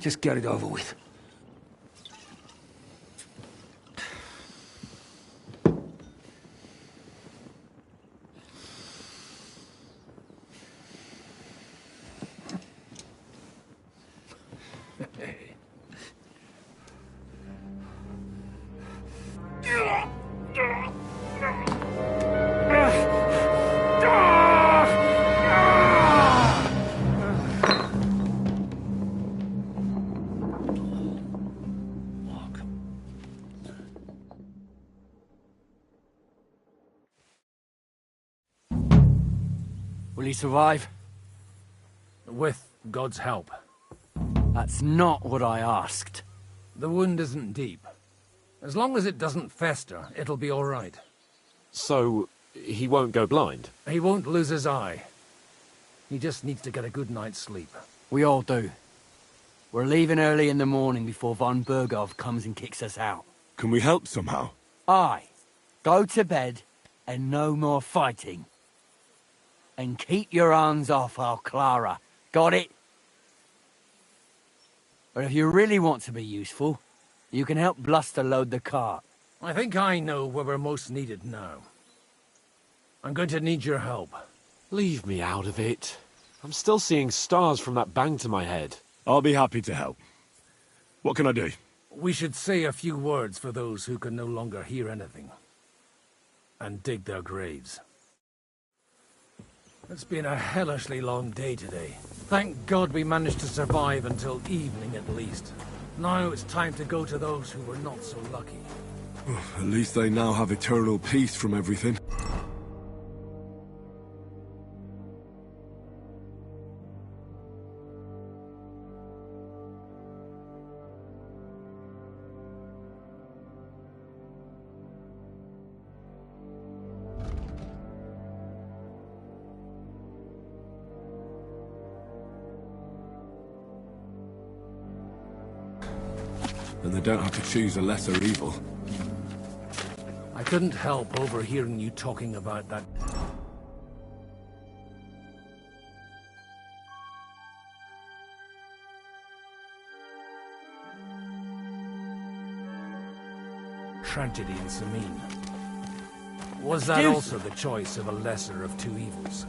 Just get it over with. Will he survive? With God's help. That's not what I asked. The wound isn't deep. As long as it doesn't fester, it'll be all right. So, he won't go blind? He won't lose his eye. He just needs to get a good night's sleep. We all do. We're leaving early in the morning before von Bergov comes and kicks us out. Can we help somehow? Aye. Go to bed and no more fighting. And keep your hands off our Clara. Got it? But if you really want to be useful, you can help Bluster load the cart. I think I know where we're most needed now. I'm going to need your help. Leave me out of it. I'm still seeing stars from that bang to my head. I'll be happy to help. What can I do? We should say a few words for those who can no longer hear anything. And dig their graves. It's been a hellishly long day today. Thank God we managed to survive until evening at least. Now it's time to go to those who were not so lucky. At least they now have eternal peace from everything. And they don't have to choose a lesser evil. I couldn't help overhearing you talking about that. Tragedy in Samine. Was that also the choice of a lesser of two evils?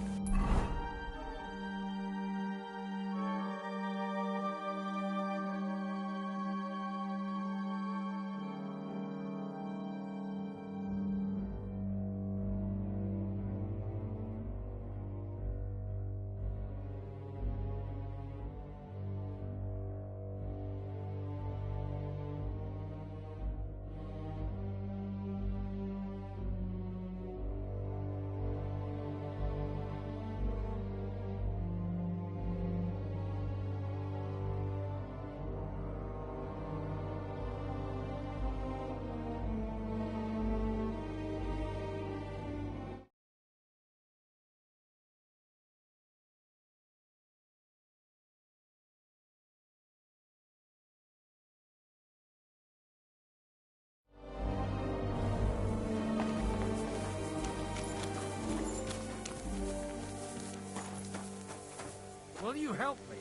Will you help me?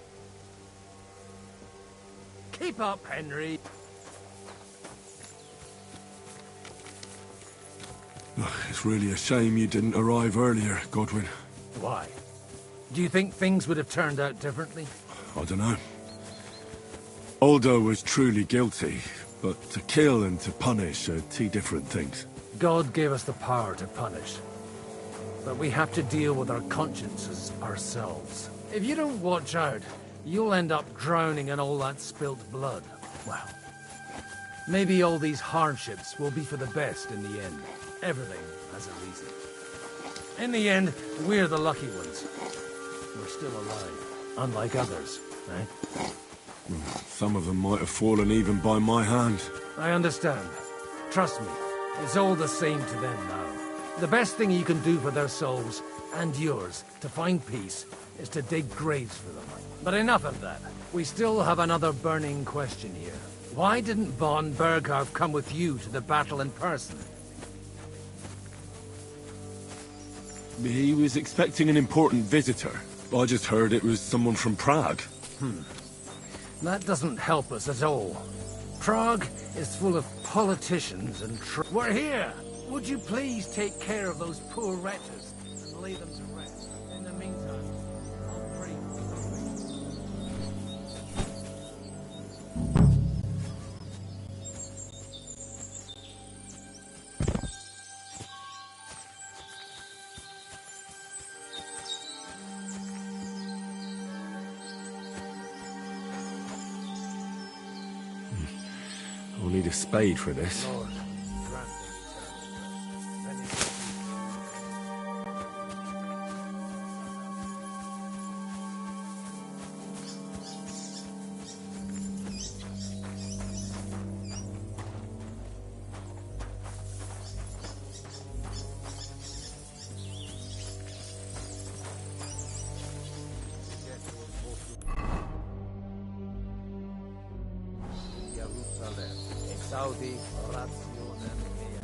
Keep up, Henry. It's really a shame you didn't arrive earlier, Godwin. Why? Do you think things would have turned out differently? I don't know. Aldo was truly guilty, but to kill and to punish are two different things. God gave us the power to punish. But we have to deal with our consciences ourselves. If you don't watch out, you'll end up drowning in all that spilt blood. Well, maybe all these hardships will be for the best in the end. Everything has a reason. In the end, we're the lucky ones. We're still alive, unlike others, eh? Some of them might have fallen even by my hand. I understand. Trust me, It's all the same to them now. The best thing you can do for their souls, and yours, to find peace, is to dig graves for them. But enough of that. We still have another burning question here. Why didn't Von Berghardt come with you to the battle in person? He was expecting an important visitor. I just heard it was someone from Prague. That doesn't help us at all. Prague is full of politicians and We're here! Would you please take care of those poor wretches and lay them to rest? In the meantime, I'll pray for We'll need a spade for this. Lord, grant them eternal rest. Jerusalem, exaudi rationem mea.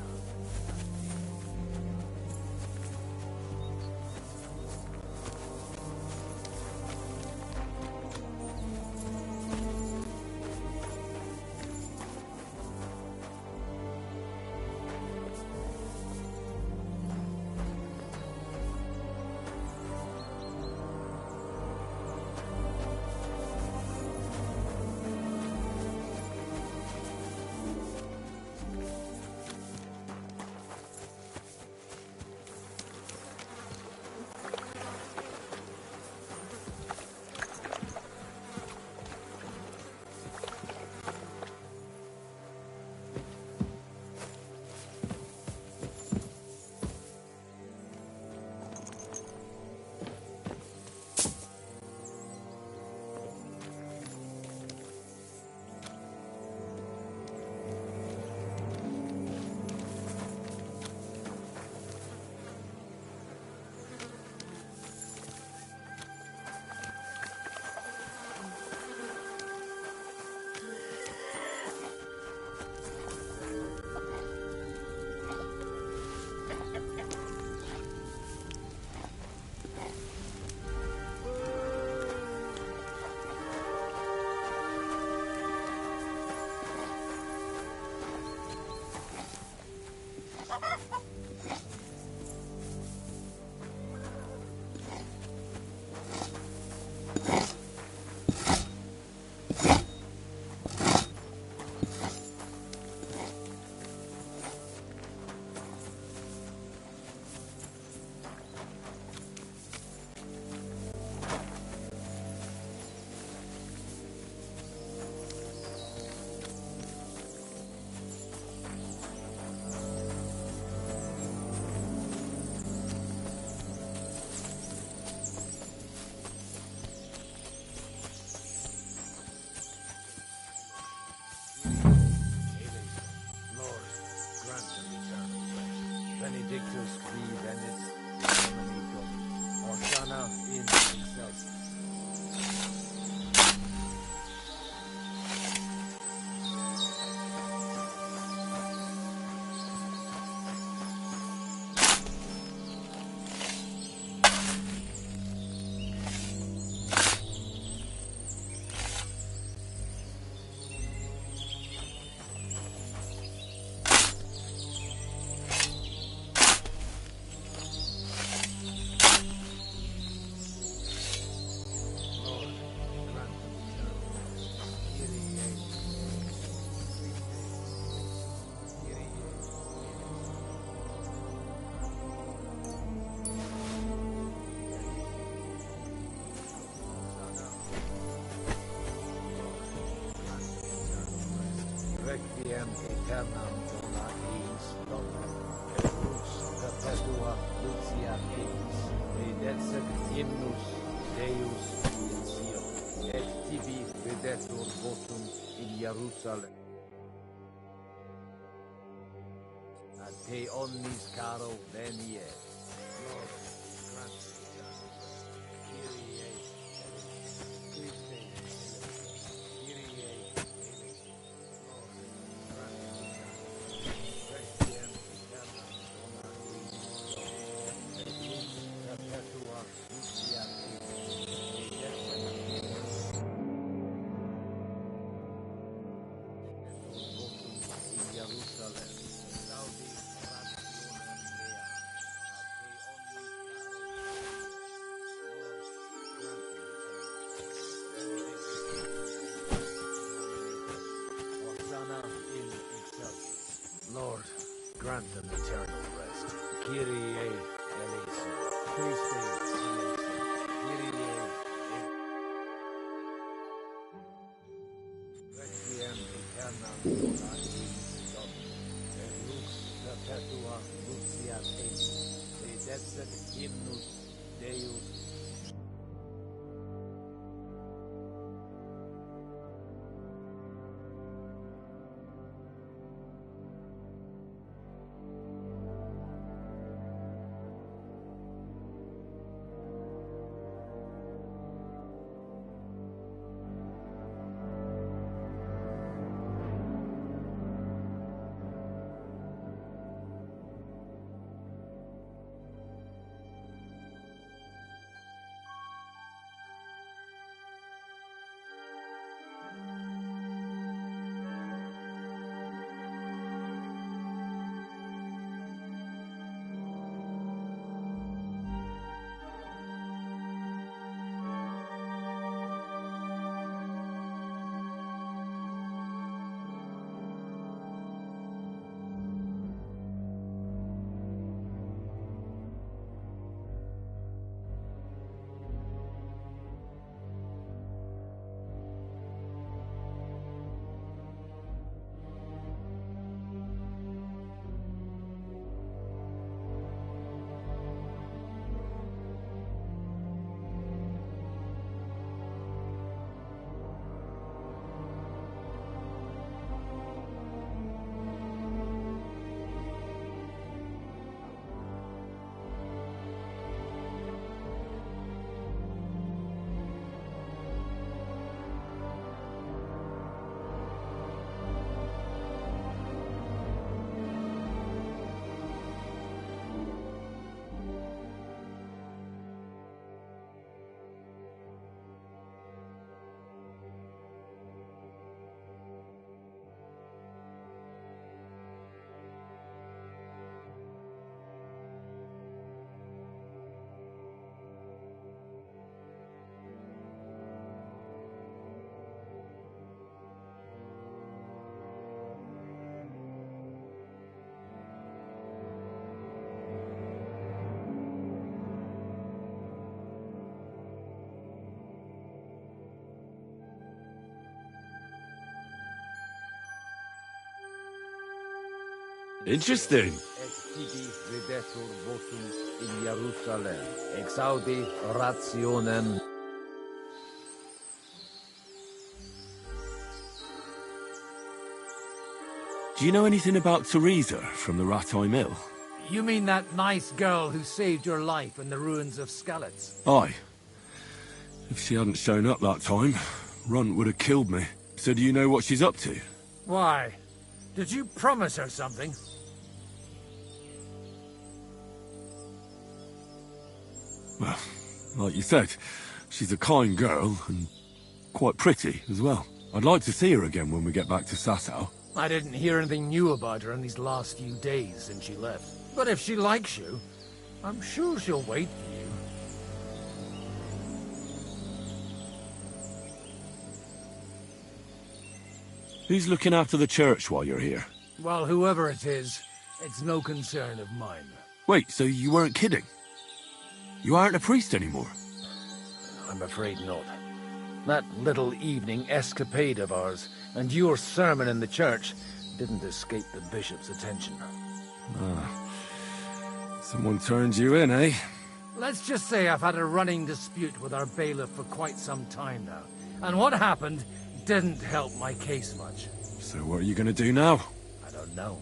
Benedictus qui venit Dominicum, Hosanna in excelsis. Requiem aeternam dona eis Domini, et lux perpetua lucia eis, redescet hymnus Deus in Sion, et tibi videtur votum in Jerusalem. Ad te omnis caro venie. Lord, grant them eternal rest. Kyrie eleison. Christe eleison. Kyrie requiem aeternam dona eis Domini. Et lux perpetua luciat eis. Redexet hymnus Deus. Interesting. Ex tibi videtur votum in Jerusalem. Exaudi rationem. Do you know anything about Teresa from the Rattay Mill? You mean that nice girl who saved your life in the ruins of Skalitz? Aye. If she hadn't shown up that time, Runt would have killed me. So do you know what she's up to? Why? Did you promise her something? Well, like you said, she's a kind girl and quite pretty as well. I'd like to see her again when we get back to Sasau. I didn't hear anything new about her in these last few days since she left. But if she likes you, I'm sure she'll wait for you. Who's looking after the church while you're here? Well, whoever it is, it's no concern of mine. Wait, so you weren't kidding? You aren't a priest anymore? I'm afraid not. That little evening escapade of ours and your sermon in the church didn't escape the bishop's attention. Ah. Someone turned you in, eh? Let's just say I've had a running dispute with our bailiff for quite some time now. And what happened didn't help my case much. So what are you going to do now? I don't know.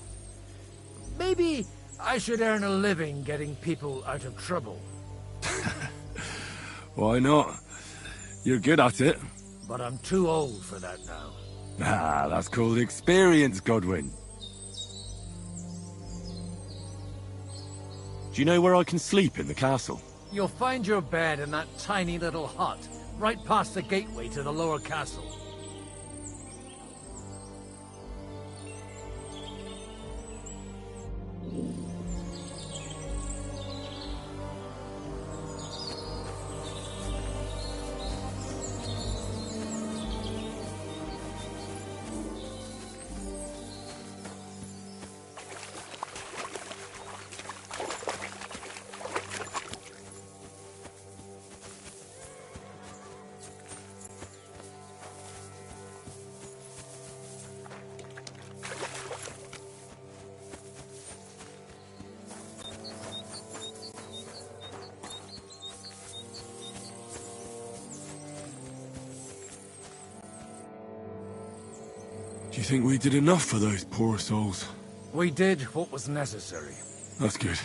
Maybe I should earn a living getting people out of trouble. Why not? You're good at it. But I'm too old for that now. Ah, that's called experience, Godwin. Do you know where I can sleep in the castle? You'll find your bed in that tiny little hut, right past the gateway to the lower castle. Do you think we did enough for those poor souls? We did what was necessary. That's good.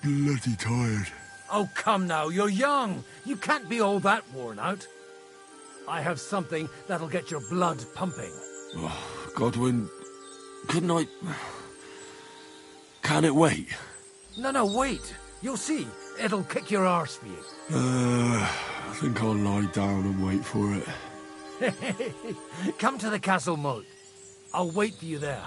Bloody tired. Oh, come now, you're young. You can't be all that worn out. I have something that'll get your blood pumping. Oh, Godwin, couldn't I... Can it wait? No, wait. You'll see. It'll kick your arse for you. I think I'll lie down and wait for it. Come to the castle moat. I'll wait for you there.